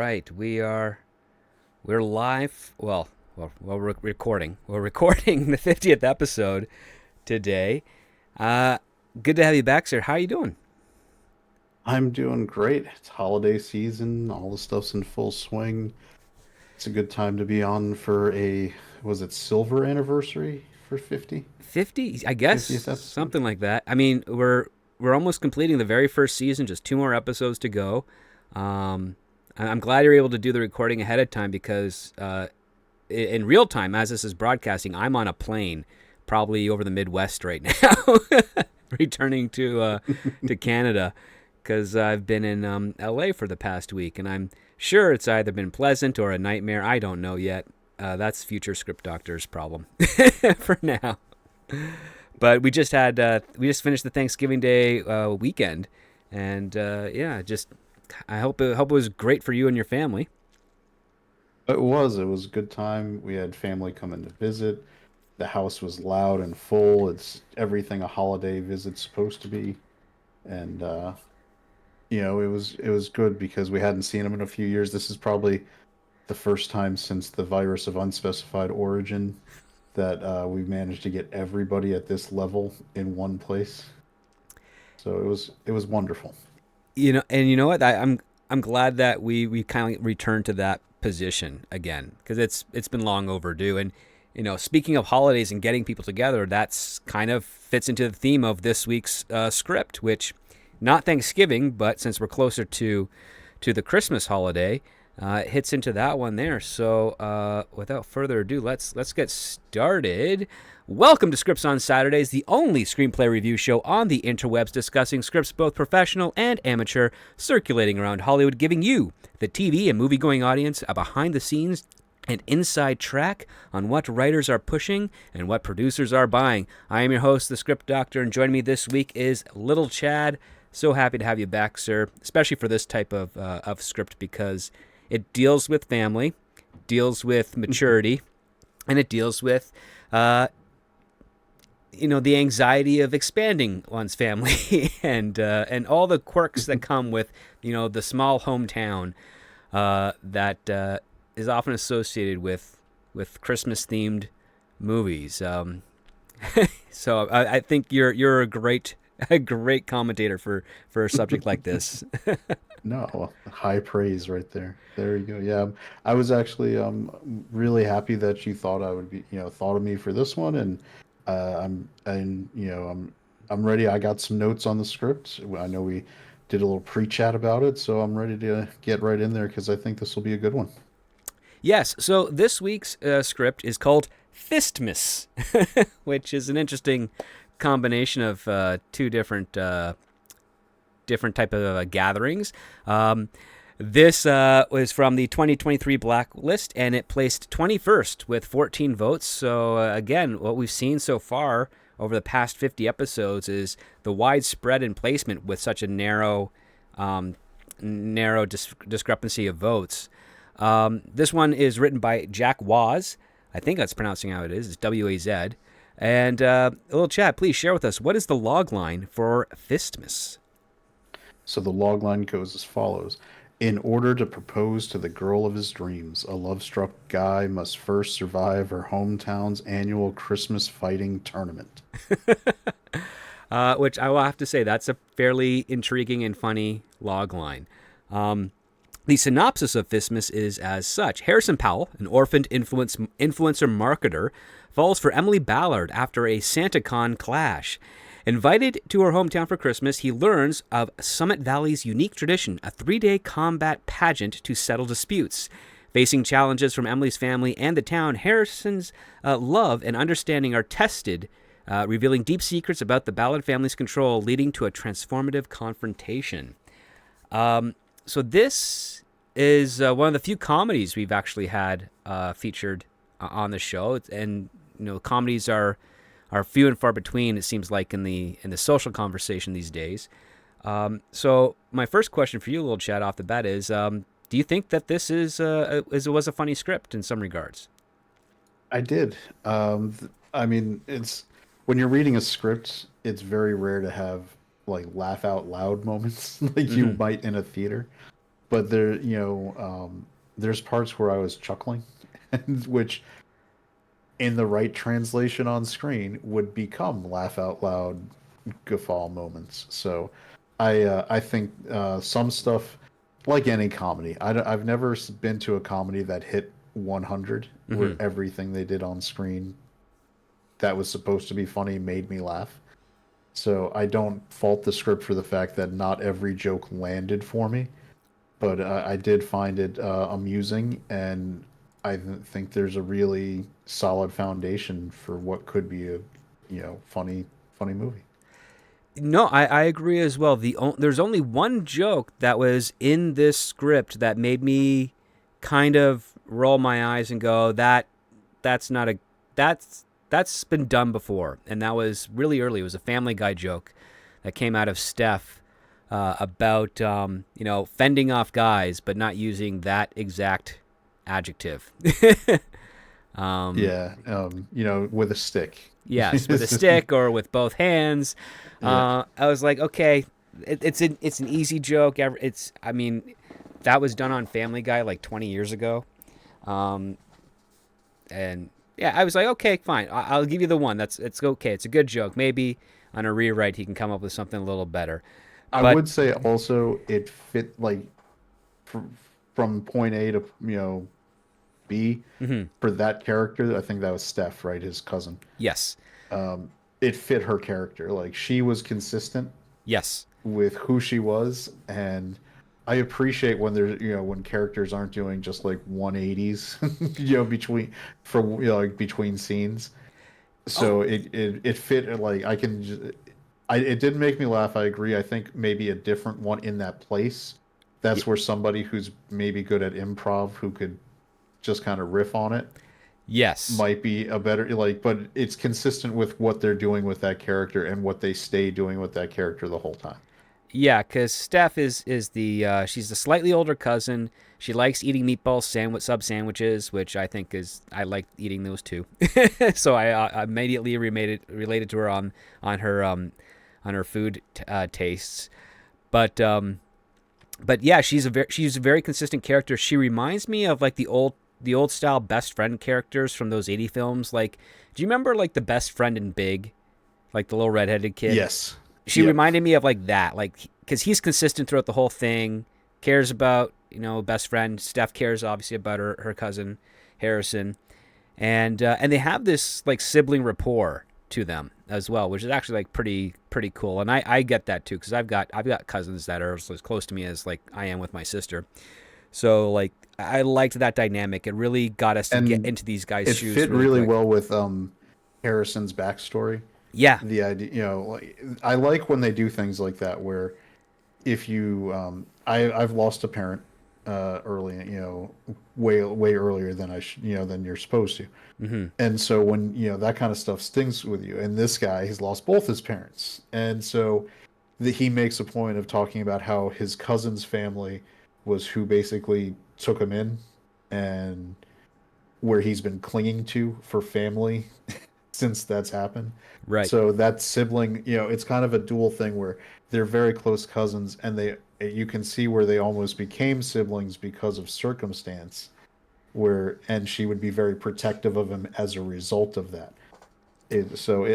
right. We're live. We're recording. We're recording the 50th episode today. Uh, Good to have you back, sir. How are you doing? I'm doing great. It's holiday season. All the stuff's in full swing. It's a good time to be on for was it silver anniversary for 50, I guess, 50th episode? something like that. I mean, we're almost completing the very first season. Just two more episodes to go. I'm glad you're able to do the recording ahead of time because in real time, as this is broadcasting, I'm on a plane, probably over the Midwest right now, returning to Canada because I've been in LA for the past week, and I'm sure it's either been pleasant or a nightmare. I don't know yet. That's future script doctor's problem for now. But we just finished the Thanksgiving Day weekend, and yeah, just I hope it was great for you and your family. It was a good time. We had family come in to visit. The house was loud and full. It's everything a holiday visit's supposed to be. And it was good because we hadn't seen them in a few years. This is probably the first time since the virus of unspecified origin that we managed to get everybody at this level in one place. So it was wonderful. And you know what? I'm glad that we kind of returned to that position again because it's been long overdue. And speaking of holidays and getting people together, that's kind of fits into the theme of this week's script, which not Thanksgiving, but since we're closer to the Christmas holiday, it hits into that one there. So without further ado, let's get started. Welcome to Scripts on Saturdays, the only screenplay review show on the interwebs discussing scripts both professional and amateur, circulating around Hollywood, giving you, the TV and movie-going audience, a behind-the-scenes and inside track on what writers are pushing and what producers are buying. I am your host, the Script Doctor, and joining me this week is Little Chad. So happy to have you back, sir, especially for this type of script because it deals with family, deals with maturity, and it deals with the anxiety of expanding one's family and all the quirks that come with the small hometown that is often associated with Christmas themed movies. So I think you're a great commentator for a subject like this. No, high praise right there. There you go. Yeah, I was actually really happy that you thought I would be, thought of me for this one, and I'm ready. I got some notes on the script. I know we did a little pre-chat about it, so I'm ready to get right in there because I think this will be a good one. Yes, so this week's script is called Fistmas, which is an interesting combination of two different type of gatherings. This was from the 2023 Blacklist, and it placed 21st with 14 votes. So again, what we've seen so far over the past 50 episodes is the widespread in placement with such a discrepancy of votes. This one is written by Jack Waz. I think that's pronouncing how it is. It's W-A-Z. And a little chat, please share with us, what is the log line for Fistmas? So the log line goes as follows. In order to propose to the girl of his dreams, a love-struck guy must first survive her hometown's annual Christmas fighting tournament. Which I will have to say, that's a fairly intriguing and funny log line. The synopsis of Fistmas is as such. Harrison Powell, an orphaned influencer marketer, falls for Emily Ballard after a SantaCon clash. Invited to her hometown for Christmas, he learns of Summit Valley's unique tradition, a 3-day combat pageant to settle disputes. Facing challenges from Emily's family and the town, Harrison's love and understanding are tested, revealing deep secrets about the Ballard family's control, leading to a transformative confrontation. So this is one of the few comedies we've actually had featured on the show, and comedies are few and far between. It seems like in the social conversation these days. So my first question for you, little chat off the bat, is: do you think that this was a funny script in some regards? I did. I mean, it's when you're reading a script, it's very rare to have like laugh out loud moments like you Mm-hmm. might in a theater. but there's parts where I was chuckling, which in the right translation on screen would become laugh out loud guffaw moments. So I think some stuff, like any comedy, I've never been to a comedy that hit 100 where Hmm. everything they did on screen that was supposed to be funny made me laugh. So I don't fault the script for the fact that not every joke landed for me, but I did find it amusing, and think there's a really solid foundation for what could be a funny movie. No, I agree as well. There's only one joke that was in this script that made me kind of roll my eyes and go, that's not a that's been done before, and that was really early. It was a Family Guy joke that came out of Steph about fending off guys, but not using that exact adjective. um, Yeah, with a stick. yes, with a stick or with both hands. Yeah. I was like, okay, it's an easy joke. I mean, that was done on Family Guy like 20 years ago. Um, and yeah, I was like, okay, fine. I'll give you the one. It's okay. It's a good joke. Maybe on a rewrite he can come up with something a little better. I But would say also it fit like fr from point A to B mhm, for that character. I think that was Steph, right? His cousin. yes, It fit her character. Like she was consistent yes, with who she was, and I appreciate when there's when characters aren't doing just like 180s between like between scenes. oh So it fit. Like I can just, it did make me laugh. I agree. I think maybe a different one in that place. y- That's where somebody who's maybe good at improv, who could just kind of riff on it, yes. might be a better, like, but it's consistent with what they're doing with that character and what they stay doing with that character the whole time. Yeah, because Steph is the she's the slightly older cousin. She likes eating meatball sub sandwiches, which I like eating those too. So I immediately related to her on her food tastes. But yeah, she's a very consistent character. She reminds me of like the old style best friend characters from those 80 films. Like, do you remember like the best friend in Big, like the little redheaded kid? Yes. She Yep. reminded me of like that, like because he's consistent throughout the whole thing, cares about best friend. Steph cares obviously about her cousin Harrison, and they have this like sibling rapport to them as well, which is actually like pretty cool. And I get that too because I've got cousins that are as close to me as like I am with my sister. So like I liked that dynamic. It really got us to get And into these guys' it shoes fit really really quick. well with Harrison's backstory. Yeah. The idea, like I like when they do things like that where if you I've lost a parent early, way earlier than than you're supposed to. Hmm. And so when, that kind of stuff stings with you. And this guy, he's lost both his parents. And so he makes a point of talking about how his cousin's family was who basically took him in, and where he's been clinging to for family since that's happened. Right. So that sibling, it's kind of a dual thing where they're very close cousins, and you can see where they almost became siblings because of circumstance, and she would be very protective of him as a result of that.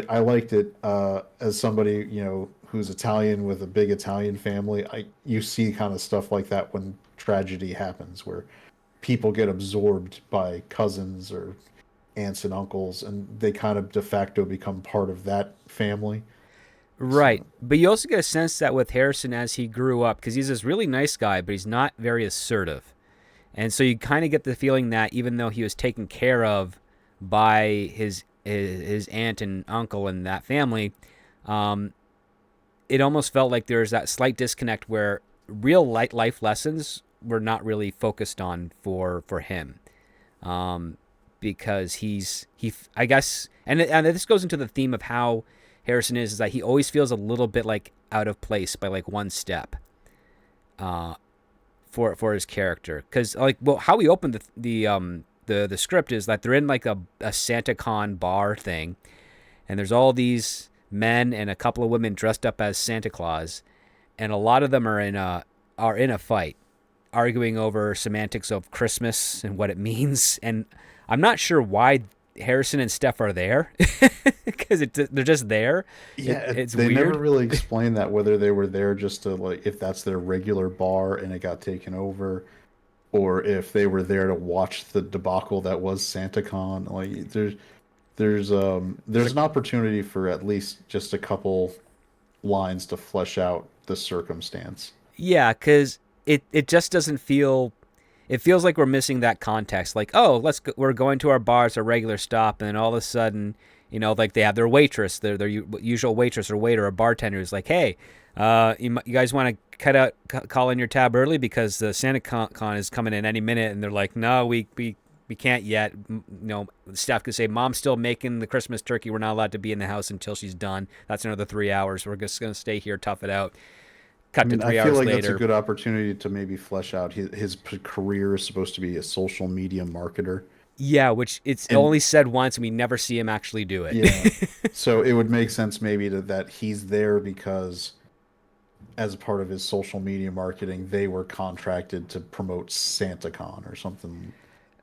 I liked it, as somebody who's Italian with a big Italian family. You see kind of stuff like that when tragedy happens, where people get absorbed by cousins or aunts and uncles, and they kind of de facto become part of that family. Right. So But you also get a sense that with Harrison as he grew up, because he's this really nice guy, but he's not very assertive. And so you kind of get the feeling that even though he was taken care of by his aunt and uncle and that family, um, it almost felt like there was that slight disconnect where real life lessons were not really focused on for him. Um, because he I guess and this goes into the theme of how Harrison is that he always feels a little bit like out of place by like one step uh for his character, cuz like well how we opened the script is that they're in like a Santa Con bar thing, and there's all these men and a couple of women dressed up as Santa Claus, and a lot of them are in a fight arguing over semantics of Christmas and what it means, and I'm not sure why Harrison and Steph are there because they're just there. Yeah, It's they never weird. really explained that whether they were there just to like if that's their regular bar and it got taken over, or if they were there to watch the debacle that was SantaCon. Like There's a there's an opportunity for at least just a couple lines to flesh out the circumstance. Yeah, because it just doesn't feel. It feels like we're missing that context. Like, oh, we're going to our bars, our regular stop, and then all of a sudden, like they have their waitress, their usual waitress or waiter or bartender is like, hey, you guys want to call in your tab early because the Santa Con is coming in any minute, and they're like, no, we can't yet. The staff could say, Mom's still making the Christmas turkey. We're not allowed to be in the house until she's done. That's another 3 hours. We're just gonna stay here, tough it out. I Cut to mean, I three feel hours like that's a later. good opportunity to maybe flesh out his career is supposed to be a social media marketer. Yeah, which it's And only said once, and we never see him actually do it. yeah, so it would make sense maybe that he's there because as a part of his social media marketing, they were contracted to promote SantaCon or something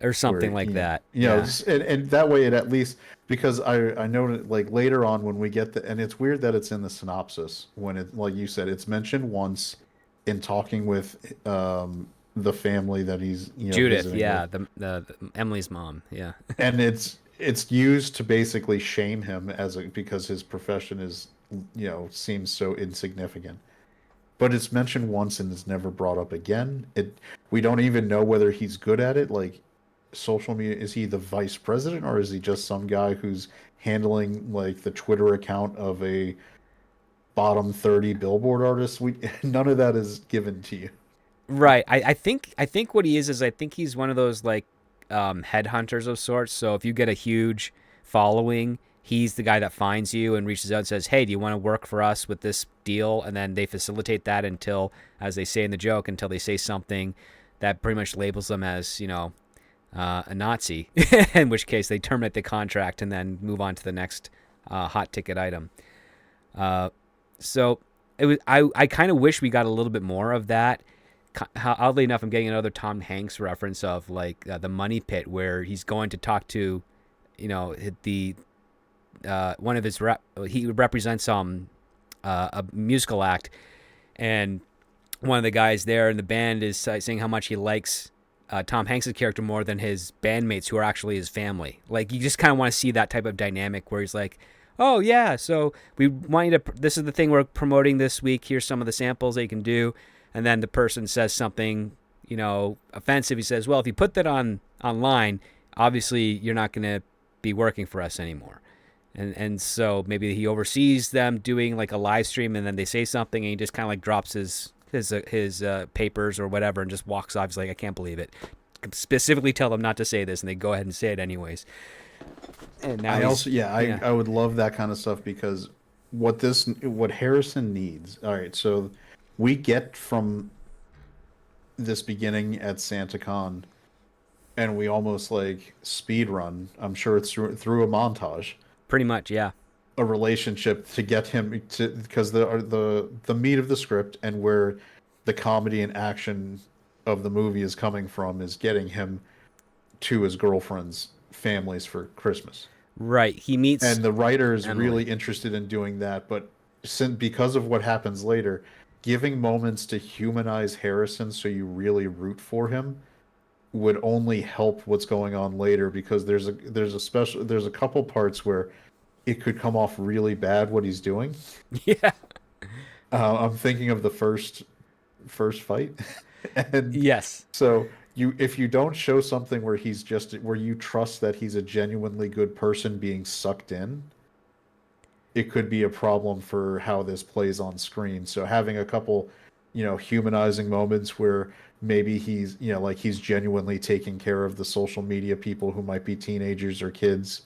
Or where something like that. Yeah. and that way it at least because I know that like later on when we get the and it's weird that it's in the synopsis when it like you said it's mentioned once in talking with the family that he's Judith, visiting with yeah, the Emily's mom. Yeah. and it's used to basically shame him because his profession is seems so insignificant. But it's mentioned once and it's never brought up again. We don't even know whether he's good at it. Like social media, is he the vice president or is he just some guy who's handling like the Twitter account of a bottom 30 billboard artist? We none of that is given to you. Right. I think what he is I think he's one of those like headhunters of sorts. So if you get a huge following, he's the guy that finds you and reaches out and says, "Hey, do you want to work for us with this deal?" And then they facilitate that until, as they say in the joke, until they say something that pretty much labels them as a Nazi. In which case they terminate the contract and then move on to the next hot ticket item. Uh, so it was. I kind of wish we got a little bit more of that. Oddly enough, I'm getting another Tom Hanks reference of like the Money Pit, where he's going to talk to, the one of his he represents a musical act, and one of the guys there in the band is saying how much he likes Tom Hanks' character more than his bandmates, who are actually his family. Like you just kind of want to see that type of dynamic where he's like, "Oh yeah, so we want you to. This is the thing we're promoting this week. Here's some of the samples that you can do." And then the person says something, offensive. He says, "Well, if you put that online, obviously you're not going to be working for us anymore." And so maybe he oversees them doing like a live stream, and then they say something, and he just kind of like drops his papers or whatever, and just walks off. He's like, "I can't believe it." Specifically tell them not to say this, and they go ahead and say it anyways. And now I also yeah. I would love that kind of stuff because what Harrison needs. All right, so we get from this beginning at SantaCon and we almost like speed run. I'm sure it's through a montage, Pretty much, yeah. a relationship to get him to because the meat of the script and where the comedy and action of the movie is coming from is getting him to his girlfriend's families for Christmas. Right. He meets And the writer is really Emily. interested in doing that, but because of what happens later, giving moments to humanize Harrison so you really root for him would only help what's going on later because there's a couple parts where it could come off really bad what he's doing. Yeah. I'm thinking of the first fight, and Yes. so if you don't show something where you trust that he's a genuinely good person being sucked in, it could be a problem for how this plays on screen. So having a couple, humanizing moments where maybe he's, like he's genuinely taking care of the social media people who might be teenagers or kids.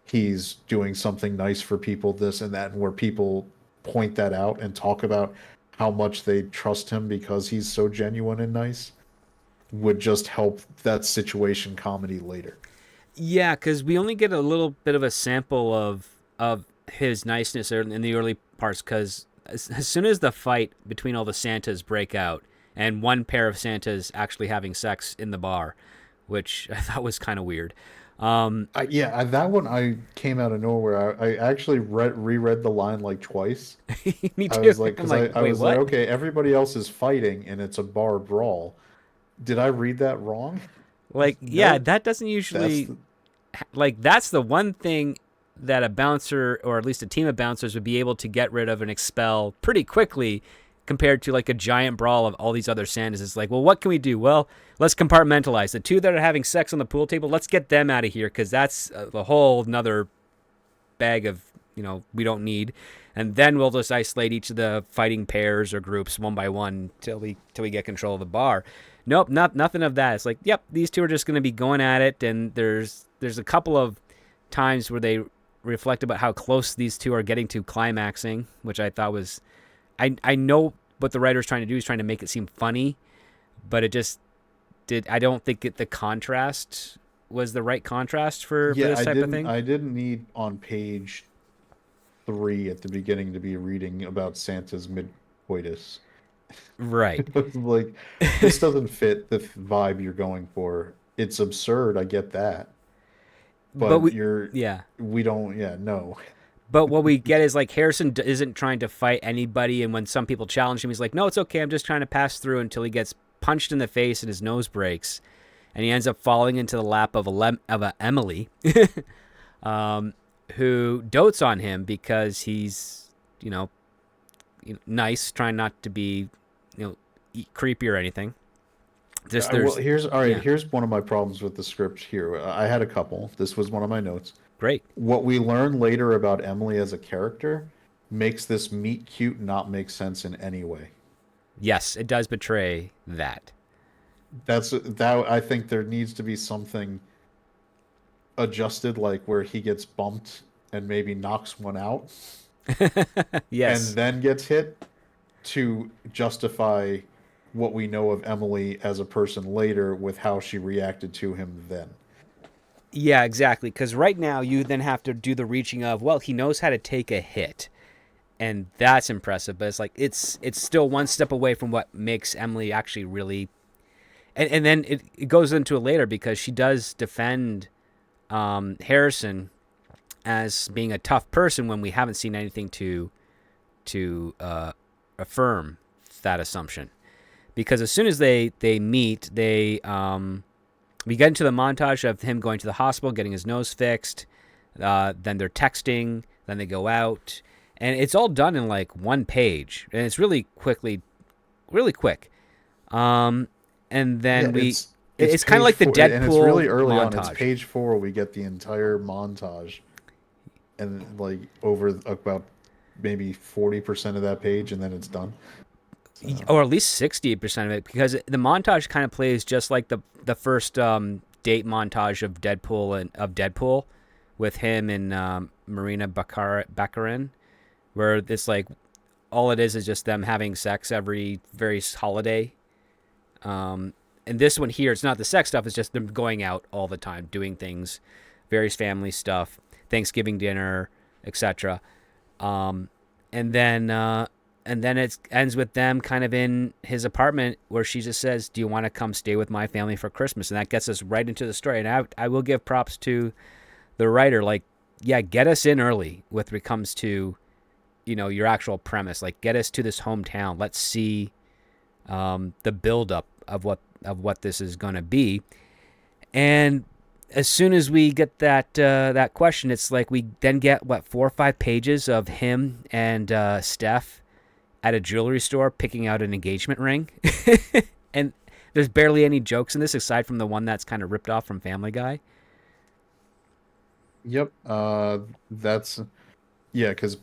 He's doing something nice for people, this and that, and where people point that out and talk about how much they trust him because he's so genuine and nice would just help that situation comedy later. Yeah, because we only get a little bit of a sample of his niceness in the early parts. Because as soon as the fight between all the Santas break out, and one pair of Santas actually having sex in the bar, which I thought was kind of weird. That one I came out of nowhere. I actually reread the line like twice. Me I too. was like, I'm because like, I wait, was like, what? okay, everybody else is fighting and it's a bar brawl. Did I read that wrong? Like, yeah, Nope. that doesn't That's usually the, like that's the one thing that a bouncer or at least a team of bouncers would be able to get rid of and expel pretty quickly compared to like a giant brawl of all these other Santas. It's like, well, what can we do? Well, let's compartmentalize the two that are having sex on the pool table. Let's get them out of here because that's the whole another bag of we don't need. And then we'll just isolate each of the fighting pairs or groups one by one till we get control of the bar. Nope, nothing of that. It's like, yep, these two are just going to be going at it, and there's a couple of times where they reflect about how close these two are getting to climaxing, which I thought was, I know what the writer's trying to do is trying to make it seem funny, but it just did. I don't think the contrast was the right contrast for yeah, this type of thing. I didn't need on page 3 at the beginning to be reading about Santa's mid-coitus. Right. Like, this doesn't fit the vibe you're going for. It's absurd, I get that. But But yeah. we don't, yeah, no. But what we get is like Harrison isn't trying to fight anybody, and when some people challenge him, he's like, "No, it's okay. I'm just trying to pass through," until he gets punched in the face and his nose breaks, and he ends up falling into the lap of a Emily, who dotes on him because he's nice, trying not to be creepy or anything. Just Well, there's here's all right. yeah, Here's one of my problems with the script here. I had a couple. This was one of my notes. great. What we learn later about Emily as a character makes this meet cute not make sense in any way. Yes, it does betray that. That I think there needs to be something adjusted, like where he gets bumped and maybe knocks one out and Yes. then gets hit to justify what we know of Emily as a person later with how she reacted to him then. Yeah, exactly. Because right now you then have to do the reaching of, well, he knows how to take a hit, and that's impressive. But it's like it's still one step away from what makes Emily actually really. And then it goes into it later because she does defend Harrison as being a tough person when we haven't seen anything to affirm that assumption. Because as soon as they meet, we get into the montage of him going to the hospital, getting his nose fixed. Then they're texting. Then they go out, and it's all done in like one page, and it's really quick. And Yeah, then it's it's kind of page like the 4, and it's really Deadpool early on. It's montage. page 4. We get the entire montage, and like over about maybe 40% of that page, and then it's done. So Or at least 68% of it, because the montage kind of plays just like the first date montage of Deadpool with him and Marina Baccarin, where it's like all it is just them having sex every very holiday. And this one here, it's not the sex stuff; it's just them going out all the time, doing things, various family stuff, Thanksgiving dinner, etc. Um, and then it ends with them kind of in his apartment where she just says, "Do you want to come stay with my family for Christmas?" And that gets us right into the story. And I will give props to the writer. Like, yeah, get us in early with it comes to, your actual premise. Like, get us to this hometown. Let's see the buildup of what this is going to be. And as soon as we get that question, it's like we then get 4 or 5 pages of him and Steph at a jewelry store picking out an engagement ring. And there's barely any jokes in this aside from the one that's kind of ripped off from Family Guy. yep, that's yeah, because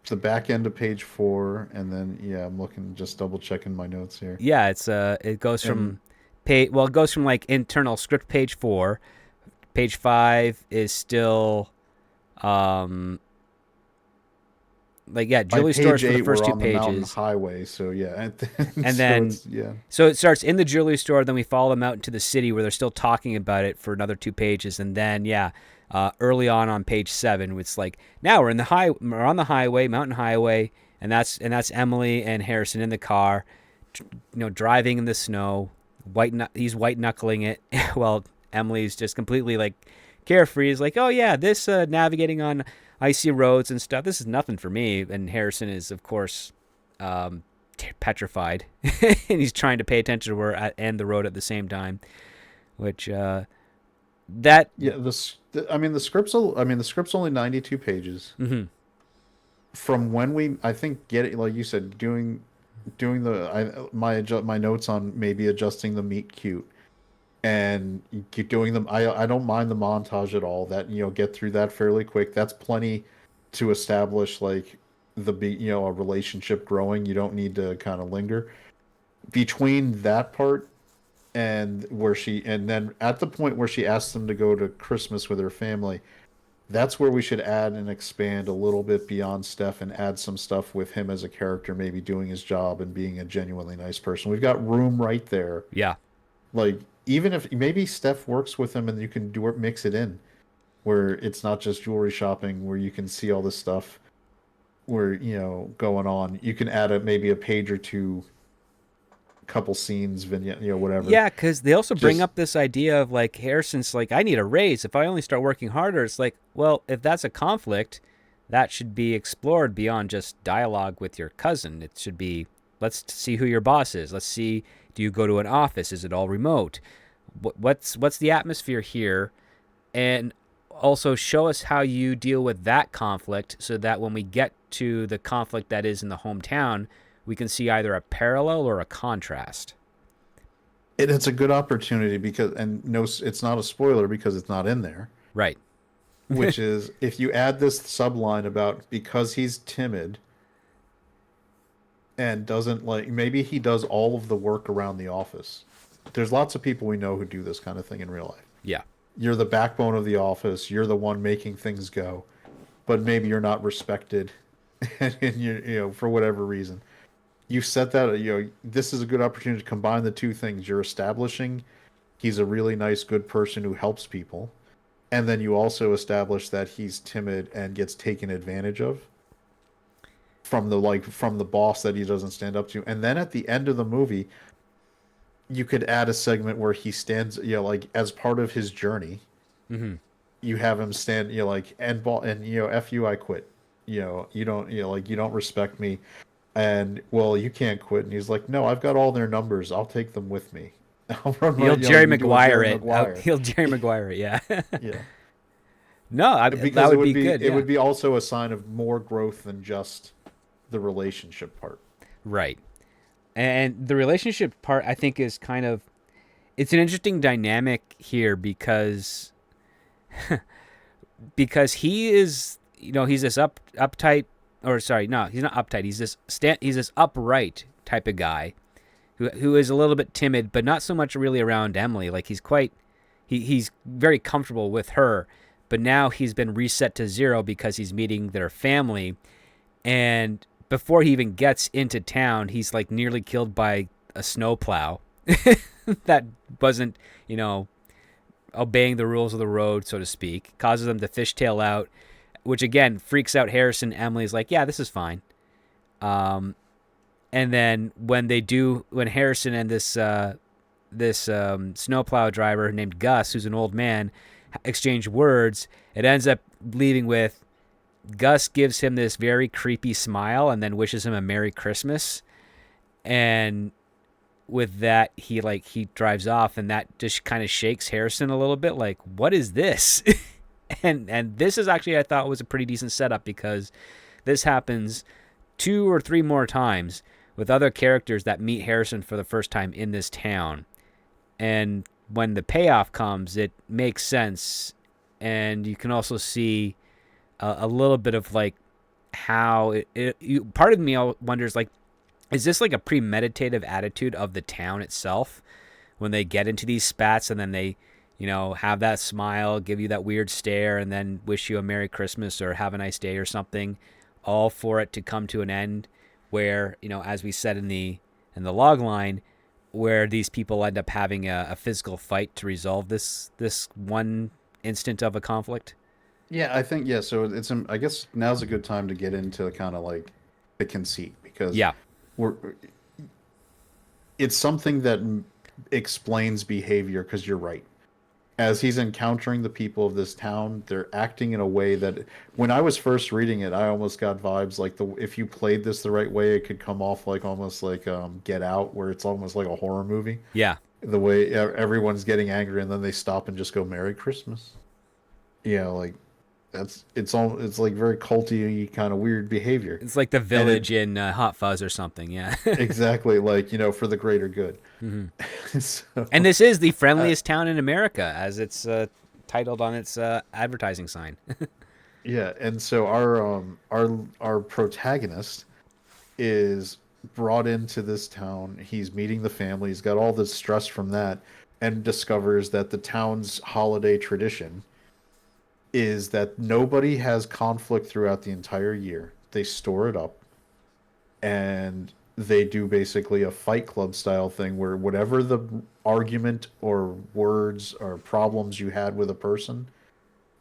the back end of page 4, and then yeah, I'm looking, just double checking my notes here, Yeah, it goes and from it goes from like internal script page 4. Page 5 is still like, yeah, by jewelry stores page for the 8 first we're two on the mountain pages. highway. So yeah, and And so then it's yeah. so it starts in the jewelry store, then we follow them out into the city where they're still talking about it for another 2 pages, and then yeah, early on page 7, it's like now we're on the highway, mountain highway, and that's Emily and Harrison in the car driving in the snow. He's white knuckling it. While Emily's just completely like carefree. Is like, oh yeah, this navigating on icy roads and stuff. This is nothing for me. And Harrison is, of course, um, petrified, and he's trying to pay attention to her and the road at the same time. Which that Yeah, I mean, the script's only 92 pages. mhm. From when we, I think, get it, like you said, doing my notes on maybe adjusting the meet cute and keep doing them. I don't mind the montage at all. That, get through that fairly quick. That's plenty to establish like a relationship growing. You don't need to kind of linger between that part and then at the point where she asks them to go to Christmas with her family. That's where we should add and expand a little bit beyond Steph and add some stuff with him as a character, maybe doing his job and being a genuinely nice person. We've got room right there. Yeah. Like, even if maybe Steph works with him and you can mix it in where it's not just jewelry shopping, where you can see all this stuff where, going on. You can add maybe a page or two, couple scenes, vignette, whatever. Yeah, because they also bring Just up this idea of like Harrison's like, I need a raise if I only start working harder. It's like, well, if that's a conflict, that should be explored beyond just dialogue with your cousin. It should be, let's see who your boss is. Let's see, do you go to an office? Is it all remote? What's the atmosphere here? And also show us how you deal with that conflict so that when we get to the conflict that is in the hometown, we can see either a parallel or a contrast. it's a good opportunity because, and no, it's not a spoiler because it's not in there. Right. Which is, if you add this subline about because he's timid and doesn't like, maybe he does all of the work around the office. There's lots of people we know who do this kind of thing in real life. Yeah. You're the backbone of the office. You're the one making things go, but maybe you're not respected, and for whatever reason. You set that. This is a good opportunity to combine the two things. You're establishing he's a really nice, good person who helps people, and then you also establish that he's timid and gets taken advantage of from the boss that he doesn't stand up to. And then at the end of the movie, you could add a segment where he stands, like as part of his journey. Mm-hmm. You have him stand, like f you, I quit. You don't, like you don't respect me, and well, you can't quit. And he's like, no, I've got all their numbers. I'll take them with me. I'll run my, He'll Jerry you do a Maguire Jerry it. Maguire. He'll Jerry Maguire it. Yeah. Yeah, No, because that it would would be good. it Yeah. would be also a sign of more growth than just the relationship part. Right. And the relationship part, I think, is kind of, it's an interesting dynamic here because because he is, he's this uptight, or sorry, no, he's not uptight. He's this upright type of guy who is a little bit timid, but not so much really around Emily. Like he's very comfortable with her, but now he's been reset to zero because he's meeting their family. And before he even gets into town, he's like nearly killed by a snowplow that wasn't, obeying the rules of the road, so to speak. Causes them to fishtail out, which again freaks out Harrison. Emily's like, yeah, this is fine. And then when Harrison and this snowplow driver named Gus, who's an old man, exchange words, it ends up leaving with Gus gives him this very creepy smile and then wishes him a Merry Christmas. And with that, he drives off, and that just kind of shakes Harrison a little bit. Like, what is this? and this is actually, I thought, was a pretty decent setup, because this happens 2 or 3 more times with other characters that meet Harrison for the first time in this town. And when the payoff comes, it makes sense. And you can also see a little bit of like how part of me wonders, like, is this like a premeditative attitude of the town itself when they get into these spats and then they, have that smile, give you that weird stare, and then wish you a Merry Christmas or have a nice day or something, all for it to come to an end where, as we said in the log line, where these people end up having a physical fight to resolve this one instant of a conflict? Yeah, I think, yeah. So I guess now's a good time to get into kind of like the conceit, because Yeah. we're it's something that explains behavior because you're right. As he's encountering the people of this town, they're acting in a way that when I was first reading it, I almost got vibes like the if you played this the right way, it could come off like almost like Get Out, where it's almost like a horror movie. Yeah. The way everyone's getting angry and then they stop and just go Merry Christmas. Yeah, like it's like very culty kind of weird behavior. It's like the And village in Hot Fuzz or something. Yeah. exactly like, for the greater good. hmm So, And this is the uh, friendliest town in America, as it's titled on its advertising sign. yeah, and so our protagonist is brought into this town. He's meeting the family. He's got all this stress from that, and discovers that the town's holiday tradition is that nobody has conflict throughout the entire year. They store it up, and they do basically a fight club style thing where whatever the argument or words or problems you had with a person,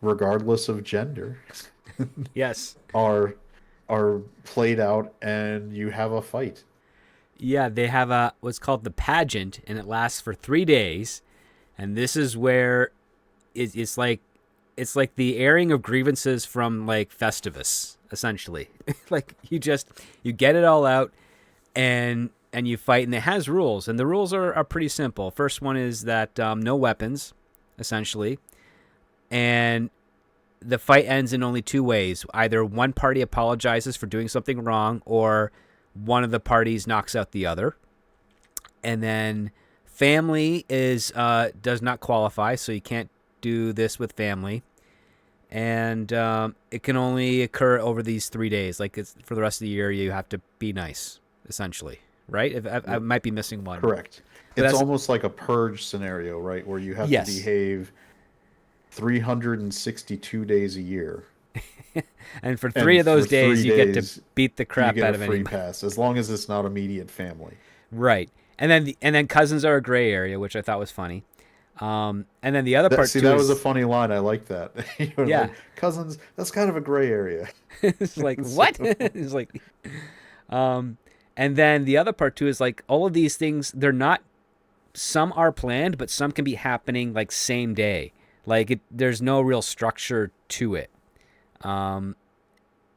regardless of gender, Yes. are are played out and you have a fight. Yeah, they have a what's called the pageant, and it lasts for 3 days. And this is where it's like the airing of grievances from like Festivus, essentially. Like you get it all out, and you fight, and it has rules, and the rules are pretty simple. First one is that no weapons, essentially, and the fight ends in only two ways. Either one party apologizes for doing something wrong, or one of the parties knocks out the other. And then family is does not qualify, so you can't do this with family. And it can only occur over these 3 days. Like it's for the rest of the year, you have to be nice, essentially, right? If, I might be missing one. Correct. But It's that's almost like a purge scenario, right? Where you have to yes. behave 362 days a year. And for three And of those for days, three you get to days, beat the you crap get out a of free anybody. pass, as long as it's not immediate family. Right. And then cousins are a gray area, which I thought was funny. And then the other part See, too that was a is funny line. I like that. yeah. Like cousins, that's kind of a gray area. It's like So, what? It's like um and then the other part too is like all of these things, they're not, some are planned, but some can be happening like same day. Like there's no real structure to it. Um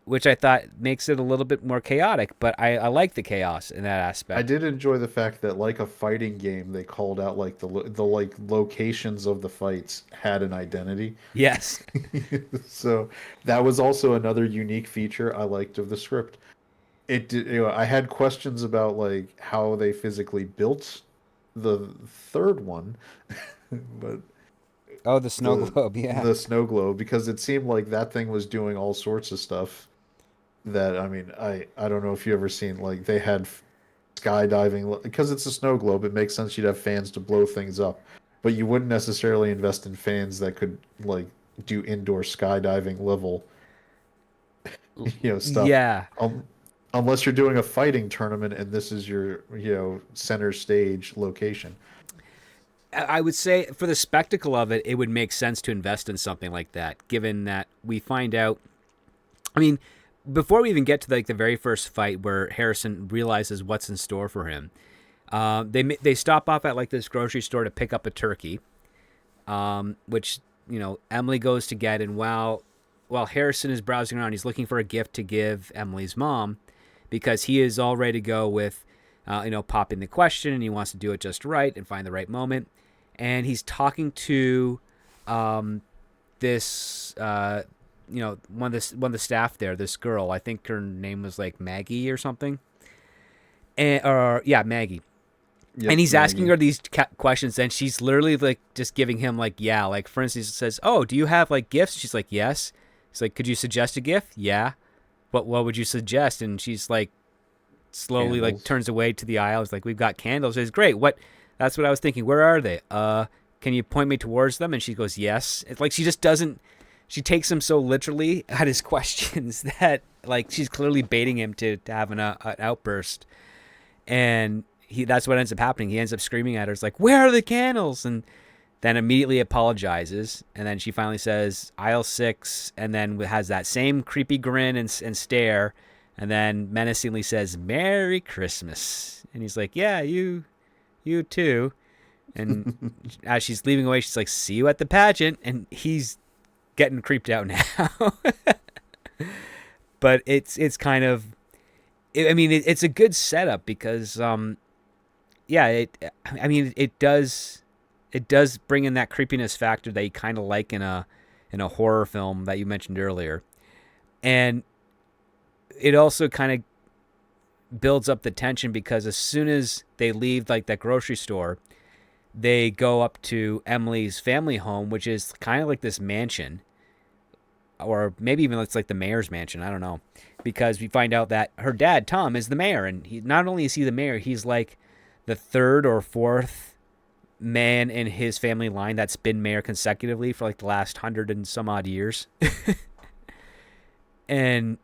which I thought makes it a little bit more chaotic, but I like the chaos in that I aspect. did enjoy the fact that, like a fighting game, they called out like the like locations of the fights had an identity. Yes. So that was also another unique feature I liked of the script. It did, I had questions about like how they physically built the third one, but Oh, the snow the globe, yeah. the snow globe, because it seemed like that thing was doing all sorts of stuff that, I mean, I don't know if you ever seen like they had skydiving because it's a snow globe. It makes sense you'd have fans to blow things up, but you wouldn't necessarily invest in fans that could like do indoor skydiving level, stuff. Yeah. Um, unless you're doing a fighting tournament and this is your, center stage location. I would say for the spectacle of it, it would make sense to invest in something like that, given that we find out. I mean, before we even get to like the very first fight where Harrison realizes what's in store for him, they stop off at like this grocery store to pick up a turkey, which Emily goes to get, and while Harrison is browsing around, he's looking for a gift to give Emily's mom, because he is all ready to go with, popping the question, and he wants to do it just right and find the right moment. And he's talking to this, one of the staff there, this girl. I think her name was like Maggie or something. Or yeah, Maggie. And Yep, he's asking Maggie. her these questions, and she's literally like just giving him like, yeah, like for instance, it says, "Oh, do you have like gifts?" She's like, "Yes." He's like, "Could you suggest a gift?" "Yeah." What would you suggest? And she's like, slowly like Candles. turns away to the aisle. It's like, "We've got candles." It's great. What? That's what I was thinking. Where are they? Can you point me towards them? And she goes, "Yes." It's like she just doesn't. She takes him so literally at his questions that like she's clearly baiting him to have an outburst. And that's what ends up happening. He ends up screaming at her. It's like, "Where are the candles?" And then immediately apologizes. And then she finally says, "Aisle 6," and then has that same creepy grin and stare. And then menacingly says, "Merry Christmas." And he's like, "Yeah, you you too. And as she's leaving away, she's like, see you at the pageant. And he's getting creeped out now. But it's kind of, I mean, it's a good setup because, yeah, I mean, it does bring in that creepiness factor that you kind of like in a horror film that you mentioned earlier, and it also kind of builds up the tension because as soon as they leave like that grocery store, they go up to Emily's family home, which is kind of like this mansion, or maybe even it's like the mayor's mansion. I don't know, because we find out that her dad Tom is the mayor, and he not only is he the mayor, he's like the third or fourth man in his family line that's been mayor consecutively for like the last 100 and some odd years. And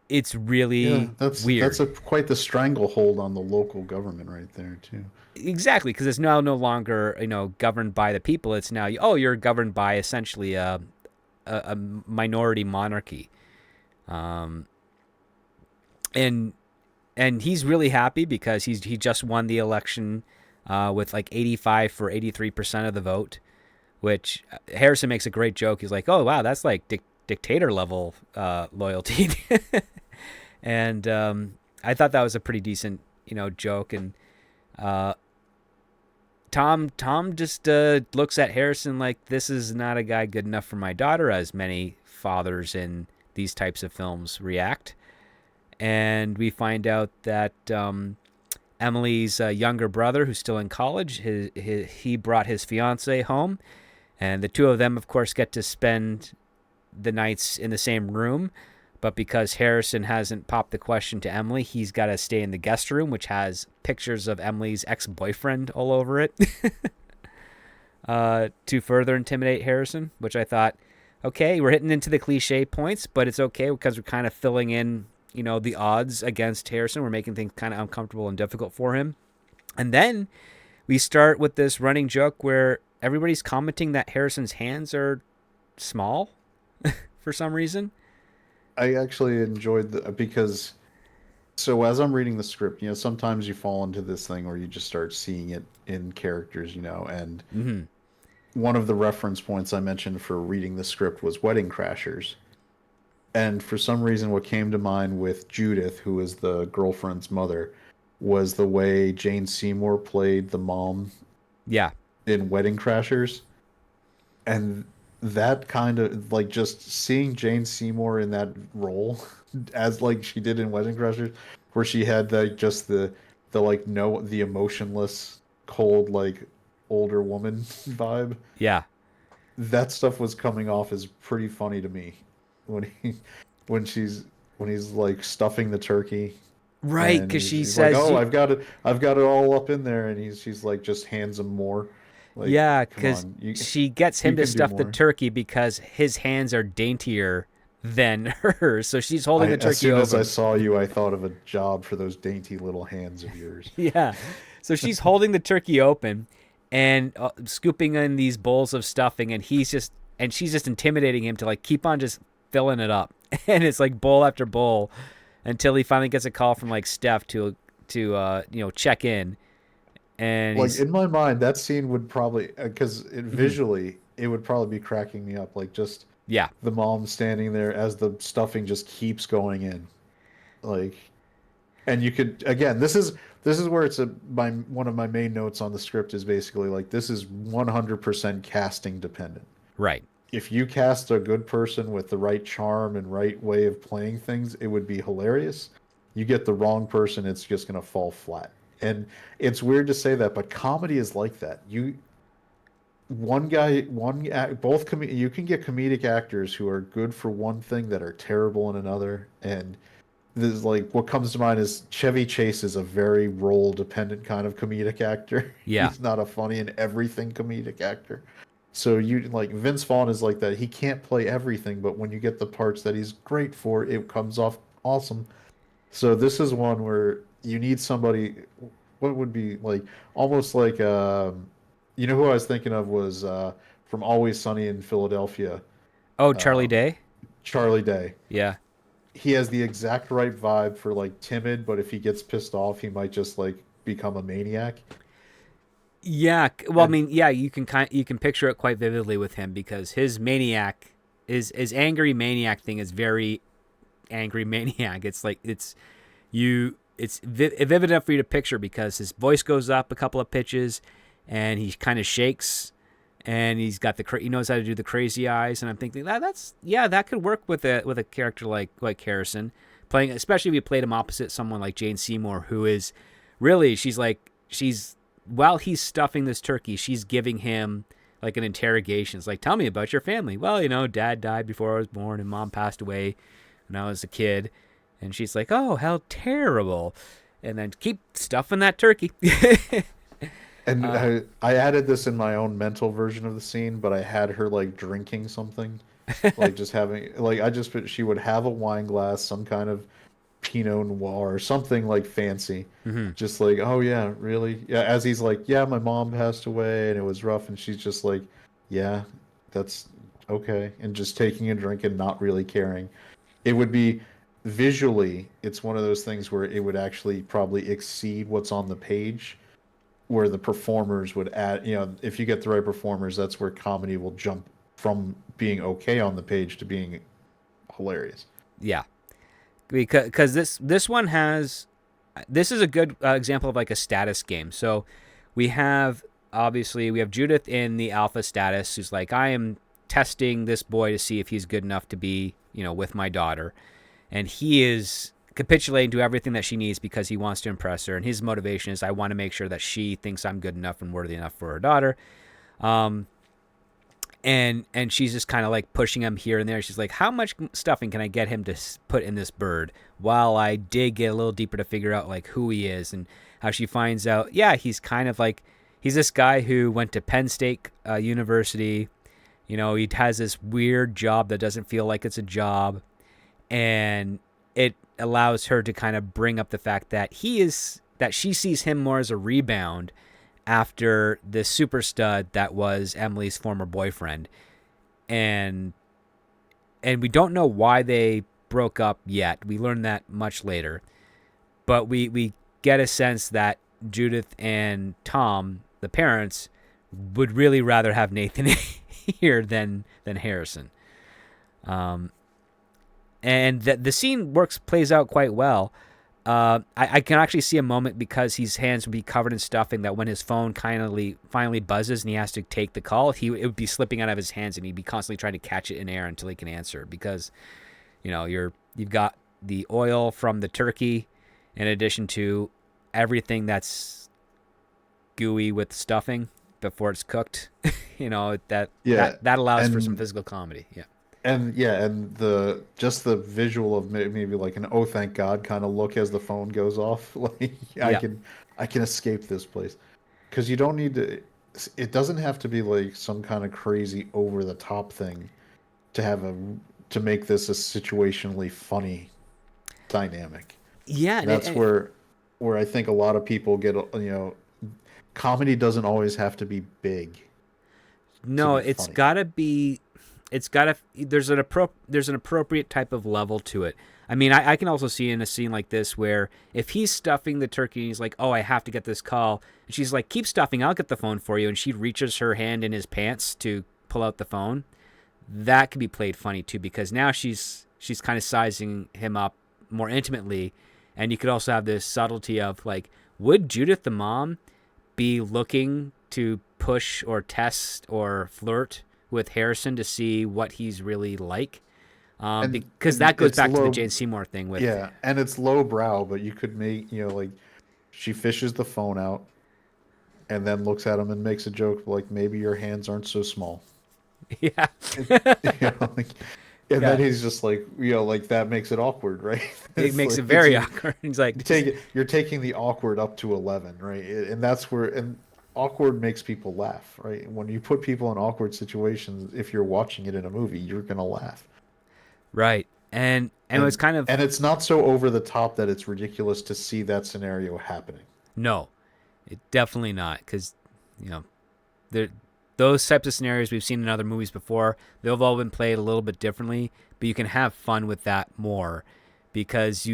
it's Yeah, really that's weird. a quite the stranglehold on the local government right there too. Exactly, because it's now no longer governed by the people. It's now you're governed by essentially a minority monarchy, um, and he's really happy because he just won the election with like 85 for 83% of the vote, which Harrison makes a great joke. He's like, oh wow, that's like dictator level loyalty. And I thought that was a pretty decent joke. And uh, Tom just looks at Harrison like, this is not a guy good enough for my daughter, as many fathers in these types of films react. And we find out that Emily's younger brother, who's still in college, he brought his fiance home, and the two of them, of course, get to spend the nights in the same room. But because Harrison hasn't popped the question to Emily, he's got to stay in the guest room, which has pictures of Emily's ex-boyfriend all over it, to further intimidate Harrison, which I thought, okay, we're hitting into the cliche points, but it's okay because we're kind of filling in, the odds against Harrison. We're making things kind of uncomfortable and difficult for him. And then we start with this running joke where everybody's commenting that Harrison's hands are small for some reason. I actually enjoyed the because so as I'm reading the script, sometimes you fall into this thing where you just start seeing it in characters, and Mm-hmm. one of the reference points I mentioned for reading the script was Wedding Crashers. And for some reason, what came to mind with Judith, who is the girlfriend's mother, was the way Jane Seymour played the mom Yeah. in Wedding Crashers. And that kind of like just seeing Jane Seymour in that role as like she did in Wedding Crashers, where she had like just the like no the emotionless, cold, like older woman vibe. Yeah. That stuff was coming off as pretty funny to me when he when she's when he's like stuffing the turkey Right, and because she he's like, says, "Oh, I've got it all up in there," and she's like just hands him more. Like, yeah, come because on, you she gets you him to can do stuff the more. turkey because his hands are daintier than hers. So she's holding the As turkey soon as I open. saw you, I thought of a job for those dainty little hands of yours. Yeah. So she's holding the turkey open and scooping in these bowls of stuffing, and she's just intimidating him to like keep on just filling it up. And it's like bowl after bowl until he finally gets a call from like Steph to check in, and Like he's in my mind, that scene would probably because it mhm, visually it would probably be cracking me up. Like just yeah, the mom standing there as the stuffing just keeps going in. Like, and you could again, this is where it's my one of my main notes on the script is basically like this is 100% casting dependent. right. If you cast a good person with the right charm and right way of playing things, it would be hilarious. You get the wrong person, it's just going to fall flat. And it's weird to say that, but comedy is like that. You one guy, both you can get comedic actors who are good for one thing that are terrible in another. And this is like what comes to mind is Chevy Chase is a very role dependent kind of comedic actor. Yeah, He's not a funny in everything comedic actor. So you like Vince Vaughn is like that. He can't play everything, but when you get the parts that he's great for, it comes off awesome. So this is one where you need somebody. What would be like almost like who I was thinking of was from Always Sunny in Philadelphia, oh, Charlie um, Day. Charlie Day. Yeah, He has the exact right vibe for like timid, but if he gets pissed off, he might just like become a maniac. Yeah, well, I And mean, yeah, you can picture it quite vividly with him because his maniac, his angry maniac thing is very angry maniac. It's like it's vivid enough for you to picture because his voice goes up a couple of pitches, and he kind of shakes, and he's got he knows how to do the crazy eyes, and I'm thinking that's yeah, that could work with a character like Harrison playing, especially if you played him opposite someone like Jane Seymour, who is really she's while he's stuffing this turkey, she's giving him like an interrogation. It's like, tell me about your family. Well, dad died before I was born, and mom passed away when I was a kid. And she's like, oh, how terrible. And then keep stuffing that turkey. and uh, I added this in my own mental version of the scene, but I had her like drinking something, like just having like I just she would have a wine glass, some kind of Pinot Noir or something like fancy. mhm. Just like, oh yeah, really? Yeah, as he's like, yeah, my mom passed away and it was rough, and she's just like, yeah, that's okay, and just taking a drink and not really caring. It would be visually, it's one of those things where it would actually probably exceed what's on the page, where the performers would add, if you get the right performers, that's where comedy will jump from being okay on the page to being hilarious. Yeah. Because this one has, this is a good example of like a status game. So we have, obviously, we have Judith in the alpha status who's like, I am testing this boy to see if he's good enough to be, with my daughter. And he is capitulating to everything that she needs because he wants to impress her. And his motivation is, I want to make sure that she thinks I'm good enough and worthy enough for her daughter. Um, and she's just kind of like pushing him here and there. She's like, how much stuffing can I get him to put in this bird, while I dig get a little deeper to figure out like who he is. And how she finds out, yeah, he's kind of like, he's this guy who went to Penn State University. He has this weird job that doesn't feel like it's a job, and it allows her to kind of bring up the fact that she sees him more as a rebound after this super stud that was Emily's former boyfriend. And we don't know why they broke up yet. We learn that much later. But we get a sense that Judith and Tom, the parents, would really rather have Nathan here than Harrison. And the scene plays out quite well. I can actually see a moment, because his hands would be covered in stuffing, that when his phone finally buzzes and he has to take the call, it would be slipping out of his hands, and he'd be constantly trying to catch it in air until he can answer, because you've got the oil from the turkey, in addition to everything that's gooey with stuffing before it's cooked. that Yeah, that allows for some and physical comedy. Yeah. And yeah, and the visual of maybe like an oh thank God kind of look as the phone goes off. Like I Yeah. can I can escape this place, because you don't need to. It doesn't have to be like some kind of crazy over the top thing to to make this a situationally funny dynamic. Yeah. That's where I think a lot of people get, comedy doesn't always have to be big to No, be it's funny. gotta be. It's gotta. There's an appropriate type of level to it. I mean, I can also see in a scene like this where if he's stuffing the turkey and he's like, "Oh, I have to get this call," and she's like, "Keep stuffing, I'll get the phone for you," and she reaches her hand in his pants to pull out the phone. That could be played funny too, because now she's kind of sizing him up more intimately, and you could also have this subtlety of like, would Judith the mom be looking to push or test or flirt with Harrison to see what he's really like? Because And that goes it's back to the low. Jane Seymour thing with, Yeah, and it's low brow, but you could make, like she fishes the phone out and then looks at him and makes a joke like, maybe your hands aren't so small. yeah, And, like, and then yeah, he's just like, like that makes it awkward, right? it It's makes like it very you awkward. He's like, take it, you're taking the awkward up to 11, right? And that's where, and awkward makes people laugh, right? When you put people in awkward situations, if you're watching it in a movie, you're gonna laugh. right, and it was And kind of, and it's not so over the top that it's ridiculous to see that scenario happening. no, it definitely not, because you know there those types of scenarios we've seen in other movies before. They've all been played a little bit differently, but you can have fun with that more, because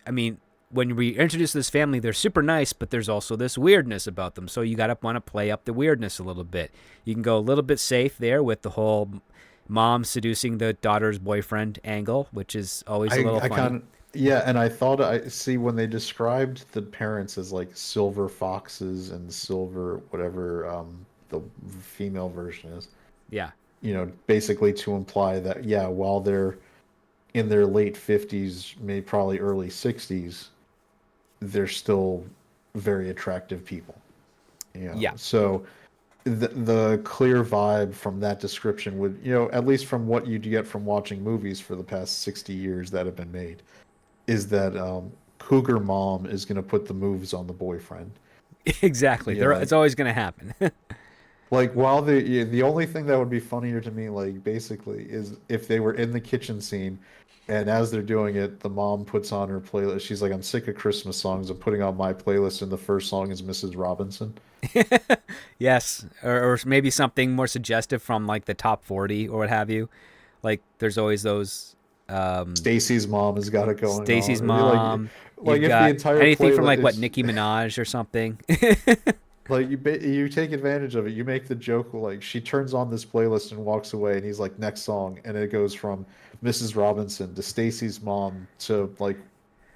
I mean, when we introduce this family, they're super nice, but there's also this weirdness about them. So you got to want to play up the weirdness a little bit. You can go a little bit safe there with the whole mom seducing the daughter's boyfriend angle, which is always a little I funny. kind of yeah, and I thought I see when they described the parents as like silver foxes and silver whatever the female version is, Yeah. basically to imply that yeah, while they're in their late 50s, maybe probably early 60s, they're still very attractive people. Yeah. So the clear vibe from that description would, at least from what you get from watching movies for the past 60 years that have been made, is that Cougar Mom is going to put the moves on the boyfriend. Exactly. You know, It's always going to happen. like while the only thing that would be funnier to me, like basically, is if they were in the kitchen scene, and as they're doing it, the mom puts on her playlist. She's like, "I'm sick of Christmas songs. I'm putting on my playlist," and the first song is Mrs. Robinson. Yes, or maybe something more suggestive from like the top 40 or what have you. Like there's always those Stacy's mom has got it going Stacy's on. Or like, mom. like You've if the got entire anything from playlist like what is Nicki Minaj or something. like you take advantage of it. You make the joke like she turns on this playlist and walks away, and he's like, "Next song," and it goes from Mrs. Robinson to Stacy's mom to like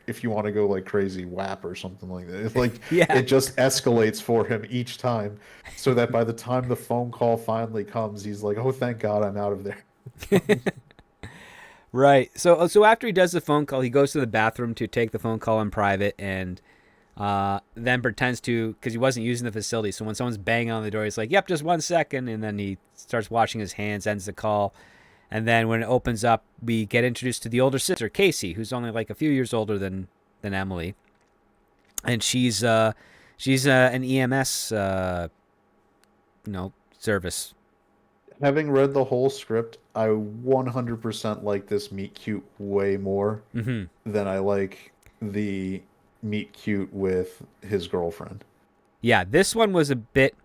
if you want to go like crazy WAP or something like that. It's like Yeah. it just escalates for him each time, so that by the time the phone call finally comes, he's like, "Oh, thank God, I'm out of there." Right. So after he does the phone call, he goes to the bathroom to take the phone call in private, and then pretends to, because he wasn't using the facility. So when someone's banging on the door, he's like, "Yep, just 1 second," and then he starts washing his hands, ends the call, and then when it opens up, we get introduced to the older sister, Casey, who's only like a few years older than Emily, and she's an EMS service. Having read the whole script, I 100% like this meet cute way more Mm-hmm. than I like the meet cute with his girlfriend. Yeah, this one was a bit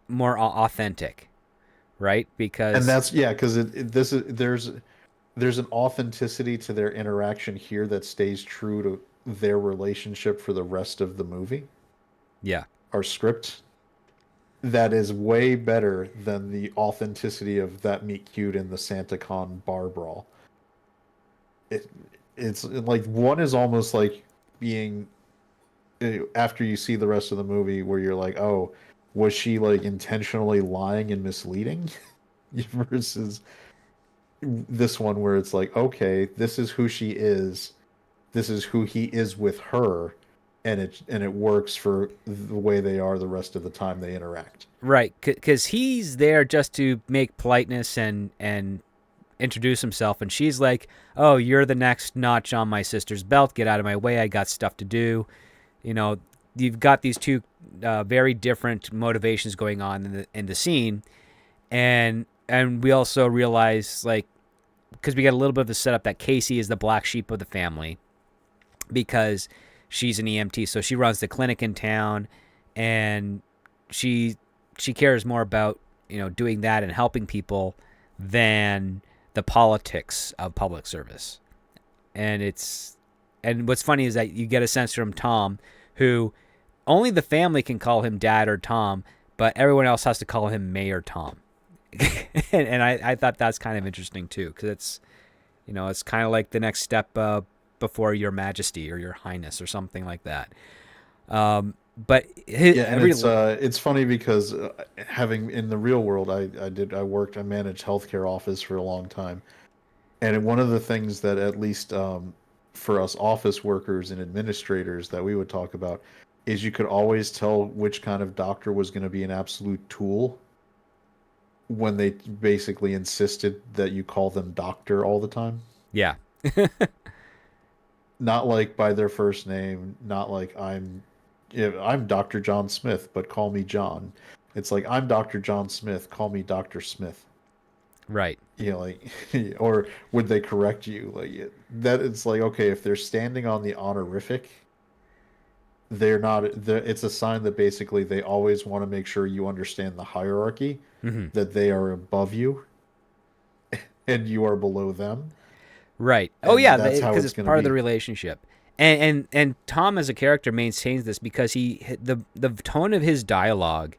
more authentic, right? And Because that's yeah, because this is there's an authenticity to their interaction here that stays true to their relationship for the rest of the movie, yeah, our script, that is way better than the authenticity of that meet cute in the SantaCon bar brawl. It it's like one is almost like being after you see the rest of the movie where you're like, oh, was she like intentionally lying and misleading? Versus this one where it's like, okay, this is who she is, this is who he is with her, and it works for the way they are the rest of the time they interact. right. Because he's there just to make politeness and introduce himself, and she's like, "Oh, you're the next notch on my sister's belt. Get out of my way. I got stuff to do." You know, you've got these two very different motivations going on in the scene, and we also realize, like, because we got a little bit of the setup that Casey is the black sheep of the family because she's an EMT, so she runs the clinic in town, and she she cares more about doing that and helping people than the politics of public service. And what's funny is that you get a sense from Tom, who only the family can call him Dad or Tom, but everyone else has to call him Mayor Tom. And I thought that's kind of interesting too, because it's kind of like the next step before Your Majesty or Your Highness or something like that. But Yeah, and it's funny because having in the real world, I managed healthcare office for a long time, and one of the things that at least for us office workers and administrators that we would talk about is you could always tell which kind of doctor was going to be an absolute tool when they basically insisted that you call them doctor all the time. yeah, Not like by their first name, not like I'm Dr. John Smith, but call me John. It's like I'm Dr. John Smith, call me Dr. Smith. right, Like or would they correct you that it's like okay, if they're standing on the honorific, they're not it's a sign that basically they always want to make sure you understand the hierarchy, hmm that they are above you and you are below them, right. Oh and yeah, that's how because it's it's going to part of the be. relationship. And Tom as a character maintains this because the tone of his dialogue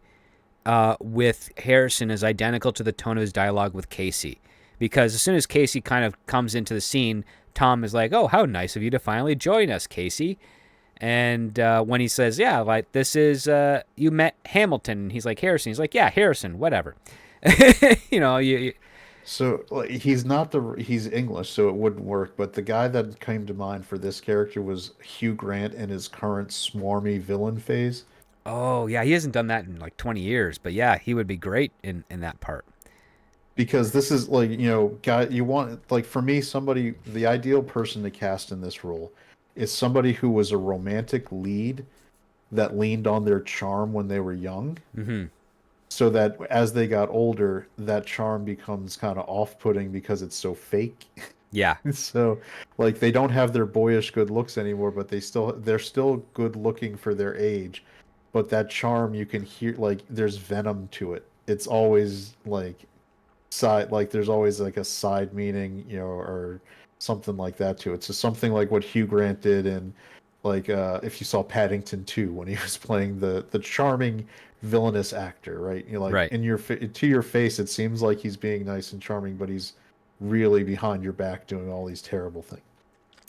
with Harrison is identical to the tone of his dialogue with Casey. Because as soon as Casey kind of comes into the scene, Tom is like, "Oh, how nice of you to finally join us, Casey." And when he says, "Yeah, like this is you met Hamilton," and he's like, "Harrison." He's like, "Yeah, Harrison, whatever." You So like, he's English, so it wouldn't work. But the guy that came to mind for this character was Hugh Grant in his current smarmy villain phase. Oh yeah, he hasn't done that in like 20 years, but yeah, he would be great in that part. Because this is like, guy, you want, like, for me, somebody, the ideal person to cast in this role is somebody who was a romantic lead that leaned on their charm when they were young, Mm-hmm. so that as they got older, that charm becomes kind of off-putting because it's so fake. Yeah, So, like, they don't have their boyish good looks anymore, but they're still good looking for their age. But that charm, you can hear, like, there's venom to it. It's always like side, like there's always like a side meaning, or something like that to it. So something like what Hugh Grant did in, like, if you saw Paddington 2 when he was playing the charming villainous actor, right? Like, right. to your face it seems like he's being nice and charming, but he's really behind your back doing all these terrible things.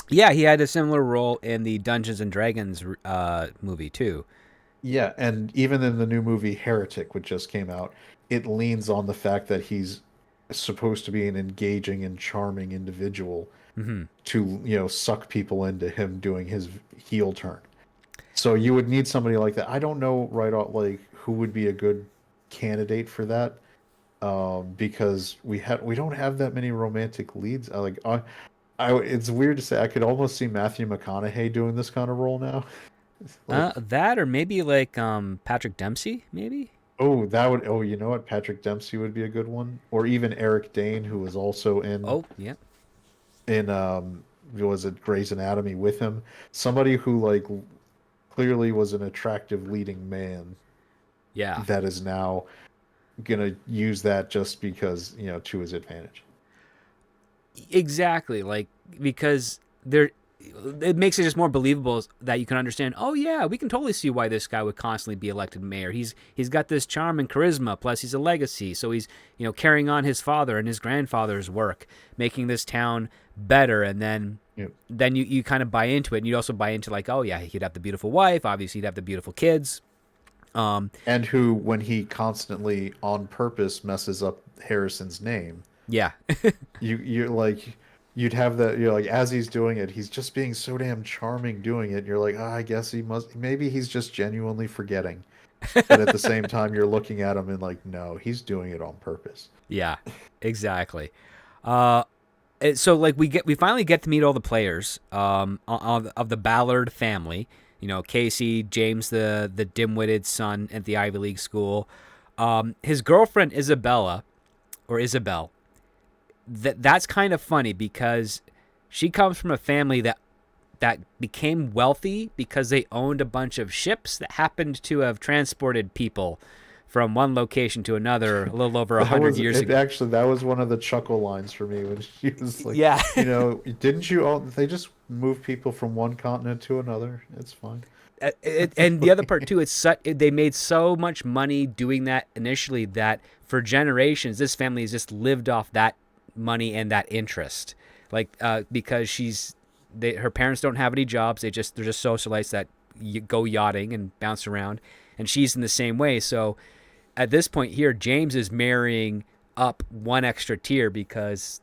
Yeah, he had a similar role in the Dungeons and Dragons movie too. Yeah, and even in the new movie Heretic, which just came out, it leans on the fact that he's supposed to be an engaging and charming individual Mm-hmm. to, suck people into him doing his heel turn. So you would need somebody like that. I don't know right off, like, who would be a good candidate for that, because we don't have that many romantic leads. It's weird to say. I could almost see Matthew McConaughey doing this kind of role now. Like, That or maybe like Patrick Dempsey, maybe. oh, you know what? Patrick Dempsey would be a good one. Or even Eric Dane, who was also Oh yeah, in was it Grey's Anatomy with him? Somebody who, like, clearly was an attractive leading man yeah. that is now gonna use that just because, to his advantage. Exactly, like because there it makes it just more believable that you can understand, oh yeah, we can totally see why this guy would constantly be elected mayor. He's got this charm and charisma, plus he's a legacy, so he's carrying on his father and his grandfather's work, making this town better. And then Yep. you kind of buy into it, and you also buy into like, oh yeah, he'd have the beautiful wife, obviously he'd have the beautiful kids. And who, when he constantly on purpose messes up Harrison's name, Yeah. you're like, you'd have that, you're like, as he's doing it, he's just being so damn charming doing it. You're like, I guess he must, maybe he's just genuinely forgetting. But at the same time, you're looking at him and like, no, he's doing it on purpose. Yeah, exactly. Uh, so like we finally get to meet all the players of the Ballard family. Casey, James, the dim-witted son at the Ivy League school. His girlfriend Isabella, or Isabel. That's kind of funny because she comes from a family that became wealthy because they owned a bunch of ships that happened to have transported people from one location to another a little over 100 years ago. Actually, that was one of the chuckle lines for me when she was like, Yeah. didn't you own, they just move people from one continent to another. It's fine. And the other part too, they made so much money doing that initially that for generations this family has just lived off that money and that interest, like because her parents don't have any jobs, they're just socialites that go yachting and bounce around, and she's in the same way. So at this point here, James is marrying up one extra tier because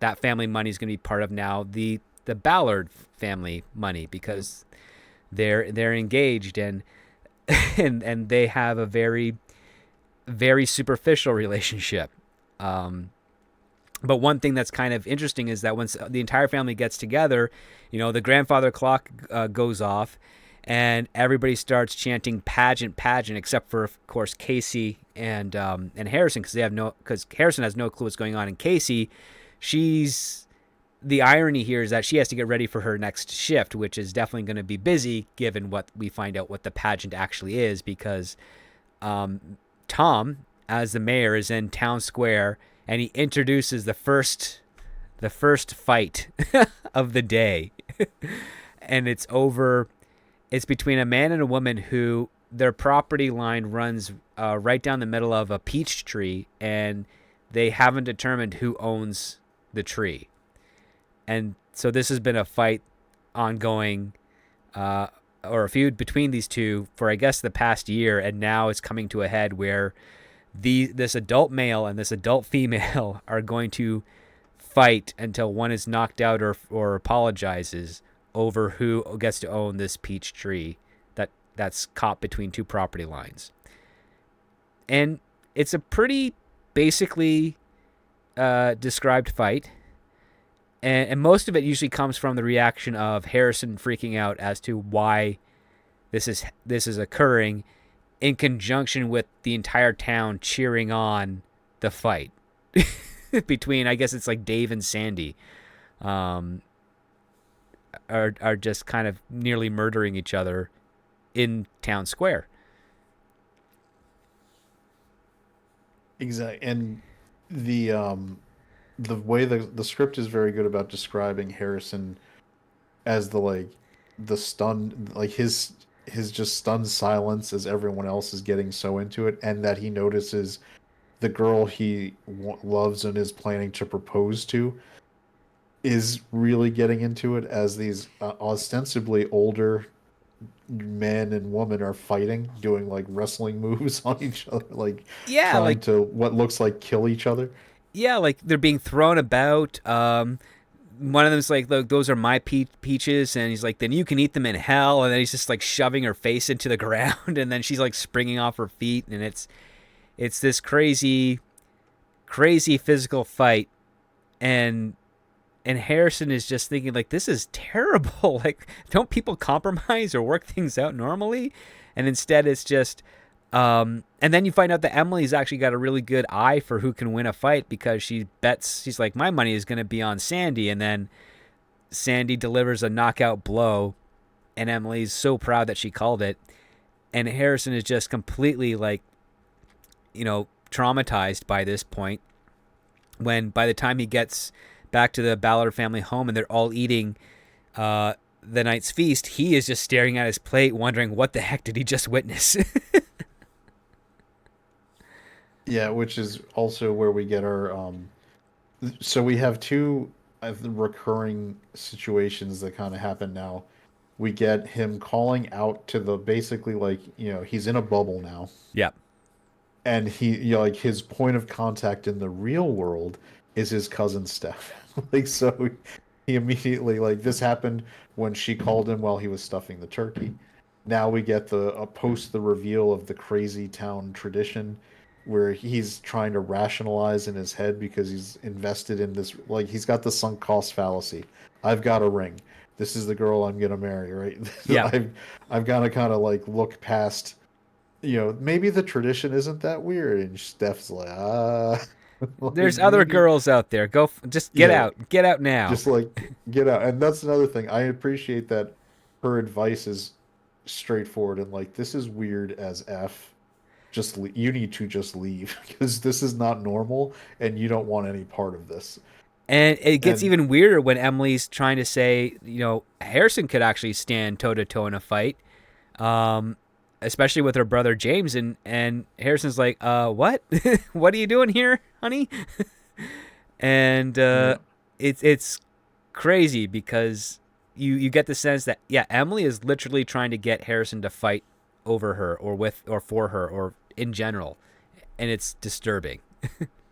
that family money is going to be part of now the Ballard family money, because they're engaged, and and they have a very very superficial relationship. But one thing that's kind of interesting is that once the entire family gets together, the grandfather clock goes off, and everybody starts chanting pageant, pageant, except for, of course, Casey and Harrison, because Harrison has no clue what's going on, and Casey, the irony here is that she has to get ready for her next shift, which is definitely going to be busy given what we find out what the pageant actually is, because Tom, as the mayor, is in town square, and he introduces the first fight of the day. and it's over. It's between a man and a woman who their property line runs right down the middle of a peach tree, and they haven't determined who owns the tree. And so this has been a fight ongoing, uh, or a feud between these two for, I guess, the past year, and now it's coming to a head where this adult male and this adult female are going to fight until one is knocked out or apologizes over who gets to own this peach tree that's caught between two property lines. And it's a pretty basically described fight. And most of it usually comes from the reaction of Harrison freaking out as to why this is occurring, in conjunction with the entire town cheering on the fight between, I guess it's like Dave and Sandy, are just kind of nearly murdering each other in town square. Exactly. And the way the script is very good about describing Harrison as the stunned, like his just stunned silence as everyone else is getting so into it, and that he notices the girl he loves and is planning to propose to is really getting into it as these ostensibly older men and women are fighting, doing like wrestling moves on each other, like Yeah, trying like to what looks like kill each other. yeah, like they're being thrown about. One of them's like, "Look, those are my peaches," and he's like, "Then you can eat them in hell." And then he's just like shoving her face into the ground, and then she's like springing off her feet, and it's this crazy physical fight, and Harrison is just thinking like, this is terrible. Like, don't people compromise or work things out normally? And instead it's just and then you find out that Emily's actually got a really good eye for who can win a fight, because she's like, my money is going to be on Sandy, and then Sandy delivers a knockout blow, and Emily's so proud that she called it, and Harrison is just completely like, traumatized by this point, when by the time he gets back to the Ballard family home and they're all eating the night's feast, he is just staring at his plate wondering what the heck did he just witness. Yeah, which is also where we get our so we have two recurring situations that kind of happen now. We get him calling out to the basically like, he's in a bubble now, Yeah. and like his point of contact in the real world is his cousin Steph. Like, so he immediately, like, this happened when she called him while he was stuffing the turkey. Now we get the post the reveal of the crazy town tradition, where he's trying to rationalize in his head because he's invested in this, like, he's got the sunk cost fallacy. I've got a ring. This is the girl I'm gonna marry, right? Yeah. I've got to kind of like look past, maybe the tradition isn't that weird. And Steph's like, like There's other maybe, girls out there. Just get yeah, out. Get out now. just like get out. And that's another thing. I appreciate that her advice is straightforward and like, this is weird as F. You need to just leave because this is not normal and you don't want any part of this. And it gets And even weirder when Emily's trying to say, Harrison could actually stand toe to toe in a fight, especially with her brother James. And Harrison's like, what? What are you doing here, honey? And yeah, it's crazy because you get the sense that, yeah, Emily is literally trying to get Harrison to fight over her or with or for her or in general, and it's disturbing.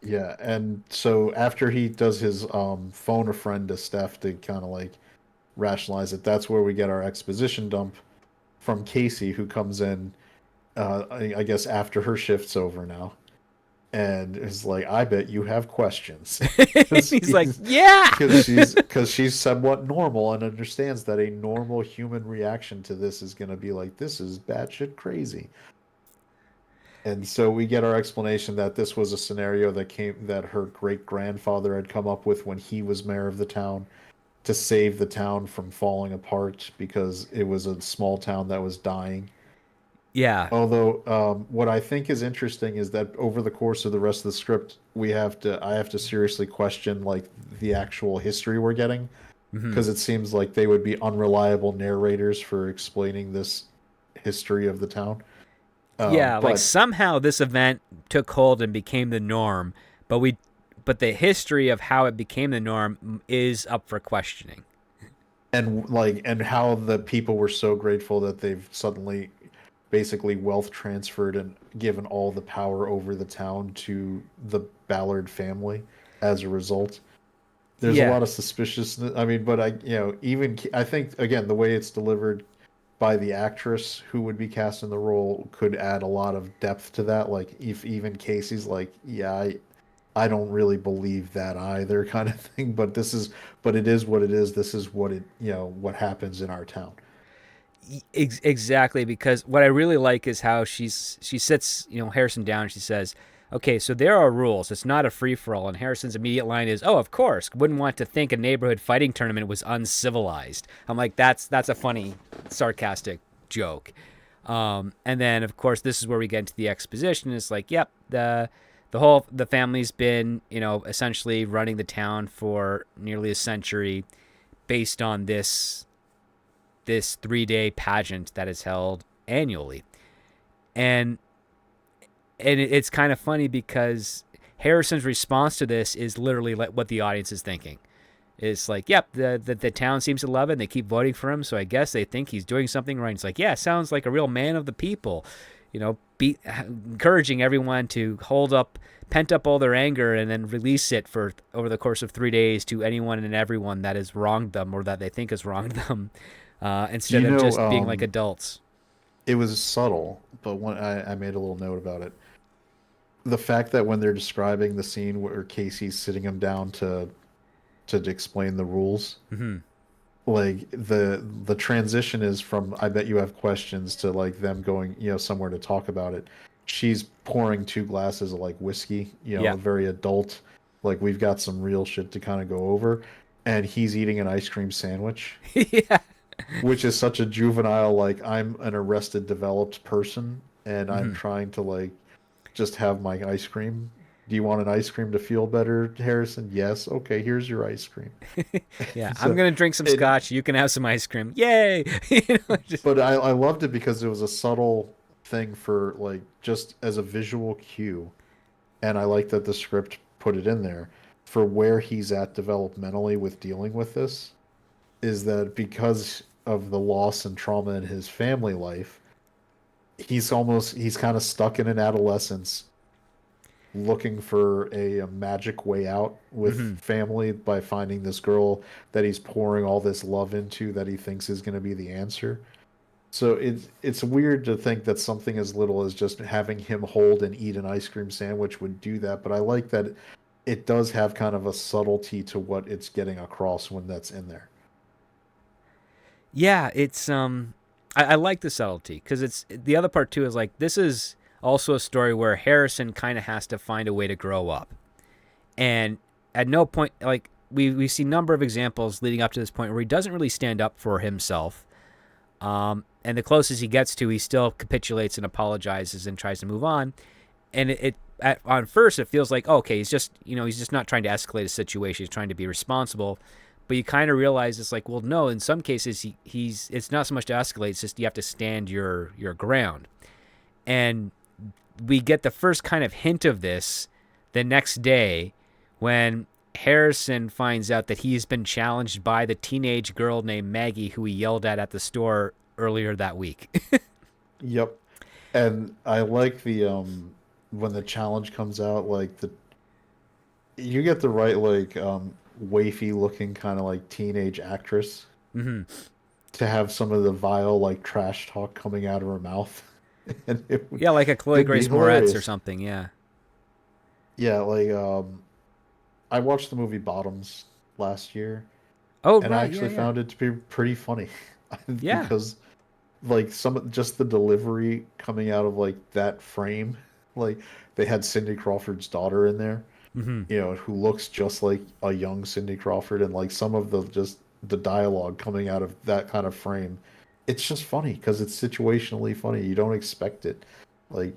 yeah. And so after he does his phone a friend to Steph to kind of like rationalize it, that's where we get our exposition dump from Casey, who comes in, I guess after her shift's over now, and is like, "I bet you have questions," because He's like, yeah. because she's somewhat normal and understands that a normal human reaction to this is going to be like, "This is batshit crazy." And so we get our explanation that this was a scenario that her great grandfather had come up with when he was mayor of the town to save the town from falling apart because it was a small town that was dying. Yeah. Although, what I think is interesting is that over the course of the rest of the script, I have to seriously question like the actual history we're getting. Hmm. because it seems like they would be unreliable narrators for explaining this history of the town. Yeah, like But somehow this event took hold and became the norm, but but the history of how it became the norm is up for questioning. and how the people were so grateful that they've suddenly basically wealth transferred and given all the power over the town to the Ballard family as a result. There's a Yeah. lot of suspiciousness. I mean, but even I think again the way it's delivered by the actress who would be cast in the role could add a lot of depth to that. Like if even Casey's like, yeah, I don't really believe that either, kind of thing. But it is what it is. This is what what happens in our town. Exactly, because what I really like is how she sits, Harrison down and she says, "Okay, so there are rules. It's not a free for all." And Harrison's immediate line is, "Oh, of course. Wouldn't want to think a neighborhood fighting tournament was uncivilized." I'm like, that's a funny, sarcastic joke. And then of course this is where we get into the exposition. It's like, yep, the family's been, essentially running the town for nearly a century based on this 3-day pageant that is held annually. And it's kind of funny because Harrison's response to this is literally like what the audience is thinking. It's like, yep, the town seems to love it and they keep voting for him, so I guess they think he's doing something right. It's like, yeah, sounds like a real man of the people, encouraging everyone to pent up all their anger and then release it for over the course of 3 days to anyone and everyone that has wronged them or that they think has wronged them, instead You of know, just being like adults. it was subtle, but when I made a little note about it, the fact that when they're describing the scene where Casey's sitting him down to explain the rules, Hmm. like the transition is from I bet you have questions to like them going, somewhere to talk about it. She's pouring two glasses of like whiskey, Yeah. very adult, like we've got some real shit to kind of go over, and he's eating an ice cream sandwich, Yeah. which is such a juvenile, like I'm an arrested developed person and I'm Hmm. trying to like just have my ice cream. Do you want an ice cream to feel better, Harrison? Yes. Okay, here's your ice cream. Yeah. I'm So gonna drink some it scotch. You can have some ice cream. Yay! Just but I loved it because it was a subtle thing for like just as a visual cue. And I like that the script put it in there for where he's at developmentally with dealing with this is that because of the loss and trauma in his family life, he's kind of stuck in an adolescence looking for a magic way out with hmm. family by finding this girl that he's pouring all this love into that he thinks is going to be the answer. So it's weird to think that something as little as just having him hold and eat an ice cream sandwich would do that, but I like that it does have kind of a subtlety to what it's getting across when that's in there. Yeah, it's I like the subtlety because it's the other part too is like this is also a story where Harrison kind of has to find a way to grow up, and at no point like we see a number of examples leading up to this point where he doesn't really stand up for himself. And the closest he gets to, he still capitulates and apologizes and tries to move on. And on first it feels like, okay, he's just not trying to escalate a situation. He's trying to be responsible. But you kind of realize it's like, well, no. In some cases, he's it's not so much to escalate. It's just you have to stand your ground. And we get the first kind of hint of this the next day when Harrison finds out that he's been challenged by the teenage girl named Maggie who he yelled at the store earlier that week. Yep. And I like the when the challenge comes out, like the you get the right like wafy looking kind of like teenage actress Hmm. to have some of the vile like trash talk coming out of her mouth. And Yeah, like a Chloe it'd be Grace Moretz or hilarious. something. Yeah. Yeah, like I watched the movie Bottoms last year, Oh, and I right. Yeah, actually yeah. found it to be pretty funny Yeah. because like some just the delivery coming out of like that frame, like they had Cindy Crawford's daughter in there, Hmm. who looks just like a young Cindy Crawford, and like some of the just the dialogue coming out of that kind of frame, it's just funny because it's situationally funny. You don't expect it, like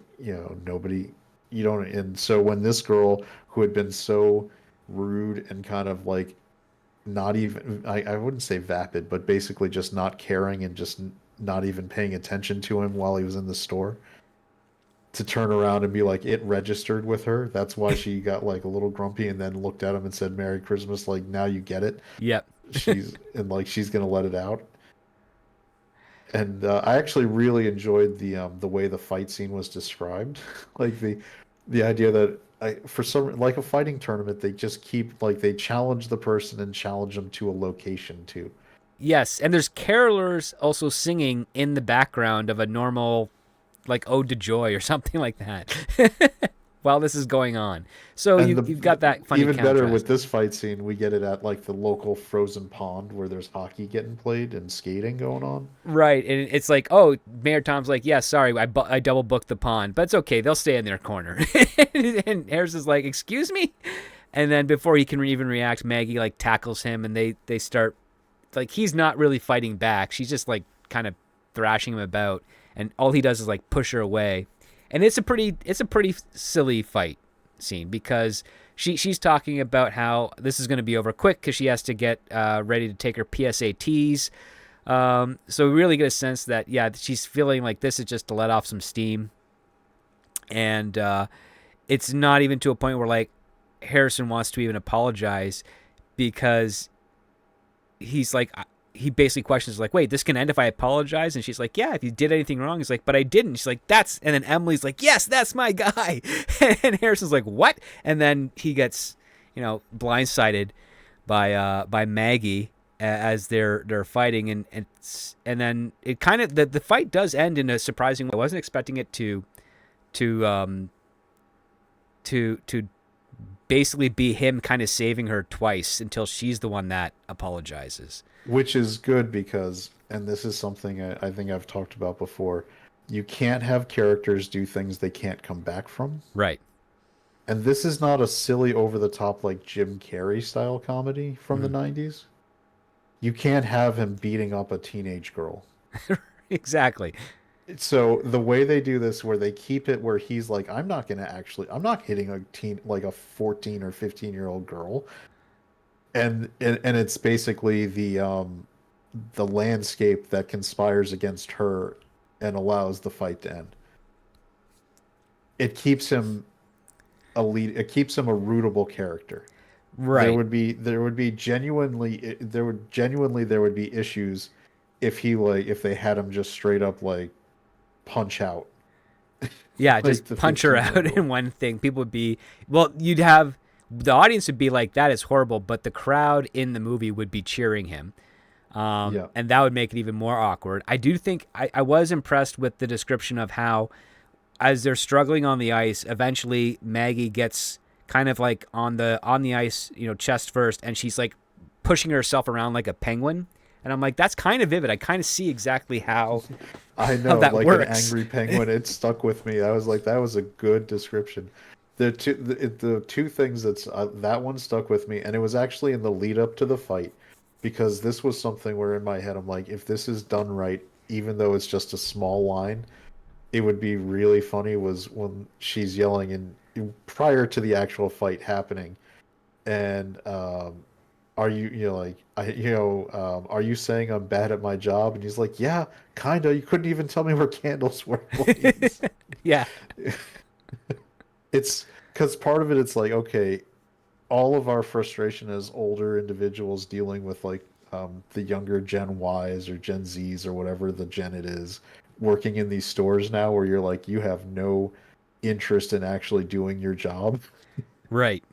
nobody, you don't, and so when this girl who had been so rude and kind of like not even, I wouldn't say vapid, but basically just not caring and just not even paying attention to him while he was in the store, to turn around and be like, it registered with her. That's why she got like a little grumpy and then looked at him and said, Merry Christmas. Like, now you get it. Yep. She's gonna let it out. And I actually really enjoyed the way the fight scene was described. Like the idea that for some, like a fighting tournament, they just keep like they challenge the person and challenge them to a location too. Yes, and there's carolers also singing in the background of a normal, like, Ode to Joy or something like that while this is going on. So And you've got that funny even better with contrast. this fight scene, we get it at like the local frozen pond where there's hockey getting played and skating going on. Right, and it's like, oh, Mayor Tom's like, yeah, sorry, I double booked the pond, but it's okay, they'll stay in their corner. And Harris is like, excuse me, and then before he can even react, Maggie like tackles him, and they start like he's not really fighting back. She's just like kind of thrashing him about, and all he does is like push her away, and it's a pretty silly fight scene because she's talking about how this is going to be over quick because she has to get ready to take her PSATs. So we really get a sense that, yeah, she's feeling like this is just to let off some steam. And it's not even to a point where, like, Harrison wants to even apologize because he's like, he basically questions, like, wait, this can end if I apologize? And she's like, yeah, if you did anything wrong. He's like, but I didn't. She's like, and then Emily's like, yes, that's my guy. And Harrison's like, what? And then he gets, blindsided by Maggie as they're fighting, and then it kind of the fight does end in a surprising way. I wasn't expecting it to to basically be him kind of saving her twice until she's the one that apologizes. Which is good because, and this is something I think I've talked about before, you can't have characters do things they can't come back from. Right. And this is not a silly, over the top, like Jim Carrey style comedy from the Mm-hmm. 90s. You can't have him beating up a teenage girl. Exactly. So the way they do this, where they keep it where he's like, I'm not hitting a teen, like a 14 or 15-year-old girl. And it's basically the landscape that conspires against her and allows the fight to end. It keeps him a lead. It keeps him a rootable character. Right. There would be genuinely there would be issues if if they had him just straight up like punch out Yeah, like just the punch her 15-year-old out girl. in one thing. People would be, well, you'd have, the audience would be like, that is horrible, but the crowd in the movie would be cheering him. Yeah. And that would make it even more awkward. I do think I was impressed with the description of how, as they're struggling on the ice, eventually Maggie gets kind of like on the ice, chest first, and she's like pushing herself around like a penguin. And I'm like, that's kind of vivid. I kind of see exactly how I how know, that like an works. angry penguin. It stuck with me. I was like, that was a good description. The two things that one stuck with me, and it was actually in the lead up to the fight, because this was something where in my head I'm like, if this is done right, even though it's just a small line, it would be really funny. Was when she's yelling and prior to the actual fight happening, and are you like are you saying I'm bad at my job? And he's like, yeah, kinda. You couldn't even tell me where candles were, please. Yeah. It's because part of it, it's like, okay, all of our frustration as older individuals dealing with like the younger Gen Ys or Gen Zs or whatever the Gen it is, working in these stores now where you're like, you have no interest in actually doing your job, Right.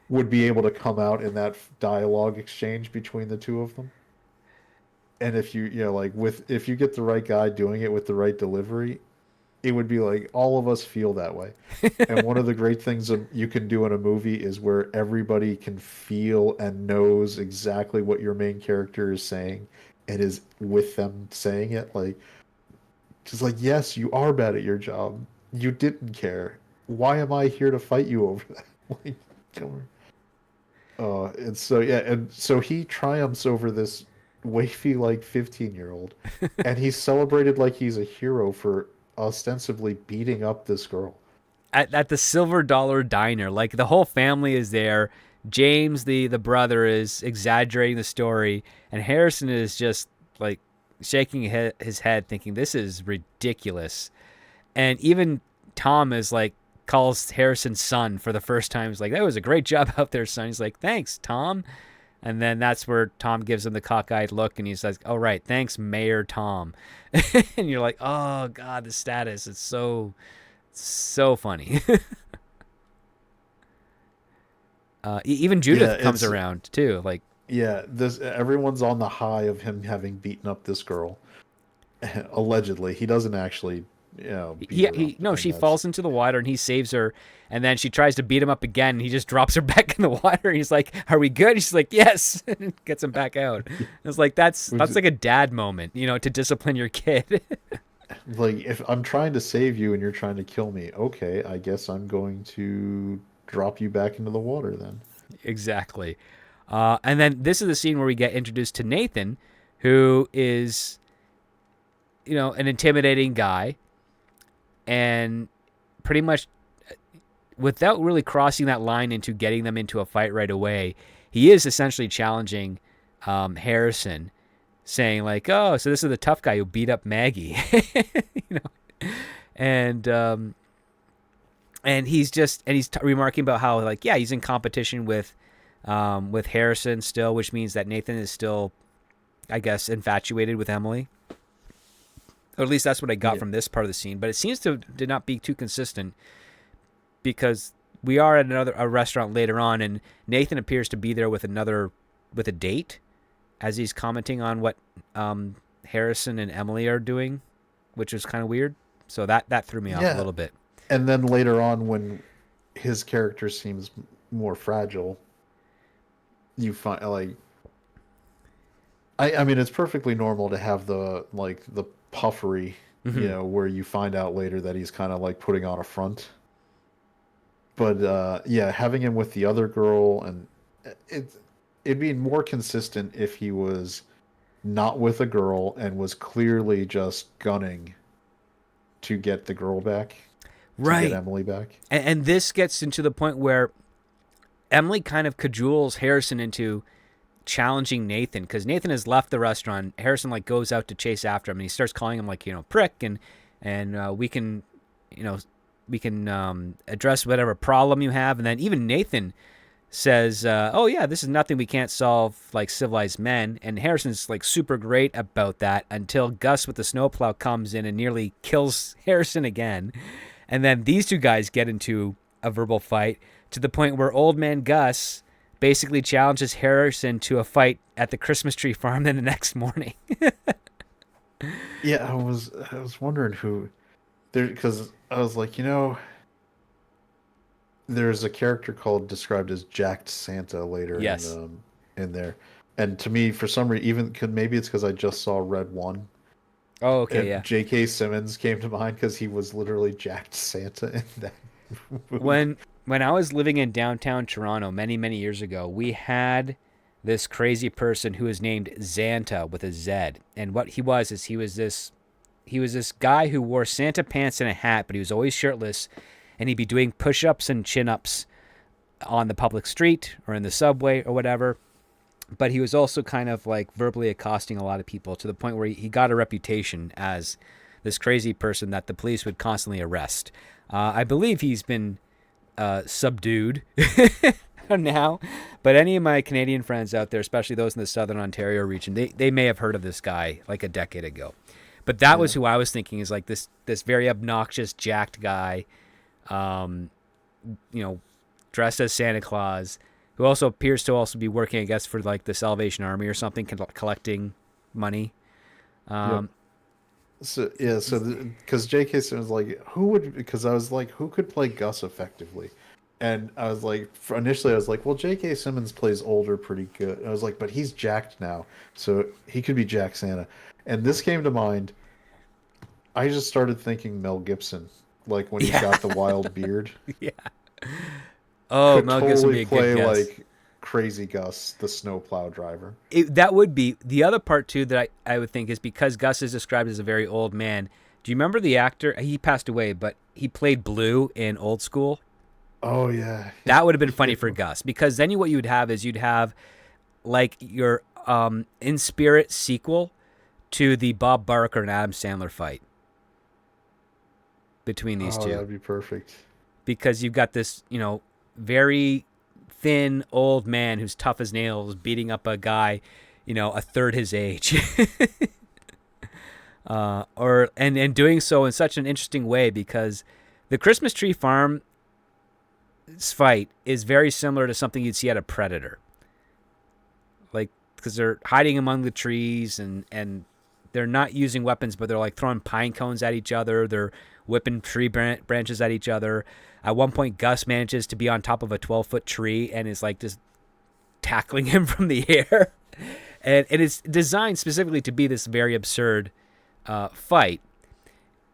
would be able to come out in that dialogue exchange between the two of them. And if like with if you get the right guy doing it with the right delivery, it would be like all of us feel that way. And one of the great things you can do in a movie is where everybody can feel and knows exactly what your main character is saying and is with them saying it. Like, just like, yes, you are bad at your job. You didn't care. Why am I here to fight you over that? Like, come on. And so yeah, and so he triumphs over this wafy like 15-year-old, and he's celebrated like he's a hero for ostensibly beating up this girl. At the Silver Dollar Diner, like the whole family is there James, the brother, is exaggerating the story, and Harrison is just like shaking his head, thinking this is ridiculous. And even Tom is like calls Harrison's son for the first time. He's like, "That was a great job out there, son." He's like, "Thanks, Tom." And then that's where Tom gives him the cockeyed look, and he says, "Oh right, thanks, Mayor Tom." And you're like, "Oh God, the status is so funny." Even Judith Yeah, comes it's around too. Like, yeah. This everyone's on the high of him having beaten up this girl. Allegedly, he doesn't actually, beat her up, he no, and she that's falls into the water and he saves her, and then she tries to beat him up again, and he just drops her back in the water. And he's like, "Are we good?" She's like, "Yes," and gets him back out. It's like that's like a dad moment, to discipline your kid. like if I'm trying to save you and you're trying to kill me, okay, I guess I'm going to drop you back into the water then. Exactly. And then this is the scene where we get introduced to Nathan, who is, an intimidating guy, and pretty much without really crossing that line into getting them into a fight right away, he is essentially challenging Harrison, saying like, "Oh, so this is the tough guy who beat up Maggie," and he's remarking about how like, yeah, he's in competition with Harrison still, which means that Nathan is still, I guess, infatuated with Emily. Or at least that's what I got Yeah. from this part of the scene. But it seems to not be too consistent, because we are at a restaurant later on, and Nathan appears to be there with a date, as he's commenting on what Harrison and Emily are doing, which is kind of weird. So that threw me off a Yeah. little bit. And then later on, when his character seems more fragile, you find like I mean it's perfectly normal to have the puffery, Hmm. where you find out later that he's kind of like putting on a front. But yeah, having him with the other girl, and it it'd be more consistent if he was not with a girl and was clearly just gunning to get the girl back, to get Right. Emily back. And this gets into the point where Emily kind of cajoles Harrison into challenging Nathan, because Nathan has left the restaurant. Harrison like goes out to chase after him, and he starts calling him like, prick, and we can, address whatever problem you have. And then even Nathan says, "Oh yeah, this is nothing we can't solve like civilized men." And Harrison's like super great about that until Gus with the snowplow comes in and nearly kills Harrison again. And then these two guys get into a verbal fight to the point where old man Gus basically challenges Harrison to a fight at the Christmas tree farm then the next morning. Yeah, I was wondering who there, because I was like, there's a character called described as Jacked Santa later Yes. in there, and to me, for some reason, even maybe it's because I just saw Red One. Oh, okay, yeah. J.K. Simmons came to mind because he was literally Jacked Santa in that movie. When I was living in downtown Toronto many, many years ago, we had this crazy person who was named Xanta with a Z. And what he was is he was this guy who wore Santa pants and a hat, but he was always shirtless, and he'd be doing push-ups and chin-ups on the public street or in the subway or whatever. But he was also kind of like verbally accosting a lot of people, to the point where he got a reputation as this crazy person that the police would constantly arrest. I believe he's been subdued now, but any of my Canadian friends out there, especially those in the Southern Ontario region, they may have heard of this guy like a decade ago. But that was Yeah, who I was thinking, is like this very obnoxious, jacked guy, um, you know, dressed as Santa Claus, who also appears to also be working, I guess, for like the Salvation Army or something, collecting money. yep. Um, So yeah, so because J.K. Simmons was like, who would? Because I was like, who could play Gus effectively? And I was like, initially I was like, well, J.K. Simmons plays older pretty good. I was like, but he's jacked now, so he could be Jack Santa. And this came to mind. I just started thinking Mel Gibson, like when he's yeah, got the wild beard, yeah. Oh, could Mel Gibson would totally be a good play guess. like Crazy Gus, the snowplow driver. That would be the other part too that I would think is because Gus is described as a very old man. Do you remember the actor? He passed away, but he played Blue in Old School. Oh yeah. That would have been funny for Gus, because then what you would have is you'd have like your in spirit sequel to the Bob Barker and Adam Sandler fight between these Oh, two, that'd be perfect. because you've got this, very thin old man who's tough as nails beating up a guy, a third his age. And doing so in such an interesting way, because the Christmas Tree Farm fight is very similar to something you'd see at a Predator. Like, because they're hiding among the trees, and they're not using weapons, but they're like throwing pine cones at each other. They're whipping tree branches at each other. At one point, Gus manages to be on top of a 12-foot tree and is like just tackling him from the air. And it's designed specifically to be this very absurd fight.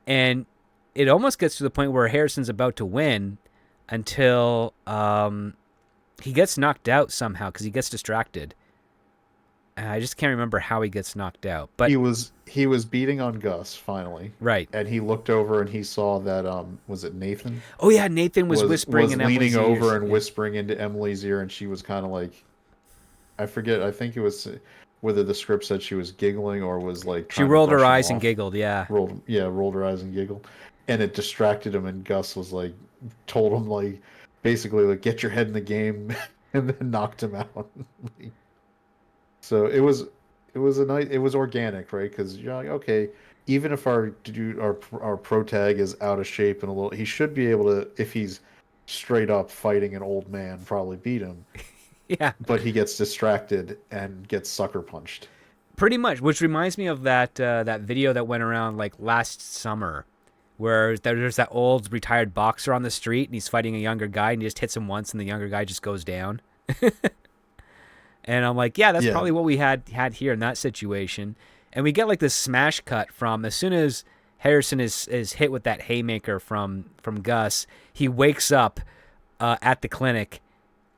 And it almost gets to the point where Harrison's about to win until he gets knocked out somehow because he gets distracted. I just can't remember how he gets knocked out. But he was beating on Gus finally. Right. And he looked over and he saw that was it Nathan? Oh yeah, Nathan was whispering in leaning Emily's over ears. and whispering into Emily's ear, and she was kind of like, I forget. I think it was whether the script said she was giggling or was like She trying to rolled her brush him eyes and off. giggled, yeah. Rolled her eyes and giggled, and it distracted him. And Gus was like, told him like, basically like, get your head in the game, and then knocked him out. So it was organic, right? Because you're like, okay, even if our pro tag is out of shape and a little, he should be able to, if he's straight up fighting an old man, probably beat him. Yeah. But he gets distracted and gets sucker punched. Pretty much, which reminds me of that video that went around like last summer, where there's that old retired boxer on the street and he's fighting a younger guy and he just hits him once and the younger guy just goes down. And I'm like, yeah, that's probably what we had here in that situation. And we get like this smash cut from as soon as Harrison is hit with that haymaker from Gus, he wakes up at the clinic,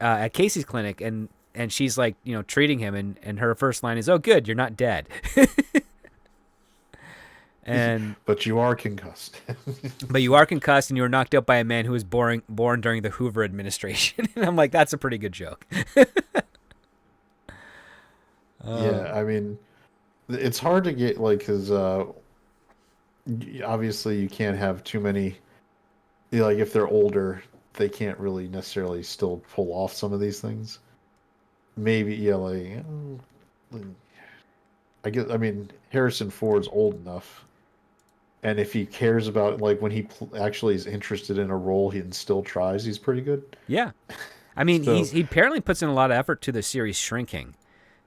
at Casey's clinic, and she's like, treating him, and her first line is, "Oh, good, you're not dead." And but you are concussed. But you are concussed, and you were knocked out by a man who was born during the Hoover administration. And I'm like, that's a pretty good joke. Yeah, I mean, it's hard to get like, because obviously you can't have too many. Like, if they're older, they can't really necessarily still pull off some of these things. Maybe, yeah, like, I guess, I mean, Harrison Ford's old enough, and if he cares about, like, when he actually is interested in a role, he still tries. He's pretty good. Yeah, I mean, So, he apparently puts in a lot of effort to the series shrinking.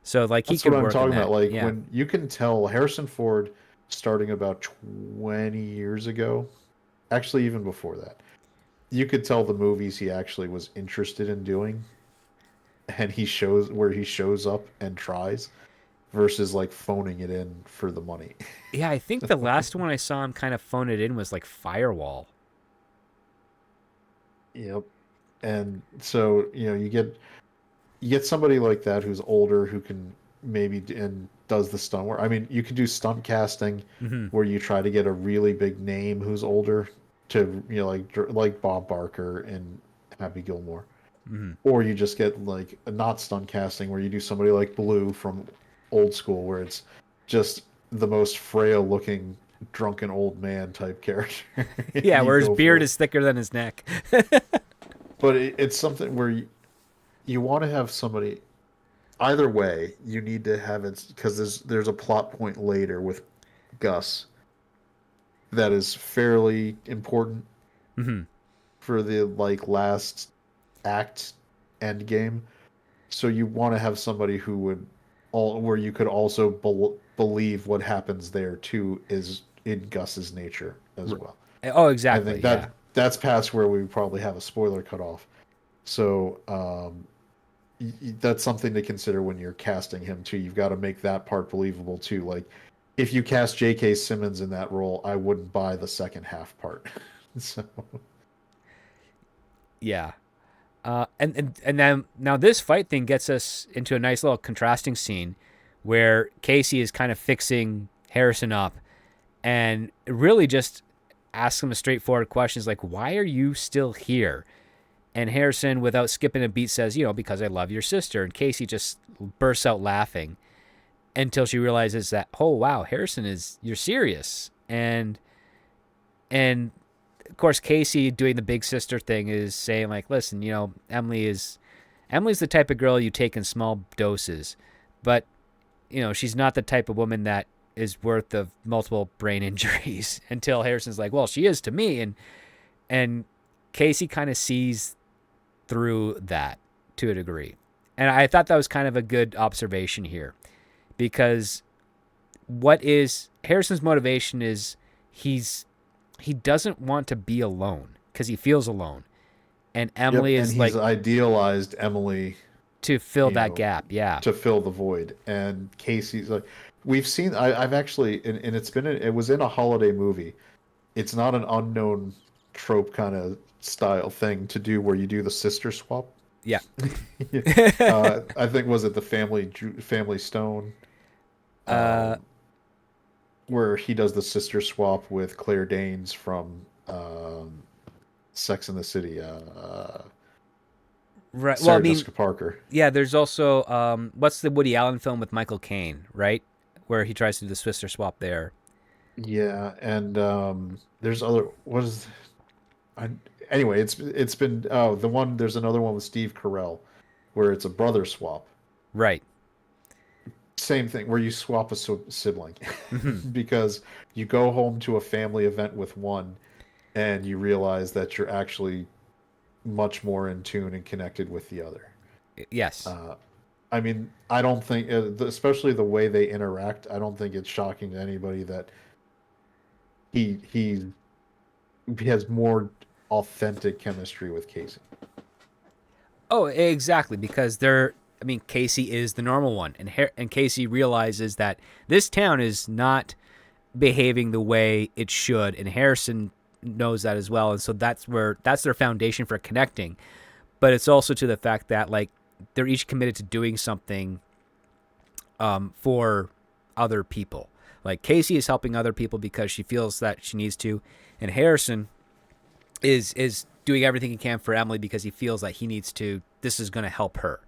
So like he that's could what I'm work talking in that. about. Like, Yeah. when you can tell Harrison Ford starting about 20 years ago, actually even before that, you could tell the movies he actually was interested in doing, and he shows up and tries, versus like phoning it in for the money. Yeah, I think the last one I saw him kind of phone it in was like Firewall. Yep. And so, you get somebody like that who's older, who can and does the stunt work. I mean, you could do stunt casting Mm-hmm. where you try to get a really big name who's older to, like Bob Barker and Happy Gilmore. Mm-hmm. Or you just get like a not stunt casting where you do somebody like Blue from Old School, where it's just the most frail looking drunken old man type character. Yeah, You where his go for beard it. is thicker than his neck. But it's something where you want to have somebody. Either way, you need to have it, because there's a plot point later with Gus that is fairly important Mm-hmm. for the like last act end game. So you want to have somebody who would where you could also believe what happens there too is in Gus's nature as well. Oh, I exactly. think Yeah. that's past where we probably have a spoiler cut off. So that's something to consider when you're casting him too. You've got to make that part believable too. Like, if you cast J.K. Simmons in that role, I wouldn't buy the second half part. So Yeah. And then now this fight thing gets us into a nice little contrasting scene where Casey is kind of fixing Harrison up and really just asks him a straightforward question, like, why are you still here? And Harrison, without skipping a beat, says, because I love your sister. And Casey just bursts out laughing until she realizes that, oh, wow, Harrison, you're serious. And of course, Casey doing the big sister thing is saying, like, listen, Emily's the type of girl you take in small doses, but, she's not the type of woman that is worth of multiple brain injuries. Until Harrison's like, well, she is to me. And Casey kind of sees through that to a degree. And I thought that was kind of a good observation here, because what is Harrison's motivation is he doesn't want to be alone because he feels alone. And Emily and is he's like idealized Emily, to fill you that know, gap. Yeah. to fill the void. And Casey's like, we've seen. I've actually, and it was in a holiday movie. It's not an unknown trope kind of style thing to do where you do the sister swap. Yeah. I think was it the Family Stone, uh, where he does the sister swap with Claire Danes from Sex and the City. right. Well, I Sarah mean, Jessica Parker. yeah, there's also, what's the Woody Allen film with Michael Caine, right? Where he tries to do the Swiss swap there. Yeah, and there's other what is I, anyway, it's been the one there's another one with Steve Carell where it's a brother swap. Right. Same thing where you swap a sibling Mm-hmm. because you go home to a family event with one and you realize that you're actually much more in tune and connected with the other. Yes. Uh, I mean, I don't think, especially the way they interact, I don't think it's shocking to anybody that he has more authentic chemistry with Casey. Oh, exactly. Because I mean, Casey is the normal one, and Casey realizes that this town is not behaving the way it should, and Harrison knows that as well, and so that's their foundation for connecting. But it's also to the fact that, like, they're each committed to doing something for other people. Like, Casey is helping other people because she feels that she needs to, and Harrison is doing everything he can for Emily because he feels that he needs to. This is going to help her.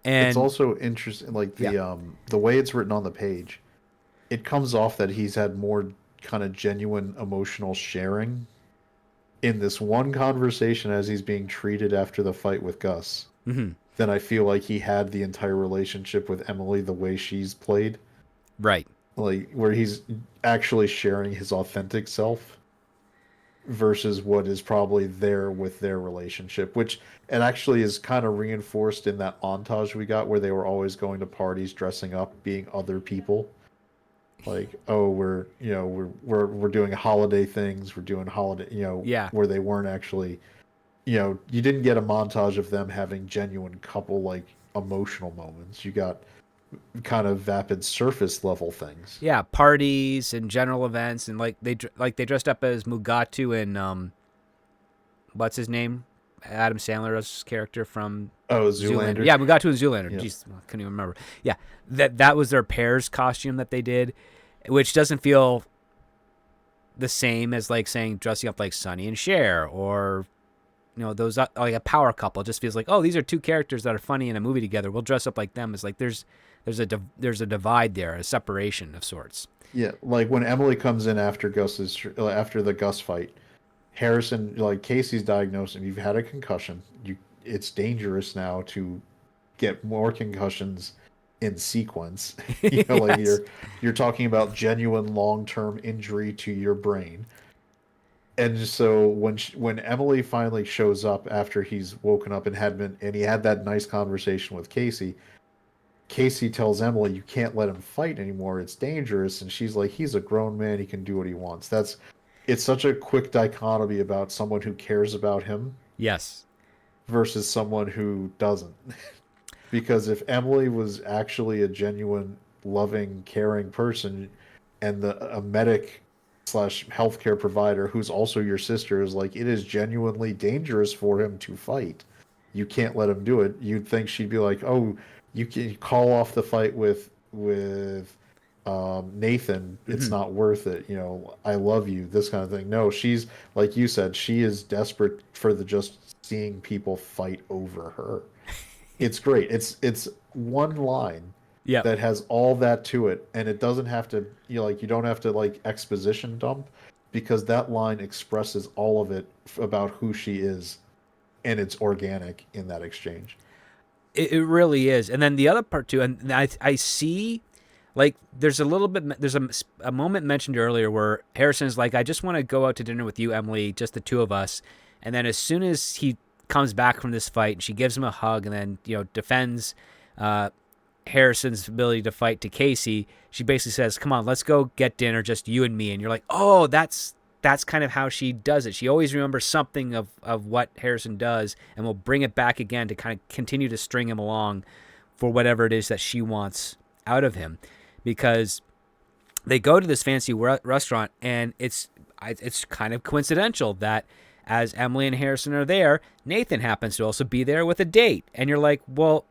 It's And also interesting, like yeah, the way it's written on the page. It comes off that he's had more kind of genuine emotional sharing in this one conversation as he's being treated after the fight with Gus mm-hmm, than I feel like he had the entire relationship with Emily the way she's played, right. like where he's actually sharing his authentic self versus what is probably there with their relationship, which it actually is kind of reinforced in that montage we got where they were always going to parties dressing up being other people. Like, oh, we're doing holiday things, we're doing holiday, Yeah. where they weren't actually, you didn't get a montage of them having genuine couple like emotional moments. You got kind of vapid surface level things. Yeah, parties and general events, and like they dressed up as Mugatu and what's his name, Adam Sandler's character from Oh, Zoolander. Zoolander. Yeah, Mugatu and Zoolander. Yeah. Jeez, I couldn't even remember. Yeah, that was their pairs costume that they did, which doesn't feel the same as, like, saying dressing up like Sonny and Cher, or those, like a power couple. It just feels like, oh, these are two characters that are funny in a movie together. We'll dress up like them. It's like there's a divide there, a separation of sorts. Yeah, like when Emily comes in after the Gus fight, Harrison, like Casey's diagnosed and you've had a concussion. It's dangerous now to get more concussions in sequence. Like Yes. you're talking about genuine long-term injury to your brain. And so when Emily finally shows up after he's woken up and he had that nice conversation with Casey, Casey tells Emily you can't let him fight anymore. It's dangerous, and she's like, he's a grown man. He can do what he wants. It's such a quick dichotomy about someone who cares about him Yes. versus someone who doesn't. Because if Emily was actually a genuine, loving, caring person, and a medic slash healthcare provider who's also your sister is like, it is genuinely dangerous for him to fight. You can't let him do it. You'd think she'd be like, oh, you can call off the fight with Nathan, it's Hmm. not worth it. You know, I love you, this kind of thing. No, she's like you said, she is desperate for the just seeing people fight over her. It's great. It's one line Yep. that has all that to it, and it doesn't have to, you know, like you don't have to like exposition dump because that line expresses all of it about who she is, and it's organic in that exchange. It really is. And then the other part too, and I see, like, there's a little bit, there's a moment mentioned earlier where Harrison's like, I just want to go out to dinner with you, Emily, just the two of us. And then as soon as he comes back from this fight, she gives him a hug and then, defends uh, Harrison's ability to fight to Casey. She basically says, come on, let's go get dinner, just you and me. And you're like, oh, that's kind of how she does it. She always remembers something of what Harrison does and will bring it back again to kind of continue to string him along for whatever it is that she wants out of him. Because they go to this fancy restaurant, and it's kind of coincidental that as Emily and Harrison are there, Nathan happens to also be there with a date. And you're like, well,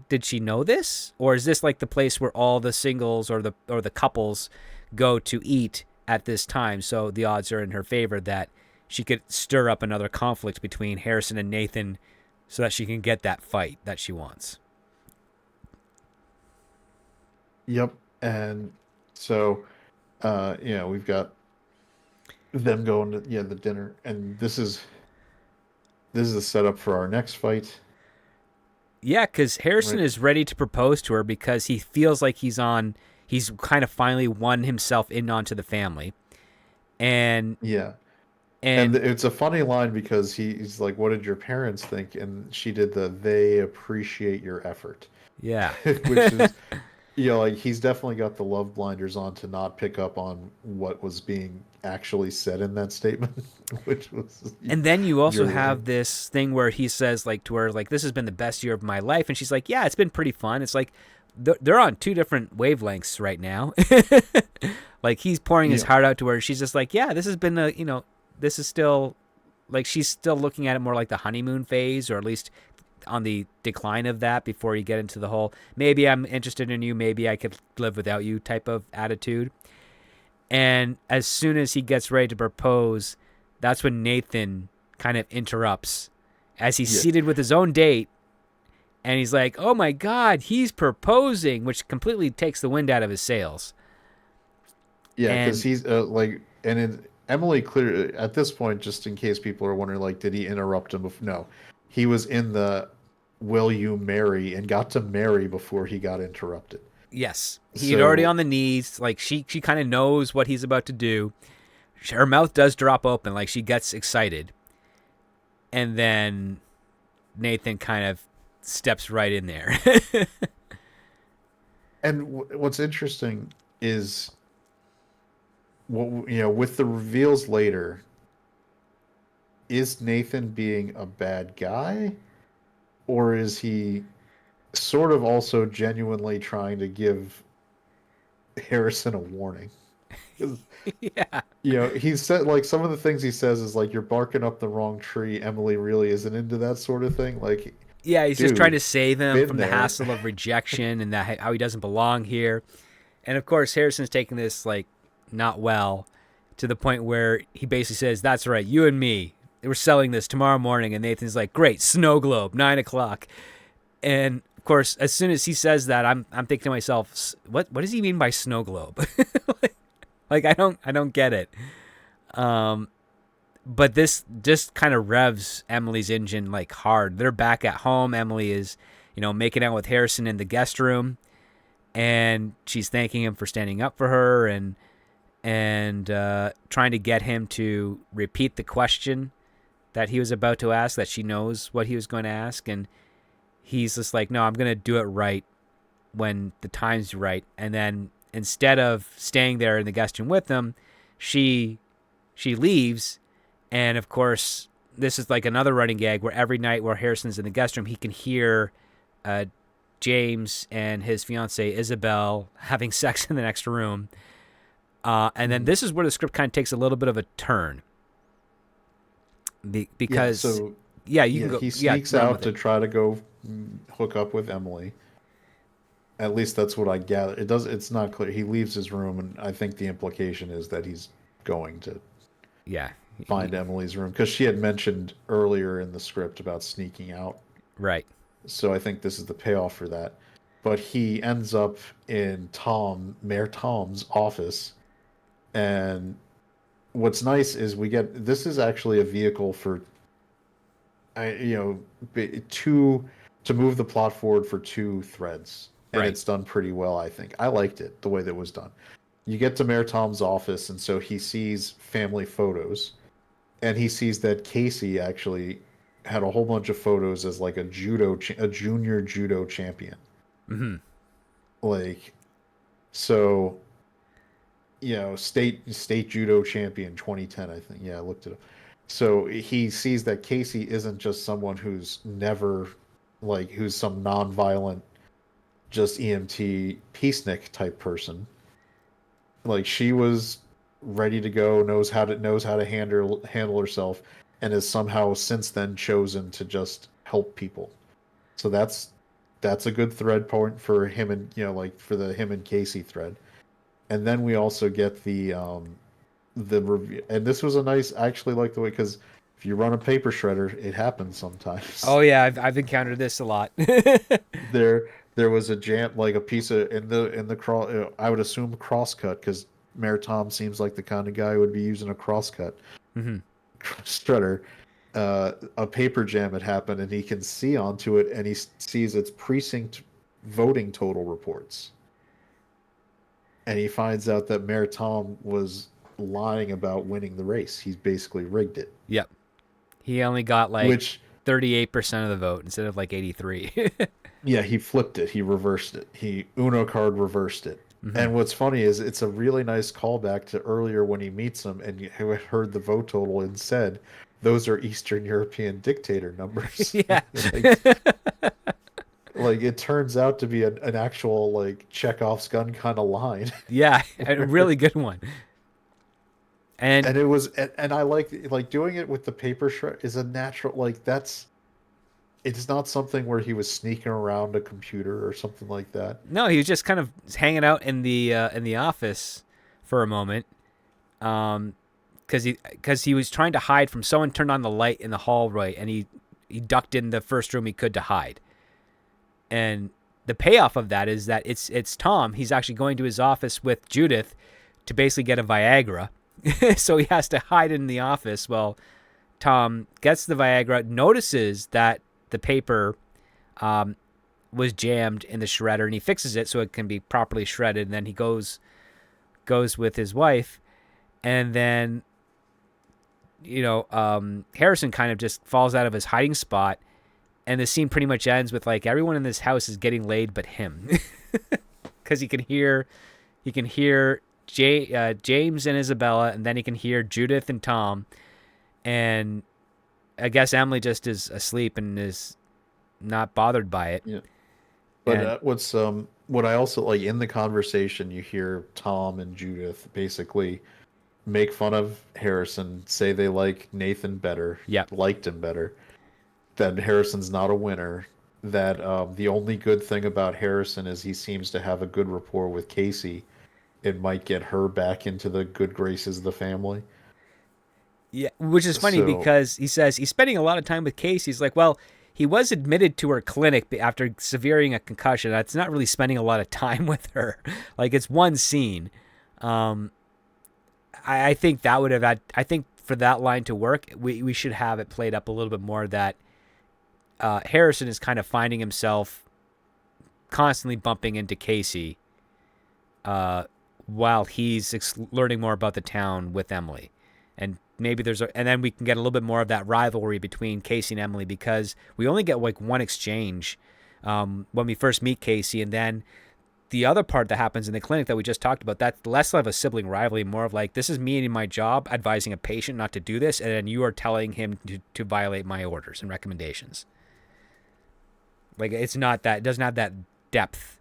did she know this, or is this like the place where all the singles or the couples go to eat at this time? So the odds are in her favor that she could stir up another conflict between Harrison and Nathan, so that she can get that fight that she wants. Yep. And so, we've got them going to the dinner, and this is the setup for our next fight, Yeah, because Harrison right? is ready to propose to her because he feels like he's kind of finally won himself in onto the family, and Yeah. And and it's a funny line because he's like, "What did your parents think?" And she did they appreciate your effort, yeah. which is, like he's definitely got the love blinders on to not pick up on what was being actually said in that statement, which was, And then you also "You're right." have this thing where he says, like, to her, like, this has been the best year of my life. And she's like, yeah, it's been pretty fun. It's like they're on two different wavelengths right now. Like, he's pouring his Yeah. heart out to her. She's just like, yeah, this has been this is still, like, she's still looking at it more like the honeymoon phase, or at least on the decline of that before you get into the whole, maybe I'm interested in you, maybe I could live without you type of attitude. And as soon as he gets ready to propose, that's when Nathan kind of interrupts as he's Yeah. seated with his own date. And he's like, oh my God, he's proposing, which completely takes the wind out of his sails. Yeah, because And he's Emily clear at this point, just in case people are wondering, like, did he interrupt him? No, he was in the "Will you marry?" and got to marry before he got interrupted. yes, he'd already So on the knees. Like, she kind of knows what he's about to do. Her mouth does drop open, like she gets excited. And then Nathan kind of steps right in there. and what's interesting is with the reveals later, is Nathan being a bad guy, or is he sort of also genuinely trying to give Harrison a warning? 'Cause, Yeah. he said, like, some of the things he says is like, "You're barking up the wrong tree. Emily really isn't into that sort of thing." Like, Yeah, he's just trying to dude, save him been from the there. hassle of rejection and that how he doesn't belong here. And of course, Harrison's taking this like not well, to the point where he basically says, "That's right, you and me. We're selling this tomorrow morning." And Nathan's like, "Great, snow globe, 9 o'clock." And of course, as soon as he says that, I'm thinking to myself, what does he mean by snow globe? Like, I don't get it. Um, but this just kind of revs Emily's engine like hard. They're back at home. Emily is, making out with Harrison in the guest room, and she's thanking him for standing up for her, and trying to get him to repeat the question that he was about to ask, that she knows what he was going to ask. And he's just like, no, I'm going to do it right when the time's right. And then instead of staying there in the guest room with them, she leaves. And of course, this is like another running gag where every night where Harrison's in the guest room, he can hear uh, James and his fiancee Isabel having sex in the next room. And then Mhm. this is where the script kind of takes a little bit of a turn, Yeah, because so yeah, you can yeah, go, he yeah, sneaks run out with to it. try to go hook up with Emily, At least that's what I gather. It's not clear. He leaves his room, and I think the implication is that he's going to Yeah. find Emily's room because she had mentioned earlier in the script about sneaking out. Right. So I think this is the payoff for that. But he ends up in Mayor Tom's office, and what's nice is we get this is actually a vehicle for two to move the plot forward for two threads, and Right. it's done pretty well. I think I liked it the way that was done. You get to Mayor Tom's office, and so he sees family photos, and he sees that Casey actually had a whole bunch of photos as like a junior judo champion. Mm-hmm. Like, so, state judo champion 2010, I think. Yeah, I looked it up. So he sees that Casey isn't just someone who's never who's some non-violent just EMT peacenik type person. Like, she was ready to go, knows how to handle herself, and has somehow since then chosen to just help people. So that's a good thread point for him, and for the him and Casey thread. And then we also get the review, and this was a nice. I actually like the way, because if you run a paper shredder, it happens sometimes. Oh yeah, I've encountered this a lot. There was a jam, like a piece of in the cross. I would assume crosscut, because Mayor Tom seems like the kind of guy who would be using a crosscut Mm-hmm. shredder. A paper jam had happened, and he can see onto it, and he sees its precinct voting total reports, and he finds out that Mayor Tom was lying about winning the race. He's basically rigged it. Yep. He only got like Which, 38% of the vote instead of like 83. yeah, he flipped it. He reversed it. He Uno card reversed it. Mm-hmm. And what's funny is it's a really nice callback to earlier when he meets him and you heard the vote total and said, "Those are Eastern European dictator numbers." Yeah. like, like it turns out to be an actual like Chekhov's gun kind of line. Yeah, a really good one. And And it was, and I like doing it with the paper shred is a natural, like that's, it's not something where he was sneaking around a computer or something like that. no, he was just kind of hanging out in the office for a moment, because he was trying to hide from someone turned on the light in the hallway, and he ducked in the first room he could to hide. And the payoff of that is that it's Tom. He's actually going to his office with Judith to basically get a Viagra. So he has to hide in the office. Well, Tom gets the Viagra, notices that the paper was jammed in the shredder, and he fixes it so it can be properly shredded. And then he goes with his wife, and then Harrison kind of just falls out of his hiding spot, and the scene pretty much ends with like everyone in this house is getting laid but him, because he can hear James and Isabella, and then he can hear Judith and Tom, and I guess Emily just is asleep and is not bothered by it. Yeah. But And what I also like in the conversation, you hear Tom and Judith basically make fun of Harrison, say they like Nathan better, yeah, liked him better, that Harrison's not a winner, that the only good thing about Harrison is he seems to have a good rapport with Casey. It might get her back into the good graces of the family. yeah, which is funny So, because he says he's spending a lot of time with Casey. He's like, well, he was admitted to her clinic after severing a concussion. That's not really spending a lot of time with her. Like, it's one scene. I think that would have had. I think for that line to work, we should have it played up a little bit more that Harrison is kind of finding himself constantly bumping into Casey while he's learning more about the town with Emily. And maybe and then we can get a little bit more of that rivalry between Casey and Emily, because we only get like one exchange when we first meet Casey, and then the other part that happens in the clinic that we just talked about, that's less of a sibling rivalry, more of like, this is me in my job advising a patient not to do this, and then you are telling him to violate my orders and recommendations. Like, it doesn't have that depth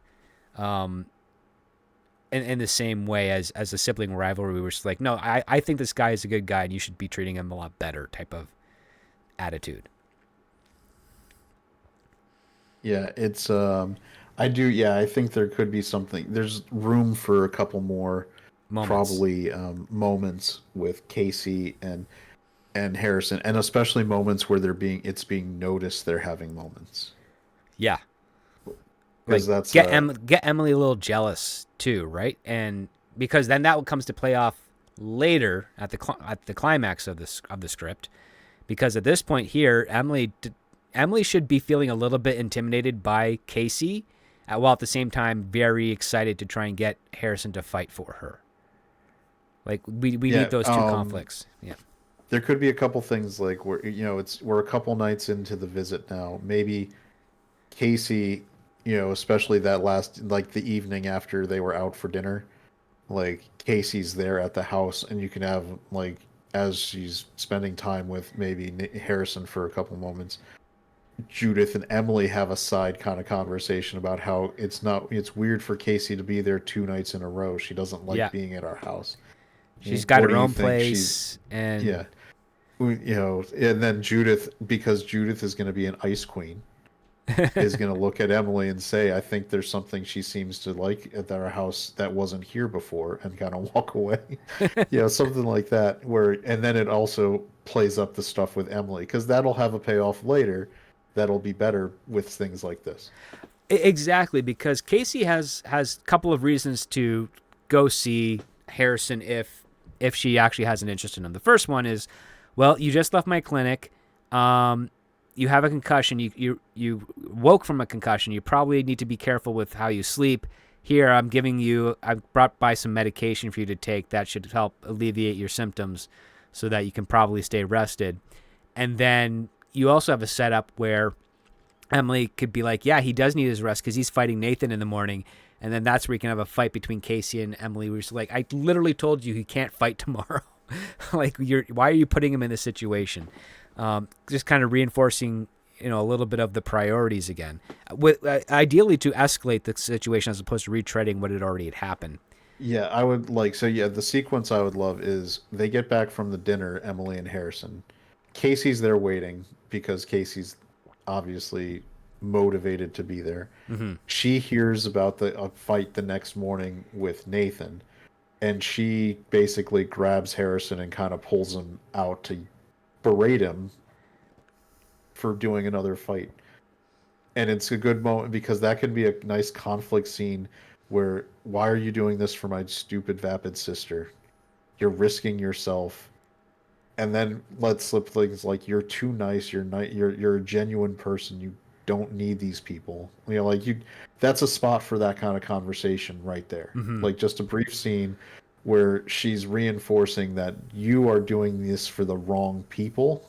in the same way as a sibling rivalry. We were just like, no, I think this guy is a good guy and you should be treating him a lot better type of attitude. yeah, it's I do. Yeah, I think there could be something. There's room for a couple more, Moments. probably moments with Casey and Harrison, and especially moments where it's being noticed they're having moments Yeah. Like because that's get Emily a little jealous too, right? And because then that comes to play off later at the climax of the script. Because at this point here, Emily should be feeling a little bit intimidated by Casey, while at the same time very excited to try and get Harrison to fight for her. Like we need yeah. those two conflicts. Yeah. There could be a couple things like we're a couple nights into the visit now. Maybe Casey, especially that last like the evening after they were out for dinner, like Casey's there at the house, and you can have like as she's spending time with maybe Harrison for a couple moments, Judith and Emily have a side kind of conversation about how it's weird for Casey to be there 2 nights in a row. She doesn't like Yeah. being at our house. She's got What do her you own think she's place and yeah, and then Judith, because Judith is going to be an ice queen, is going to look at Emily and say, I think there's something she seems to like at our house that wasn't here before, and kind of walk away. Something like that. And then it also plays up the stuff with Emily, because that'll have a payoff later that'll be better with things like this. exactly because Casey has a couple of reasons to go see Harrison if she actually has an interest in him. The first one is, well, you just left my clinic. You have a concussion. You woke from a concussion. You probably need to be careful with how you sleep. Here, I've brought by some medication for you to take that should help alleviate your symptoms so that you can probably stay rested. And then you also have a setup where Emily could be like, yeah, he does need his rest because he's fighting Nathan in the morning. And then that's where you can have a fight between Casey and Emily. Where she's like, I literally told you he can't fight tomorrow. Like, why are you putting him in this situation? Just kind of reinforcing, a little bit of the priorities again. Ideally to escalate the situation as opposed to retreading what had already had happened. Yeah, I would like so yeah, the sequence I would love is they get back from the dinner, Emily and Harrison. Casey's there waiting because Casey's obviously motivated to be there. Mm-hmm. She hears about the fight the next morning with Nathan, and she basically grabs Harrison and kind of pulls him out to berate him for doing another fight. And it's a good moment because that can be a nice conflict scene where why are you doing this for my stupid vapid sister? You're risking yourself. And then let's slip things like you're too nice, you're a genuine person. You don't need these people. Like you that's a spot for that kind of conversation right there. Mm-hmm. Like just a brief scene where she's reinforcing that you are doing this for the wrong people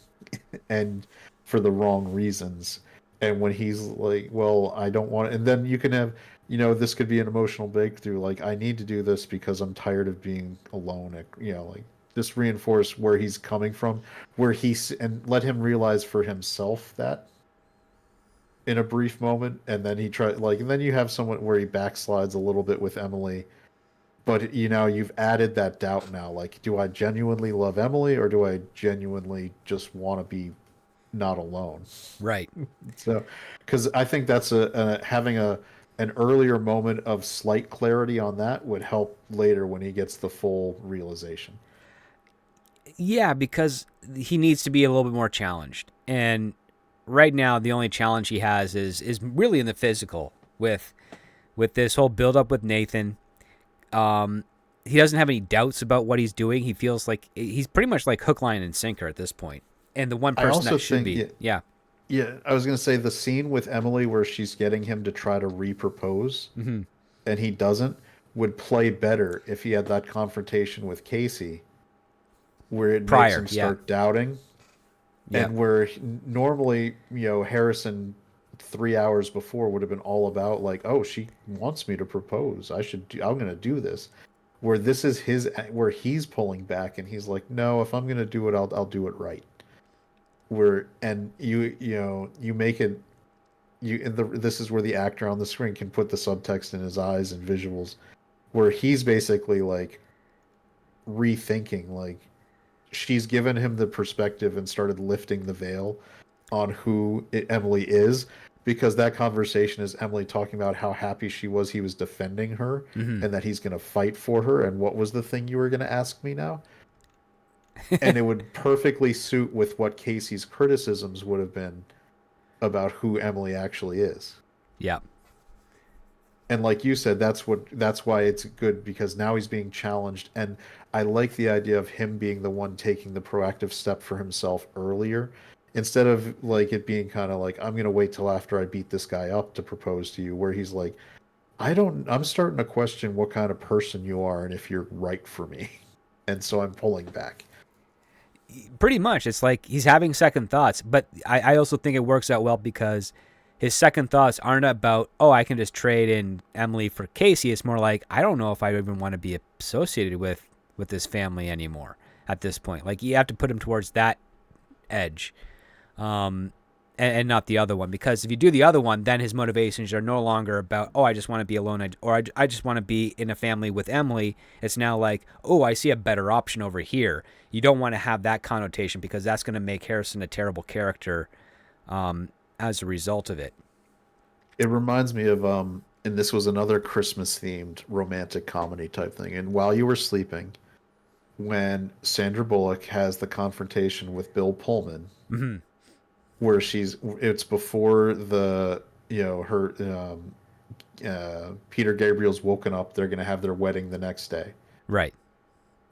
and for the wrong reasons. And when he's like, well, I don't want it. And then you can have, this could be an emotional breakthrough. Like, I need to do this because I'm tired of being alone. Like just reinforce where he's coming from, and let him realize for himself that in a brief moment. And then and then you have someone where he backslides a little bit with Emily. But you've added that doubt now. Like, do I genuinely love Emily or do I genuinely just want to be not alone? Right. So, because I think that's having an earlier moment of slight clarity on that would help later when he gets the full realization. Yeah, because he needs to be a little bit more challenged. And right now, the only challenge he has is really in the physical with this whole buildup with Nathan. He doesn't have any doubts about what he's doing. He feels like he's pretty much like hook, line, and sinker at this point. And the one I person also that should think, be, yeah, yeah. yeah, I was gonna say the scene with Emily where she's getting him to try to re-propose Mm-hmm. and he doesn't would play better if he had that confrontation with Casey, where it makes Prior, him yeah, start doubting. yep, And where normally, Harrison 3 hours before would have been all about like, oh, she wants me to propose. I'm going to do this. Where this is where he's pulling back and he's like, no, if I'm going to do it, I'll do it right. And you make it, this is where the actor on the screen can put the subtext in his eyes and visuals where he's basically like rethinking, like, she's given him the perspective and started lifting the veil on who Emily is, because that conversation is Emily talking about how happy she was he was defending her Hmm. and that he's going to fight for her. And what was the thing you were going to ask me now? And it would perfectly suit with what Casey's criticisms would have been about who Emily actually is. Yeah. And like you said, that's why it's good because now he's being challenged. And I like the idea of him being the one taking the proactive step for himself earlier instead of like it being kind of like I'm gonna wait till after I beat this guy up to propose to you, where he's like, I'm starting to question what kind of person you are and if you're right for me. And so I'm pulling back. Pretty much. It's like he's having second thoughts, but I also think it works out well because his second thoughts aren't about, oh, I can just trade in Emily for Casey. It's more like, I don't know if I even want to be associated with this family anymore at this point. Like, you have to put him towards that edge. And not the other one, because if you do the other one, then his motivations are no longer about, oh, I just want to be alone, or I just want to be in a family with Emily. It's now like, oh, I see a better option over here. You don't want to have that connotation because that's going to make Harrison a terrible character as a result of it. It reminds me of and this was another Christmas themed romantic comedy type thing. And while you were sleeping, when Sandra Bullock has the confrontation with Bill Pullman, Hmm. where it's before the her Peter Gabriel's woken up, they're gonna have their wedding the next day, Right.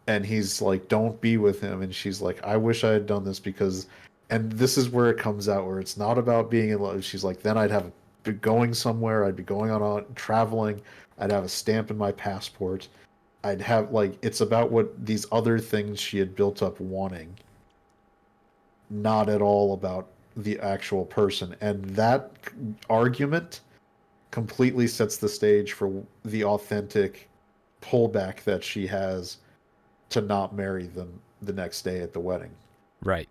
and he's like, don't be with him, and she's like, I wish I had done this because, and this is where it comes out where it's not about being in love. She's like, then be going somewhere, I'd be going on traveling, I'd have a stamp in my passport, I'd have like, it's about what these other things she had built up wanting, not at all about the actual person. And that argument completely sets the stage for the authentic pullback that she has to not marry them the next day at the wedding. Right.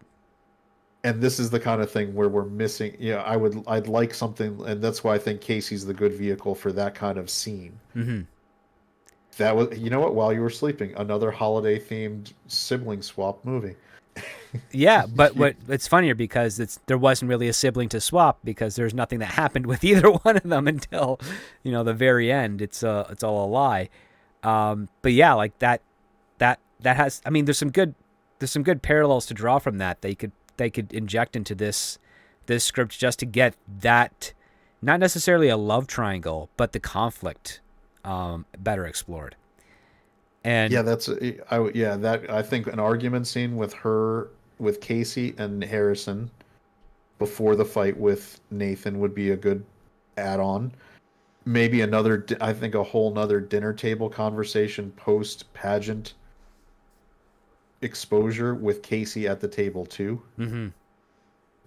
And this is the kind of thing where we're missing, I'd like something, and that's why I think Casey's the good vehicle for that kind of scene. Hmm. That was, you know what, while you were sleeping, another holiday themed sibling swap movie. Yeah, but it's funnier because there wasn't really a sibling to swap because there's nothing that happened with either one of them until the very end. It's all a lie. But yeah, like that has. I mean, there's some good parallels to draw from that. They could inject into this script just to get that, not necessarily a love triangle, but the conflict better explored. Yeah, And that I think an argument scene with her, with Casey and Harrison before the fight with Nathan would be a good add-on. Maybe I think a whole nother dinner table conversation post pageant exposure with Casey at the table too hmm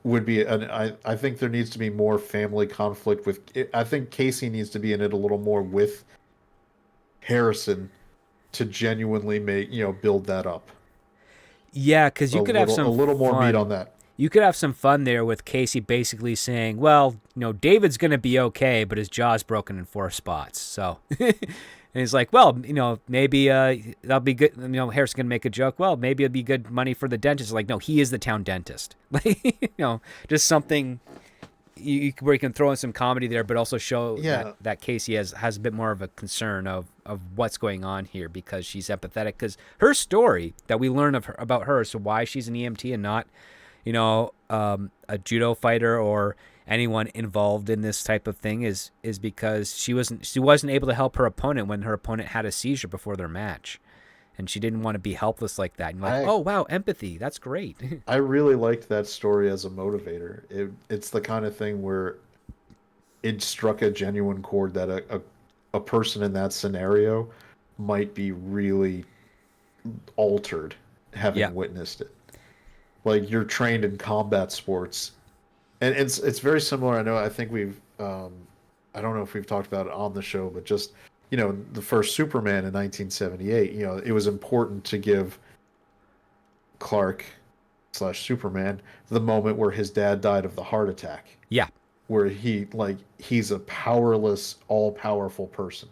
would be I think there needs to be more family conflict with I think Casey needs to be in it a little more with Harrison to genuinely build that up. yeah, because you could have A some little more meat on fun. that. You could have some fun there with Casey basically saying, "Well, David's gonna be okay, but his jaw's broken in 4 spots." So, and he's like, "Well, maybe that'll be good." Harrison's gonna make a joke. Well, maybe it'll be good money for the dentist. Like, no, he is the town dentist. Like, just something where you can throw in some comedy there, but also show that Yeah, Casey has a bit more of a concern of what's going on here because she's empathetic. Because her story that we learn about her, so why she's an EMT and not a judo fighter or anyone involved in this type of thing is because she wasn't able to help her opponent when her opponent had a seizure before their match, and she didn't want to be helpless like that. And like, I oh wow, empathy, that's great. I really liked that story as a motivator. It's the kind of thing where it struck a genuine chord that a person in that scenario might be really altered Yeah. having witnessed it. Like you're trained in combat sports, and it's very similar. I think we've I don't know if we've talked about it on the show, but just the first Superman in 1978. It was important to give Clark slash Superman the moment where his dad died of the heart attack, Yeah. where he's a powerless, all powerful person.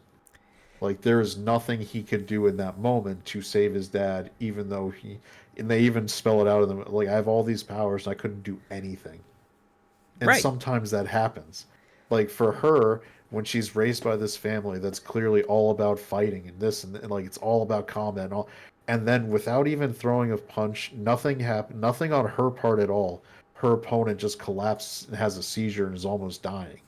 Like there is nothing he could do in that moment to save his dad, even though and they even spell it out of them like I have all these powers and I couldn't do anything. And Right. sometimes that happens. like for her, when she's raised by this family that's clearly all about fighting and this and like it's all about combat and all, and then without even throwing a punch, nothing happened, nothing on her part at all. Her opponent just collapses and has a seizure and is almost dying.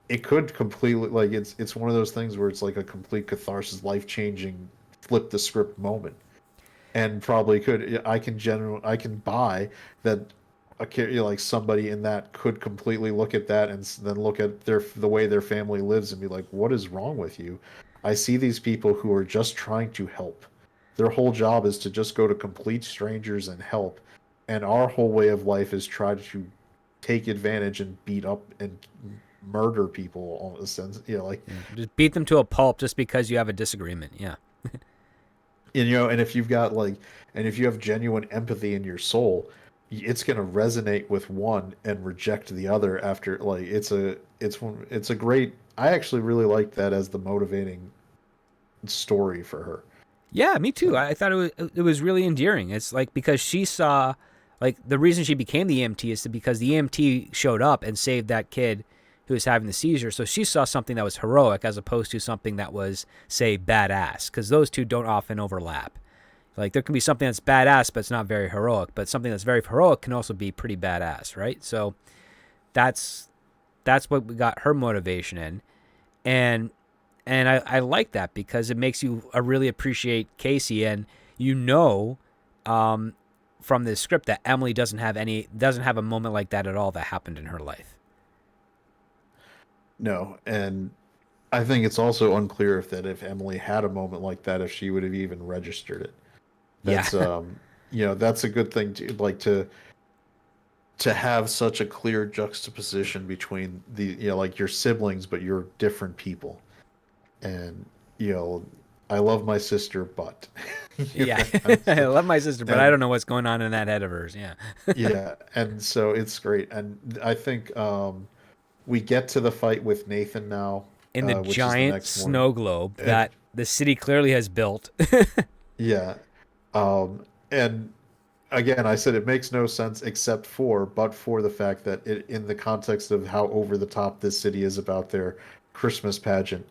It could completely like it's one of those things where it's like a complete catharsis, life changing, flip the script moment, and probably could. I can buy that. Like somebody in that could completely look at that and then look at the way their family lives and be like, "What is wrong with you?" I see these people who are just trying to help. Their whole job is to just go to complete strangers and help, and our whole way of life is try to take advantage and beat up and murder people. All in a sense, like Yeah. Just beat them to a pulp just because you have a disagreement. Yeah. and if you've got like, and if you have genuine empathy in your soul, it's going to resonate with one and reject the other after like it's a great. I actually really like that as the motivating story for her. Yeah, me too. So I thought it was really endearing. It's like because she saw, like the reason she became the EMT is because the EMT showed up and saved that kid who was having the seizure. So she saw something that was heroic as opposed to something that was, say, badass, because those two don't often overlap. Like there can be something that's badass but it's not very heroic, but something that's very heroic can also be pretty badass, right? So that's what we got her motivation in, and I like that because it makes you really appreciate Casey, and you know, from this script that Emily doesn't have a moment like that at all that happened in her life. no, and I think it's also unclear if Emily had a moment like that, if she would have even registered it. Yeah, That's that's a good thing to like to have such a clear juxtaposition between the like your siblings, but you're different people. And you know, I love my sister, but yeah. and, I love my sister, but I and don't know what's going on in that head of hers. Yeah, yeah, and so it's great. And I think we get to the fight with Nathan now, in the which is the giant next one. snow globe And that the city clearly has built. yeah, and again, I said it makes no sense but for the fact that in the context of how over the top this city is about their Christmas pageant,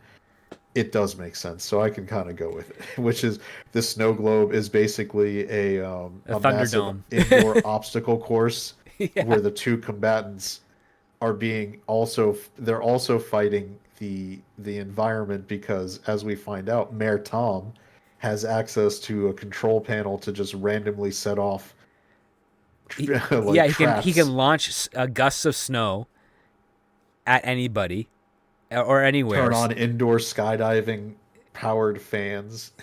it does make sense. So I can kind of go with it, which is the snow globe is basically A a massive Thunderdome. indoor obstacle course Yeah. where the two combatants are being also they're also fighting the environment because as we find out, Mayor Tom has access to a control panel to just randomly set off Yeah, like he can traps, launch gusts of snow at anybody or anywhere. turn on indoor skydiving powered fans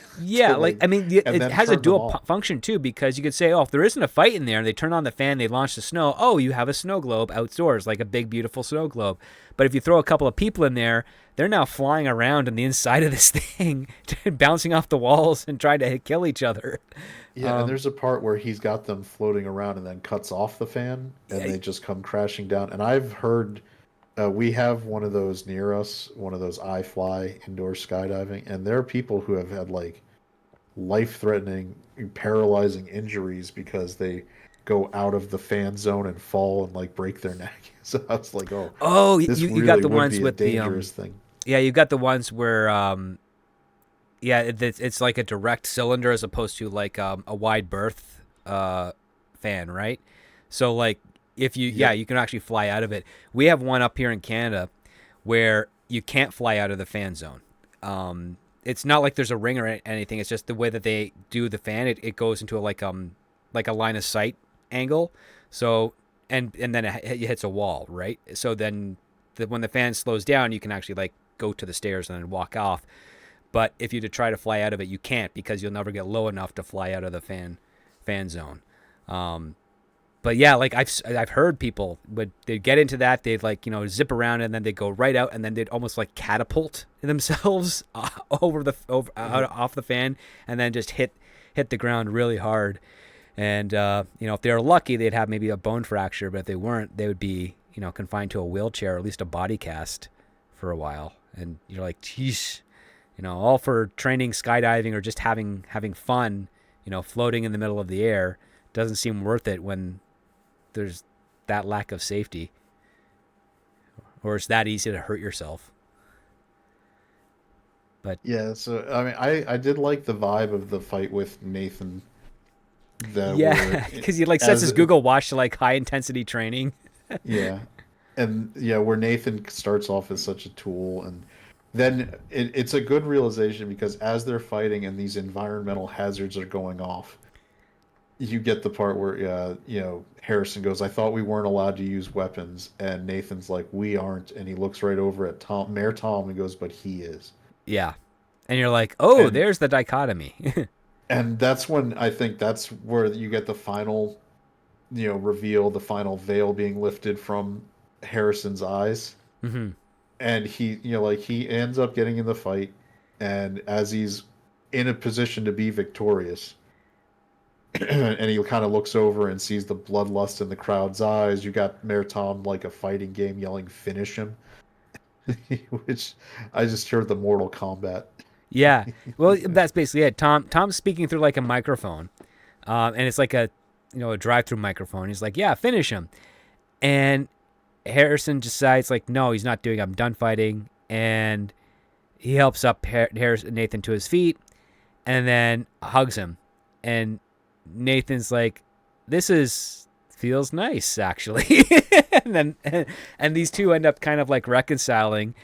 to Yeah, like like I mean, and it then has a turn them dual off. function too because you could say, oh, if there isn't a fight in there and they turn on the fan, they launch the snow. Oh, you have a snow globe outdoors, like a big beautiful snow globe. But if you throw a couple of people in there, they're now flying around on the inside of this thing, bouncing off the walls and trying to kill each other. Yeah, and there's a part where he's got them floating around and then cuts off the fan and Yeah, they just come crashing down. And I've heard we have one of those near us, one of those iFly indoor skydiving, and there are people who have had like life-threatening, paralyzing injuries because they go out of the fan zone and fall and like break their neck. So I was like, oh, oh, this you got really the would ones be a with the dangerous thing. yeah, you got the ones where yeah, it's like a direct cylinder as opposed to like a wide berth fan, right? So like if you yeah, Yep. you can actually fly out of it. We have one up here in Canada where you can't fly out of the fan zone. It's not like there's a ring or anything. It's just the way that they do the fan. It goes into a like a line of sight angle. So and then it hits a wall, right? So then when the fan slows down, you can actually like go to the stairs and then walk off. But if you to try to fly out of it, you can't because you'll never get low enough to fly out of the fan zone. Um, but yeah, like I've heard people would they'd get into that, they'd like zip around and then they'd go right out and then they'd almost like catapult themselves over off the fan and then just hit the ground really hard. And if they were lucky, they'd have maybe a bone fracture, but if they weren't, they would be confined to a wheelchair or at least a body cast for a while. And you're like, geez. All for training skydiving or just having fun, floating in the middle of the air doesn't seem worth it when there's that lack of safety. or it's that easy to hurt yourself. But Yeah, so I mean, I did like the vibe of the fight with Nathan that were yeah, because he like sets as his Google Watch to like high intensity training. yeah, and yeah, where Nathan starts off as such a tool, and then it's a good realization because as they're fighting and these environmental hazards are going off, you get the part where Harrison goes, "I thought we weren't allowed to use weapons," and Nathan's like, "We aren't," and he looks right over at Mayor Tom, and goes, "But he is." Yeah, and you're like, oh, And there's the dichotomy. that's when I think that's where you get the final, reveal, the final veil being lifted from Harrison's eyes. hmm And he, like he ends up getting in the fight, and as he's in a position to be victorious, and he kind of looks over and sees the bloodlust in the crowd's eyes. You got Mayor Tom like a fighting game yelling, "Finish him," which I just heard the Mortal Kombat. Yeah, well, that's basically it. Tom's speaking through like a microphone, and it's like a a drive-through microphone. He's like, yeah, finish him, and Harrison decides like, no, he's not doing it. I'm done fighting, and he helps up Nathan to his feet, and then hugs him, and Nathan's like, this is feels nice actually, and then and these two end up kind of like reconciling.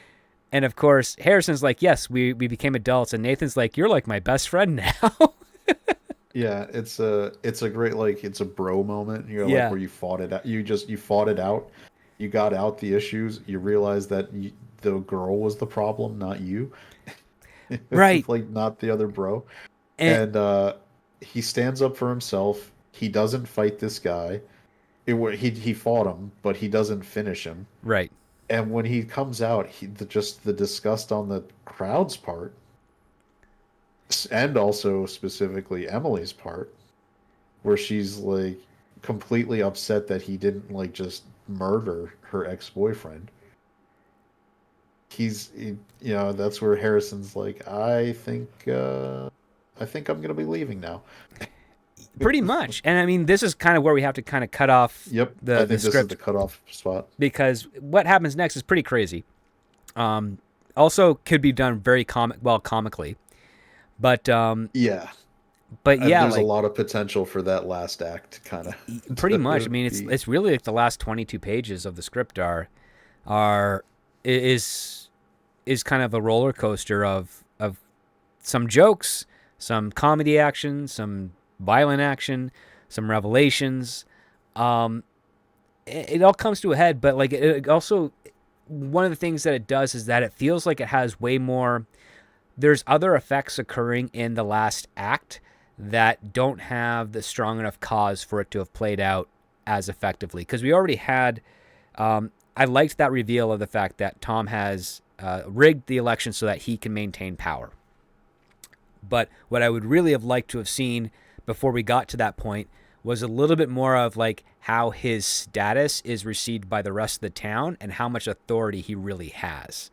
And of course, Harrison's like, yes, we became adults, and Nathan's like, you're like my best friend now. Yeah, it's a great like it's a bro moment. Like yeah, where you fought it out. You fought it out. You got out the issues. You realized that the girl was the problem, not you. right. Like not the other bro. And And he stands up for himself. He doesn't fight this guy. He fought him, but he doesn't finish him. right, And when he comes out, just the disgust on the crowd's part, and also specifically Emily's part, where she's like completely upset that he didn't like just murder her ex-boyfriend. That's where Harrison's like, I think I'm gonna be leaving now. pretty much. And I mean, this is kind of where we have to kind of cut off Yep, I the think this is the script, cutoff spot. because what happens next is pretty crazy. Um, also could be done very comically, but Yeah, and yeah, there's a like lot of potential for that last act kind of pretty much. I to mean, it's be. it's really like the last 22 pages of the script are is is kind of a roller coaster of some jokes, some comedy action, some violent action, some revelations. Um, it all comes to a head, but like it also, one of the things that it does is that it feels like it has way more. There's other effects occurring in the last act that don't have the strong enough cause for it to have played out as effectively, because we already had. I liked that reveal of the fact that Tom has rigged the election so that he can maintain power. But what I would really have liked to have seen before we got to that point was a little bit more of like how his status is received by the rest of the town and how much authority he really has.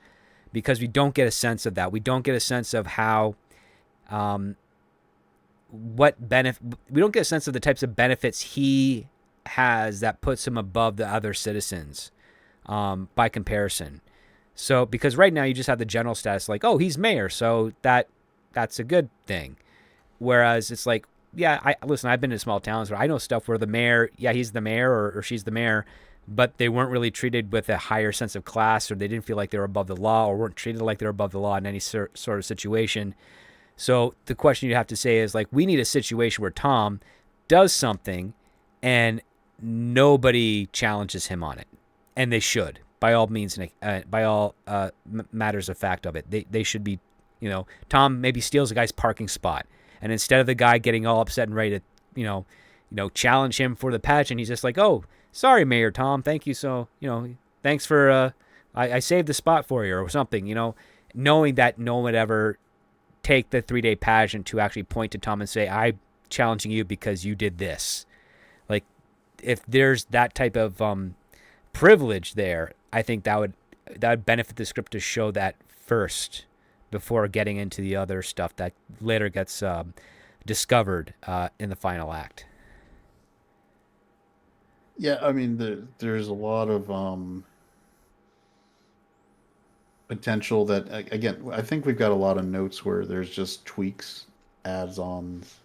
Because we don't get a sense of that. We don't get a sense of how um, what benefit. We don't get a sense of the types of benefits he has that puts him above the other citizens by comparison. So because right now you just have the general status like, oh, he's mayor, so that's a good thing. Whereas it's like, yeah, listen, I've been in small towns where I know stuff where the mayor, yeah, he's the mayor or she's the mayor, but they weren't really treated with a higher sense of class, or they didn't feel like they were above the law, or weren't treated like they were above the law in any sort of situation. So the question you have to say is like, we need a situation where Tom does something and nobody challenges him on it, and they should, by all means, by all matters of fact of it. They should be, Tom maybe steals a guy's parking spot, and instead of the guy getting all upset and ready to, challenge him for the pageant, he's just like, oh, sorry, Mayor Tom, thank you, so thanks for I saved the spot for you or something, knowing that no one would ever take the 3-day pageant to actually point to Tom and say, I'm challenging you because you did this. Like, if there's that type of privilege there, I think that would benefit the script to show that first before getting into the other stuff that later gets discovered in the final act. Yeah, I mean, there's a lot of potential that again, I think we've got a lot of notes where there's just tweaks, adds-ons,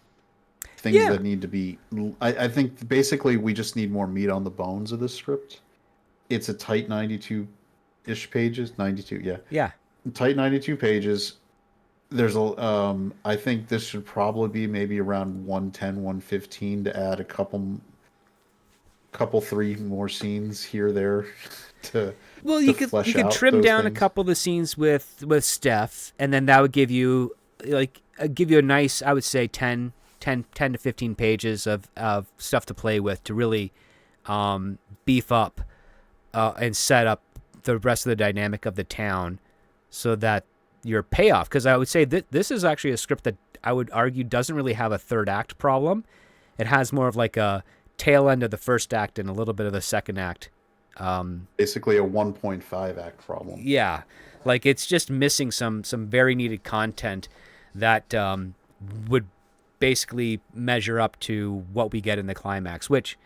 things Yeah, that need to be. I think basically we just need more meat on the bones of the script. It's a tight 92-ish pages, 92, yeah, yeah. tight 92 pages. There's a I think this should probably be maybe around 110, 115 to add a couple three more scenes here there to Well, to you flesh could out trim those down a things. couple of the scenes with Steph, and then that would give you give you a nice, I would say 10 to 15 pages of stuff to play with to really beef up and set up the rest of the dynamic of the town, so that your payoff. Because I would say that this is actually a script that I would argue doesn't really have a third act problem. It has more of like a tail end of the first act and a little bit of the second act. Basically a 1.5 act problem. Yeah, like it's just missing some very needed content that would basically measure up to what we get in the climax. Which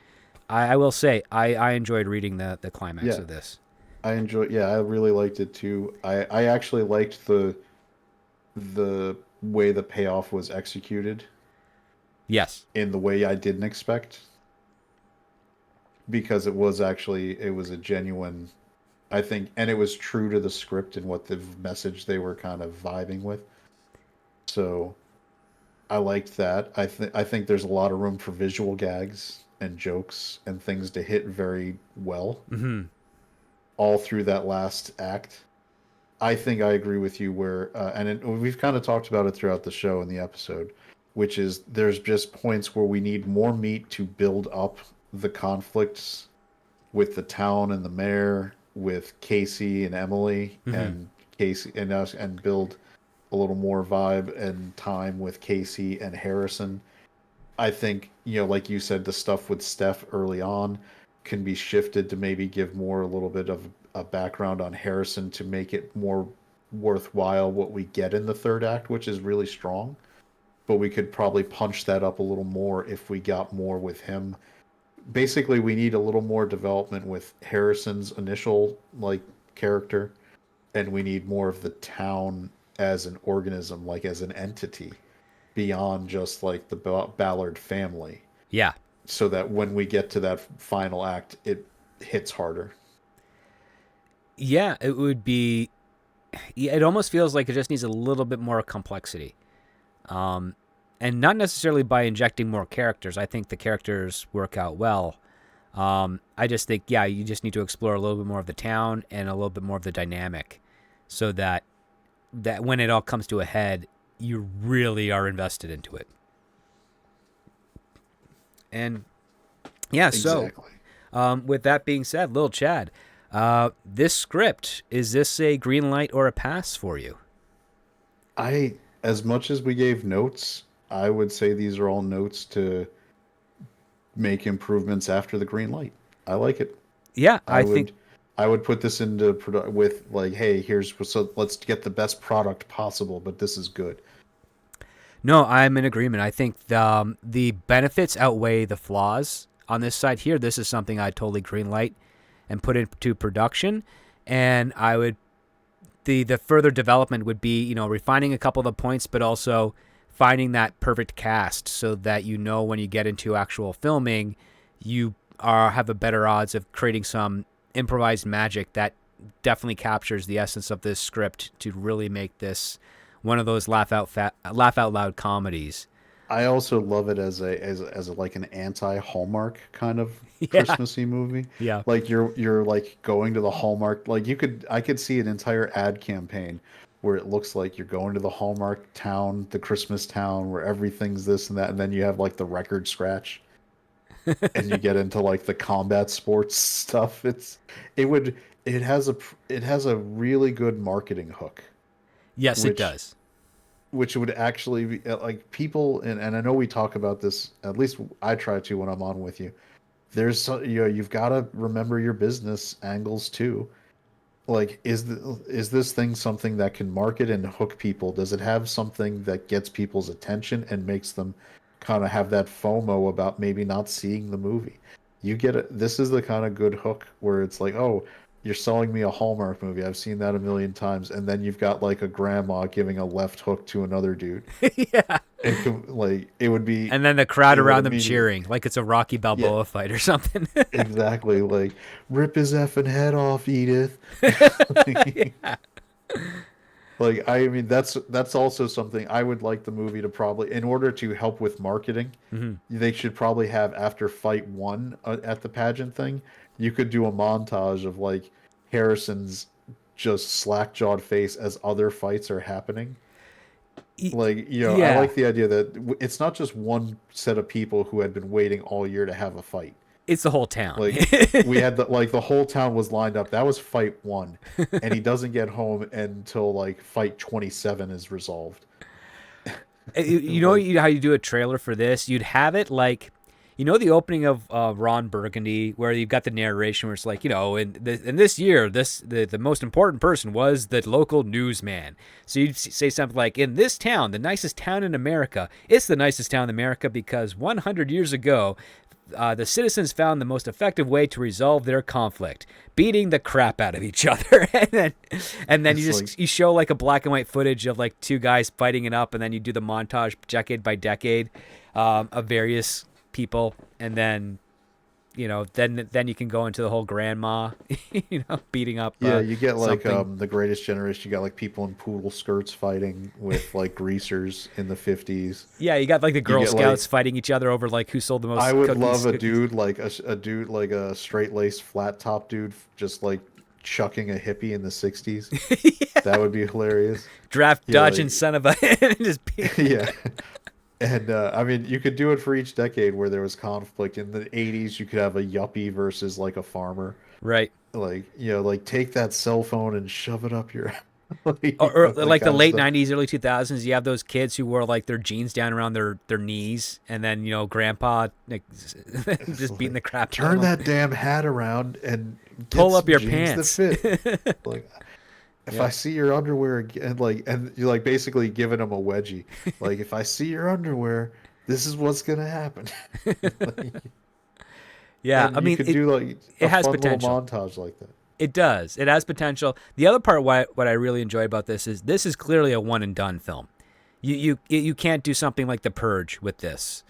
I will say I enjoyed reading the climax Yeah, of this. yeah, I really liked it too. I actually liked the way the payoff was executed Yes. in the way I didn't expect, because it was a genuine, I think, and it was true to the script and what the message they were kind of vibing with. So I liked that. I think there's a lot of room for visual gags and jokes and things to hit very well Hmm. all through that last act. I think I agree with you we've kind of talked about it throughout the show and the episode, which is there's just points where we need more meat to build up the conflicts with the town and the mayor, with Casey and Emily, Hmm. and Casey and us, and build a little more vibe and time with Casey and Harrison. I think, like you said, the stuff with Steph early on can be shifted to maybe give more a little bit of a background on Harrison to make it more worthwhile what we get in the third act, which is really strong. But we could probably punch that up a little more if we got more with him. Basically, we need a little more development with Harrison's initial character, and we need more of the town as an organism, like as an entity, beyond just like the Ballard family, Yeah. so that when we get to that final act, it hits harder. Yeah. It would be. Yeah, it almost feels like it just needs a little bit more complexity. And not necessarily by injecting more characters. I think the characters work out well. I just think, yeah, you just need to explore a little bit more of the town and a little bit more of the dynamic, so that when it all comes to a head, you really are invested into it. And yeah, so Exactly. with that being said, Lil Chad, this script, is this a green light or a pass for you? I, as much as we gave notes, I would say these are all notes to make improvements after the green light. I like it. Yeah, I I think. would I would put this into with like, hey, let's get the best product possible, but this is good. No, I'm in agreement. I think the benefits outweigh the flaws on this side here. This is something I'd totally greenlight and put into production. And I would the further development would be, refining a couple of the points, but also finding that perfect cast, so that when you get into actual filming, you have a better odds of creating some improvised magic that definitely captures the essence of this script to really make this one of those laugh out loud comedies. I also love it as like an anti-Hallmark kind of Yeah, Christmassy movie. yeah. Like you're like going to the Hallmark, like I could see an entire ad campaign where it looks like you're going to the Hallmark town, the Christmas town where everything's this and that, and then you have like the record scratch and you get into like the combat sports stuff. It would it has a really good marketing hook, Yes, it which does. would actually be like people, and I know we talk about this, at least I try to when I'm on with you. You've got to remember your business angles too. Like, is this thing something that can market and hook people? Does it have something that gets people's attention and makes them kind of have that FOMO about maybe not seeing the movie? This is the kind of good hook where it's like, oh, you're selling me a Hallmark movie. I've seen that a million times. And then you've got like a grandma giving a left hook to another dude. Yeah. Like it would be, And then the crowd it would around them immediately, cheering like it's a Rocky yeah, Balboa fight or something. exactly. Like rip his effing head off, Edith. Yeah. Like I mean, that's also something I would like the movie to probably, in order to help with marketing, Hmm. they should probably have after fight one at the pageant thing, you could do a montage of like Harrison's just slack-jawed face as other fights are happening. Like, I Yeah. like the idea that it's not just one set of people who had been waiting all year to have a fight. It's the whole town. Like we had the whole town was lined up. That was fight one, and he doesn't get home until like fight 27 is resolved. You know Like, how you do a trailer for this? You'd have it like, the opening of Ron Burgundy, where you've got the narration where it's like, in this year, the most important person was the local newsman. So you'd say something like, in this town, the nicest town in America, it's the nicest town in America because 100 years ago, the citizens found the most effective way to resolve their conflict, beating the crap out of each other. and then it's like you show like a black and white footage of like two guys fighting it up, and then you do the montage decade by decade of various people, and then then you can go into the whole grandma, beating up. yeah, you get like Something. the Greatest Generation. You got like people in poodle skirts fighting with like greasers in the 50s. Yeah, you got like the You Girl get like Scouts fighting each other over like who sold the I most would cookies. love a dude like a dude like a straight laced flat top dude just like chucking a hippie in the 60s. That would be hilarious. Draft Yeah, dodging like son of a and just yeah. And I mean, you could do it for each decade where there was conflict. In the 80s, you could have a yuppie versus like a farmer. right. Like, like take that cell phone and shove it up your like, Or that like the kind of late stuff. '90s, early 2000s, you have those kids who wore like their jeans down around their knees, and then grandpa like It's just beating like, the crap out of turn them. that damn hat around and get Pull up some your jeans that pants. fit. Like, if I Yeah. see your underwear again, like, and you're like basically giving them a wedgie. Like, if I see your underwear, this is what's gonna happen. Like, Yeah, I and you mean could it. do like It a has fun little potential. montage like that. It does. It has potential. The other part, what I really enjoy about this is clearly a one and done film. You can't do something like The Purge with this.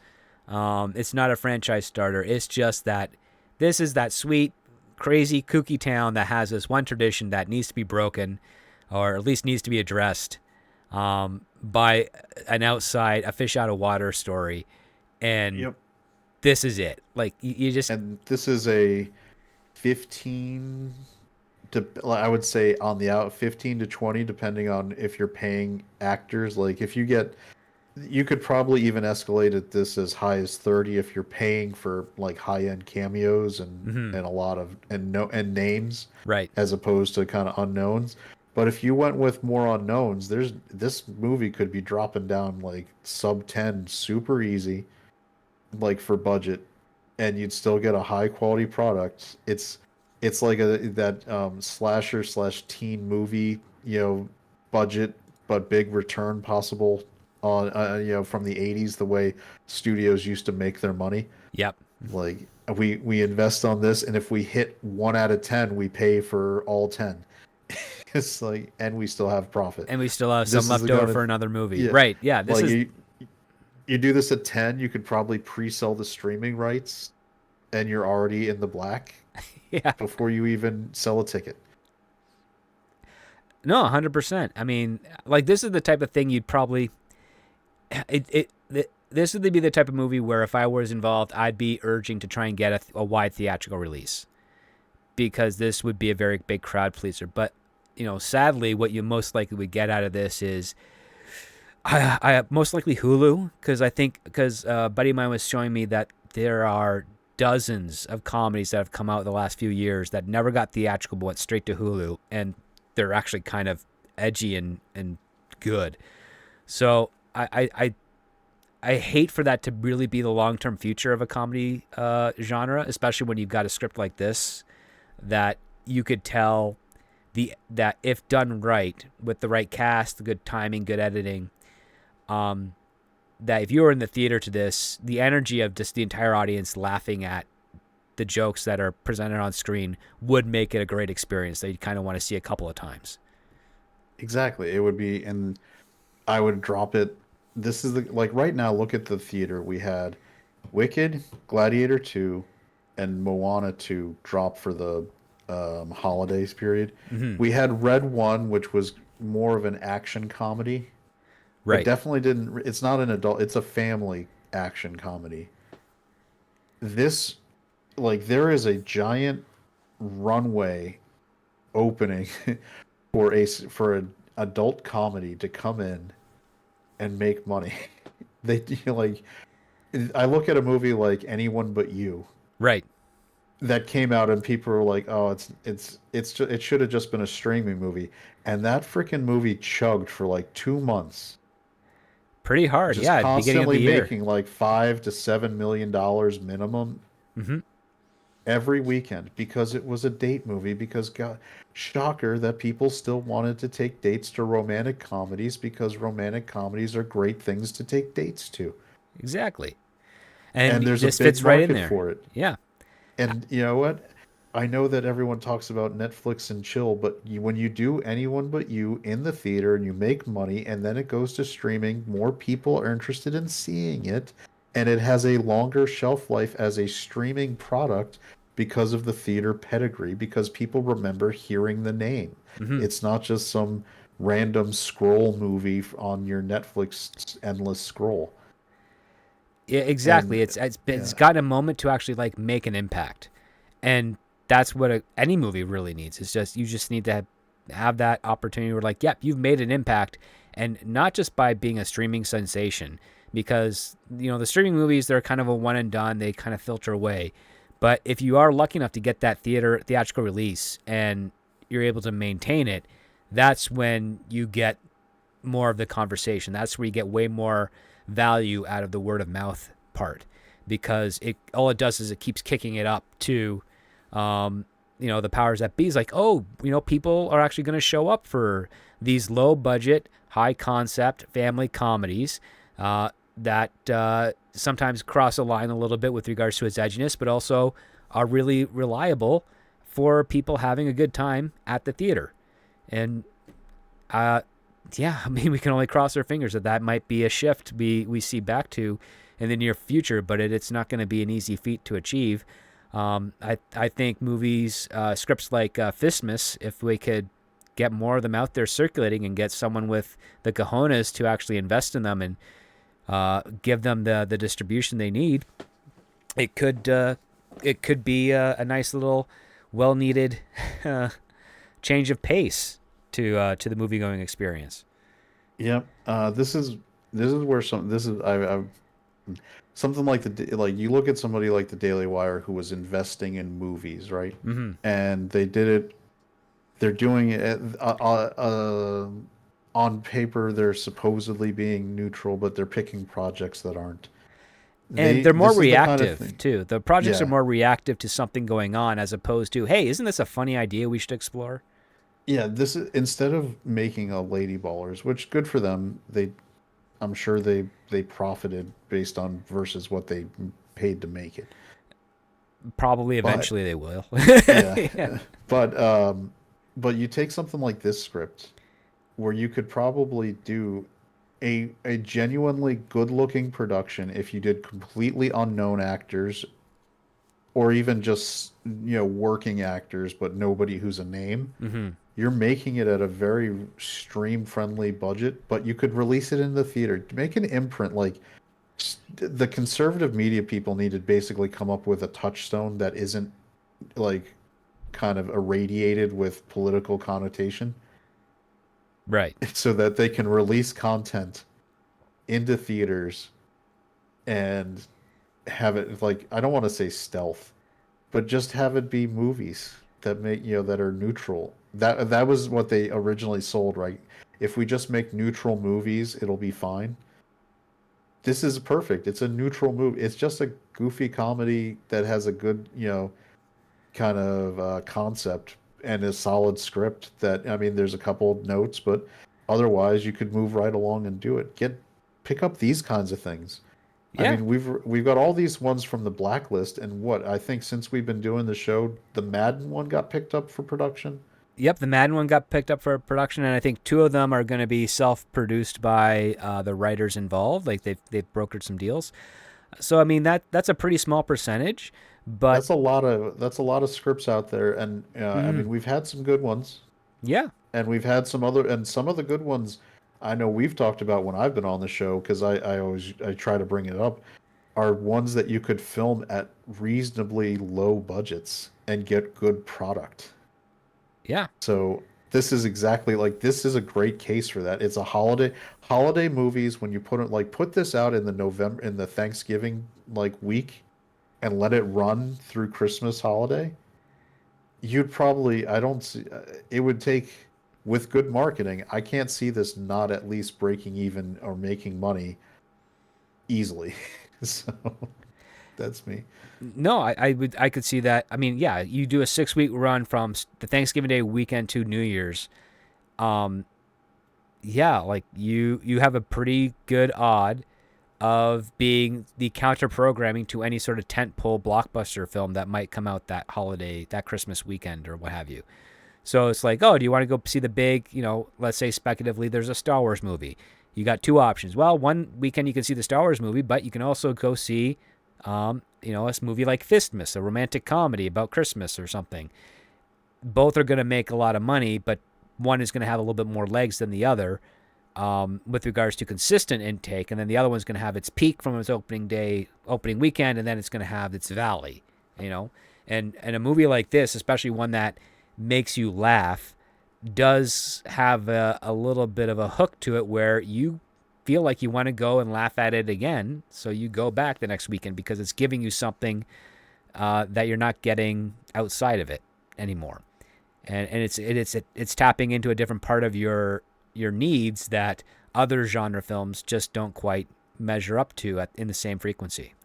It's not a franchise starter. It's just that this is that sweet, crazy, kooky town that has this one tradition that needs to be broken, or at least needs to be addressed by a fish out of water story, and Yep. this is it. Like you just And this is a 15 to, I would say on the out 15 to 20 depending on if you're paying actors. Like if you get, you could probably even escalate at this as high as 30 if you're paying for like high-end cameos mhm, and a lot of and names right. as opposed to kind of unknowns. But if you went with more unknowns, there's this movie could be dropping down like sub 10 super easy, like for budget, and you'd still get a high quality product. It's like a that slasher slash teen movie, budget but big return possible on from the 80s, the way studios used to make their money. Yep. Like we invest on this, and if we hit 1 out of 10, we pay for all 10. It's like, and we still have profit. And we still have some This is the left over kind for of, another movie. yeah, Right. Yeah. This like is you do this at 10, you could probably pre-sell the streaming rights and you're already in the black yeah. before you even sell a ticket. No, 100%. I mean, like this is the type of thing you'd probably this would be the type of movie where if I was involved, I'd be urging to try and get a wide theatrical release because this would be a very big crowd pleaser. But sadly, what you most likely would get out of this is I most likely Hulu because a buddy of mine was showing me that there are dozens of comedies that have come out in the last few years that never got theatrical but went straight to Hulu, and they're actually kind of edgy and good. So I hate for that to really be the long-term future of a comedy genre, especially when you've got a script like this that you could tell that if done right with the right cast, good timing, good editing, that if you were in the theater to this, the energy of just the entire audience laughing at the jokes that are presented on screen would make it a great experience that you'd kind of want to see a couple of times. Exactly. It would be, and I would drop it. This is the like right now. Look at the theater. We had Wicked, Gladiator 2, and Moana 2 drop for the holidays period. Hmm. We had Red 1, which was more of an action comedy. It Right. definitely didn't. It's not an adult. It's a family action comedy. This, like, there is a giant runway opening for an adult comedy to come in and make money. They like. I look at a movie like Anyone But You Right. that came out and people were like, "Oh, it should have just been a streaming movie," and that freaking movie chugged for like 2 months, Pretty hard. just Yeah. At the beginning of constantly the year. making like $5 to $7 million minimum Hmm. every weekend because it was a date movie. Because God, shocker that people still wanted to take dates to romantic comedies because romantic comedies are great things to take dates to, Exactly. and And there's a this big fits right in market there. for it. Yeah. And you know what? I know that everyone talks about Netflix and chill, but when you do Anyone But You in the theater and you make money and then it goes to streaming, more people are interested in seeing it, and it has a longer shelf life as a streaming product because of the theater pedigree, because people remember hearing the name. Hmm. It's not just some random scroll movie on your Netflix endless scroll. Yeah, And exactly. It's yeah, gotten a moment to actually like make an impact, and that's what any movie really needs. It's just you just need to have that opportunity where like, yep, you've made an impact, and not just by being a streaming sensation, because the streaming movies, they're kind of a one and done. They kind of filter away, but if you are lucky enough to get that theatrical release and you're able to maintain it, that's when you get more of the conversation. That's where you get way more value out of the word of mouth part, because it all it does is it keeps kicking it up to the powers that be. Is like, oh, people are actually going to show up for these low budget, high concept family comedies that sometimes cross a line a little bit with regards to its edginess, but also are really reliable for people having a good time at the theater. And yeah, I mean, we can only cross our fingers that might be a shift we see back to in the near future, but it's not going to be an easy feat to achieve. I think movies, scripts like Fistmas, if we could get more of them out there circulating and get someone with the cojones to actually invest in them and give them the distribution they need, it could be a nice little, well needed change of pace to the movie going experience. yep. This is where some this is I something like like you look at somebody like the Daily Wire who was investing in movies, right? Mm-hmm. And they did it. They're doing it on paper. They're supposedly being neutral, but they're picking projects that aren't. And They they're more This is the kind of reactive thing. too. The projects are Yeah, more reactive to something going on as opposed to, hey, isn't this a funny idea we should explore? yeah. This is instead of making a Lady Ballers, which good for them. I'm sure they profited based on versus what they paid to make it. Probably But eventually they will. yeah, Yeah. but but you take something like this script where you could probably do a genuinely good looking production if you did completely unknown actors or even just working actors but nobody who's a name. Hmm. You're making it at a very stream friendly budget, but you could release it in the theater. Make an imprint like the conservative media people need to basically come up with a touchstone that isn't like kind of irradiated with political connotation Right. so that they can release content into theaters and have it like I don't want to say stealth, but just have it be movies that make that are neutral. That was what they originally sold, right? If we just make neutral movies, it'll be fine. This is perfect. It's a neutral movie. It's just a goofy comedy that has a good, kind of concept and a solid script that I mean there's a couple of notes, but otherwise you could move right along and do it. Pick up these kinds of things. I Yeah. mean, we've got all these ones from the blacklist, and what I think since we've been doing the show, the Madden one got picked up for production. Yep, the Madden one got picked up for production, and I think two of them are going to be self-produced by the writers involved. Like they've brokered some deals. So I mean that's a pretty small percentage, but That's a lot of scripts out there, and I mm, mean, we've had some good ones, yeah, and we've had some other, and some of the good ones I know we've talked about when I've been on the show because I try to bring it up are ones that you could film at reasonably low budgets and get good product. yeah, So this is exactly like this is a great case for that. It's a holiday movies when you put it like put this out in the November in the Thanksgiving like week and let it run through Christmas holiday. You'd probably I don't see it would take with good marketing. I can't see this not at least breaking even or making money easily. So that's me. no, I could see that. I mean, yeah, you do a 6 week run from the Thanksgiving Day weekend to New Year's. Um, yeah, like you have a pretty good odd of being the counter programming to any sort of tentpole blockbuster film that might come out that holiday, that Christmas weekend, or what have you. So it's like, oh, do you want to go see the big, let's say speculatively, there's a Star Wars movie. You got two options. Well, one weekend you can see the Star Wars movie, but you can also go see, a movie like Fistmas, a romantic comedy about Christmas or something. Both are going to make a lot of money, but one is going to have a little bit more legs than the other with regards to consistent intake, and then the other one's going to have its peak from its opening weekend, and then it's going to have its valley, you know. And a movie like this, especially one that makes you laugh, does have a little bit of a hook to it where you feel like you want to go and laugh at it again. So you go back the next weekend because it's giving you something that you're not getting outside of it anymore. And it's tapping into a different part of your needs that other genre films just don't quite measure up to in the same frequency.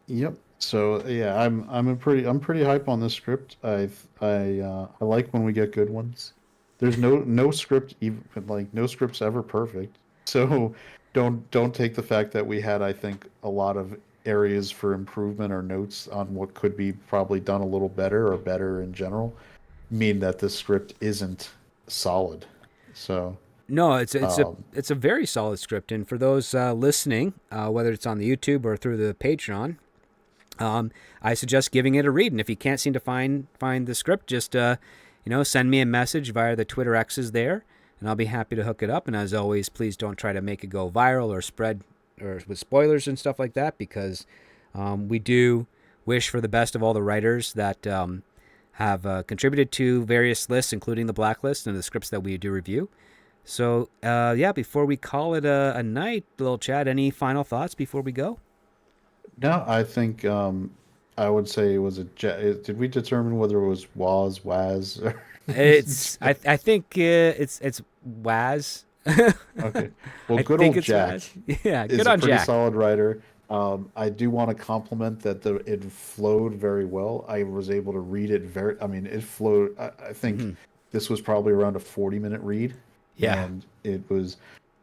Yep. So yeah, I'm pretty hype on this script. I like when we get good ones. There's no script even like no script's ever perfect. So don't take the fact that we had I think a lot of areas for improvement or notes on what could be probably done a little better or better in general mean that this script isn't solid. So No, um it's a very solid script, and for those listening, whether it's on the YouTube or through the Patreon, I suggest giving it a read. And if you can't seem to find the script, just send me a message via the Twitter X's there, and I'll be happy to hook it up. And as always, please don't try to make it go viral or spread or with spoilers and stuff like that, because we do wish for the best of all the writers that have contributed to various lists, including the Blacklist and the scripts that we do review. So, yeah, before we call it a night, little Chad, any final thoughts before we go? no, I think I would say it was did we determine whether it was Waz or I think it's Waz. Okay. Well, I good think old it's Jack Waz. Yeah, is good a on pretty Jack. solid writer. I do want to compliment that it flowed very well. I was able to read it I mean, it flowed. I think Hmm. this was probably around a 40-minute read, Yeah. and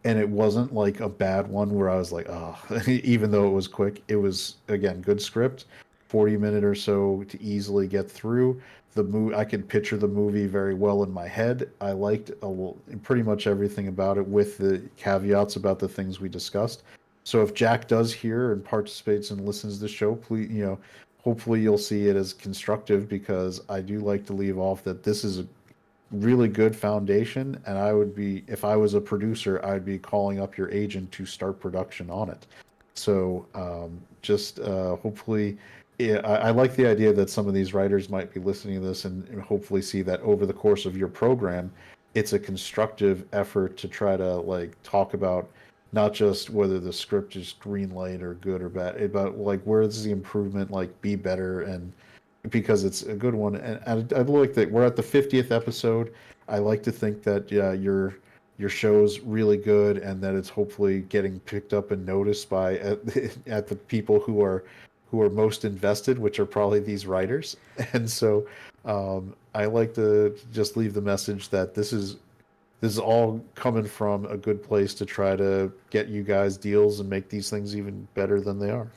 and it wasn't like a bad one where I was like, oh, even though it was quick, it was again good script, 40 minute or so to easily get through the movie. I could picture the movie very well in my head. I liked pretty much everything about it, with the caveats about the things we discussed. So if Jack does hear and participates and listens to the show, please, hopefully you'll see it as constructive, because I do like to leave off that this is a really good foundation, and I would be, if I was a producer, I'd be calling up your agent to start production on it. So just hopefully, yeah, I like the idea that some of these writers might be listening to this, and hopefully see that over the course of your program, it's a constructive effort to try to like talk about not just whether the script is green light or good or bad, but like where is the improvement, like be better, and because it's a good one. And I like that we're at the 50th episode. I like to think that your show's really good, and that it's hopefully getting picked up and noticed by at the people who are most invested, which are probably these writers. And so I like to just leave the message that this is all coming from a good place to try to get you guys deals and make these things even better than they are.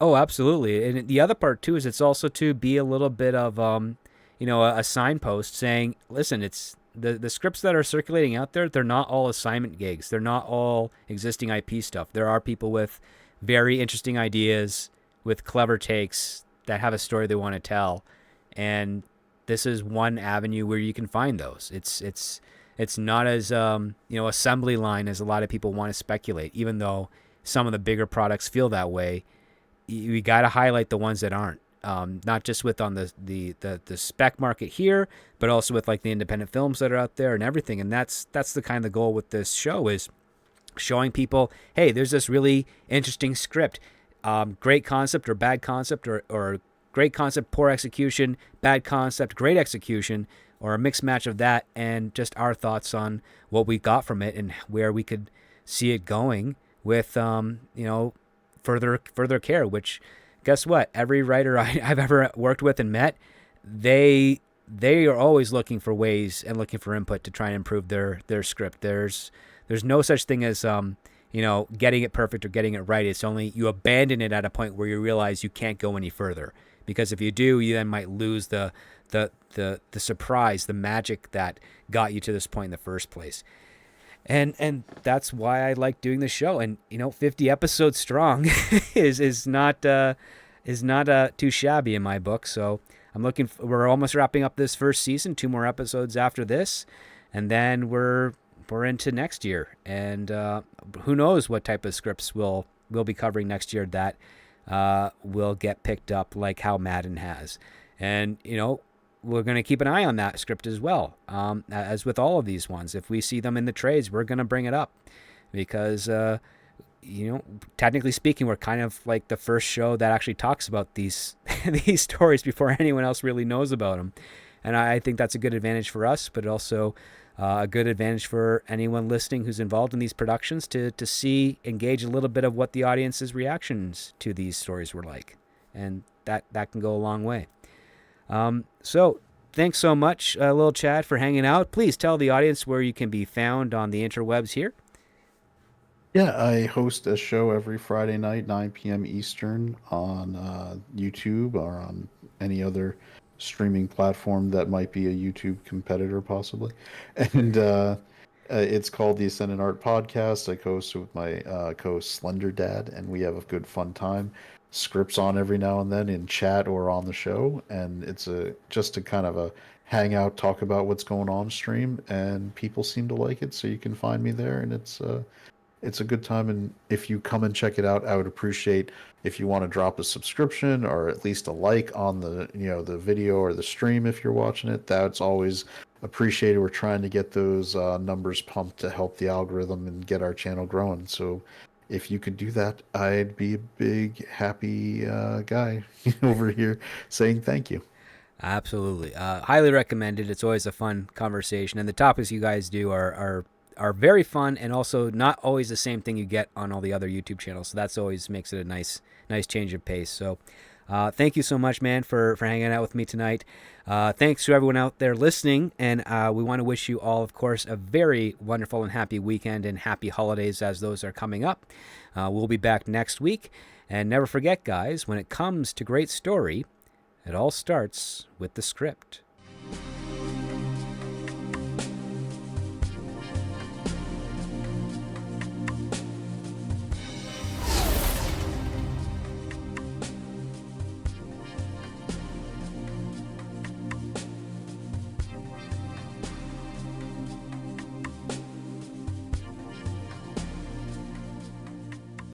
Oh, absolutely. And the other part too is it's also to be a little bit of a signpost saying, listen, it's the scripts that are circulating out there, they're not all assignment gigs. They're not all existing IP stuff. There are people with very interesting ideas, with clever takes that have a story they want to tell. And this is one avenue where you can find those. It's not as assembly line as a lot of people want to speculate, even though some of the bigger products feel that way. We got to highlight the ones that aren't, not just with on the spec market here, but also with like the independent films that are out there and everything. And that's the kind of goal with this show, is showing people, hey, there's this really interesting script, great concept or bad concept, or great concept, poor execution, bad concept, great execution, or a mixed match of that, and just our thoughts on what we got from it and where we could see it going with further care. Which, guess what, every writer I've ever worked with and met, they are always looking for ways and looking for input to try and improve their script. There's no such thing as getting it perfect or getting it right. It's only you abandon it at a point where you realize you can't go any further, because if you do, you then might lose the surprise, the magic that got you to this point in the first place. And that's why I like doing the show. And 50 episodes strong is not too shabby in my book. So we're almost wrapping up this first season, 2 more episodes after this, and then we're into next year. And who knows what type of scripts we'll be covering next year that will get picked up, like how Madden has. And we're going to keep an eye on that script as well. As with all of these ones, if we see them in the trades, we're going to bring it up, because technically speaking, we're kind of like the first show that actually talks about these these stories before anyone else really knows about them. And I think that's a good advantage for us, but also a good advantage for anyone listening who's involved in these productions to engage a little bit of what the audience's reactions to these stories were like. And that can go a long way. So thanks so much, Lil Chad, for hanging out. Please tell the audience where you can be found on the interwebs here. Yeah, I host a show every Friday night, 9 p.m. Eastern, on YouTube or on any other streaming platform that might be a YouTube competitor, possibly. And it's called the Ascendant Art Podcast. I co-host with my co-host Slender Dad, and we have a good fun time. Scripts on every now and then in chat or on the show, and it's just a kind of a hangout, talk about what's going on stream, and people seem to like it, so you can find me there, and it's a good time. And if you come and check it out, I would appreciate if you want to drop a subscription or at least a like on the video or the stream if you're watching it. That's always appreciated. We're trying to get those numbers pumped to help the algorithm and get our channel growing. So if you could do that, I'd be a big happy guy over here saying thank you. Absolutely. Highly recommended. It's always a fun conversation. And the topics you guys do are very fun, and also not always the same thing you get on all the other YouTube channels. So that's always makes it a nice change of pace. So thank you so much, man, for hanging out with me tonight. Thanks to everyone out there listening. And we want to wish you all, of course, a very wonderful and happy weekend and happy holidays as those are coming up. We'll be back next week. And never forget, guys, when it comes to great story, it all starts with the script.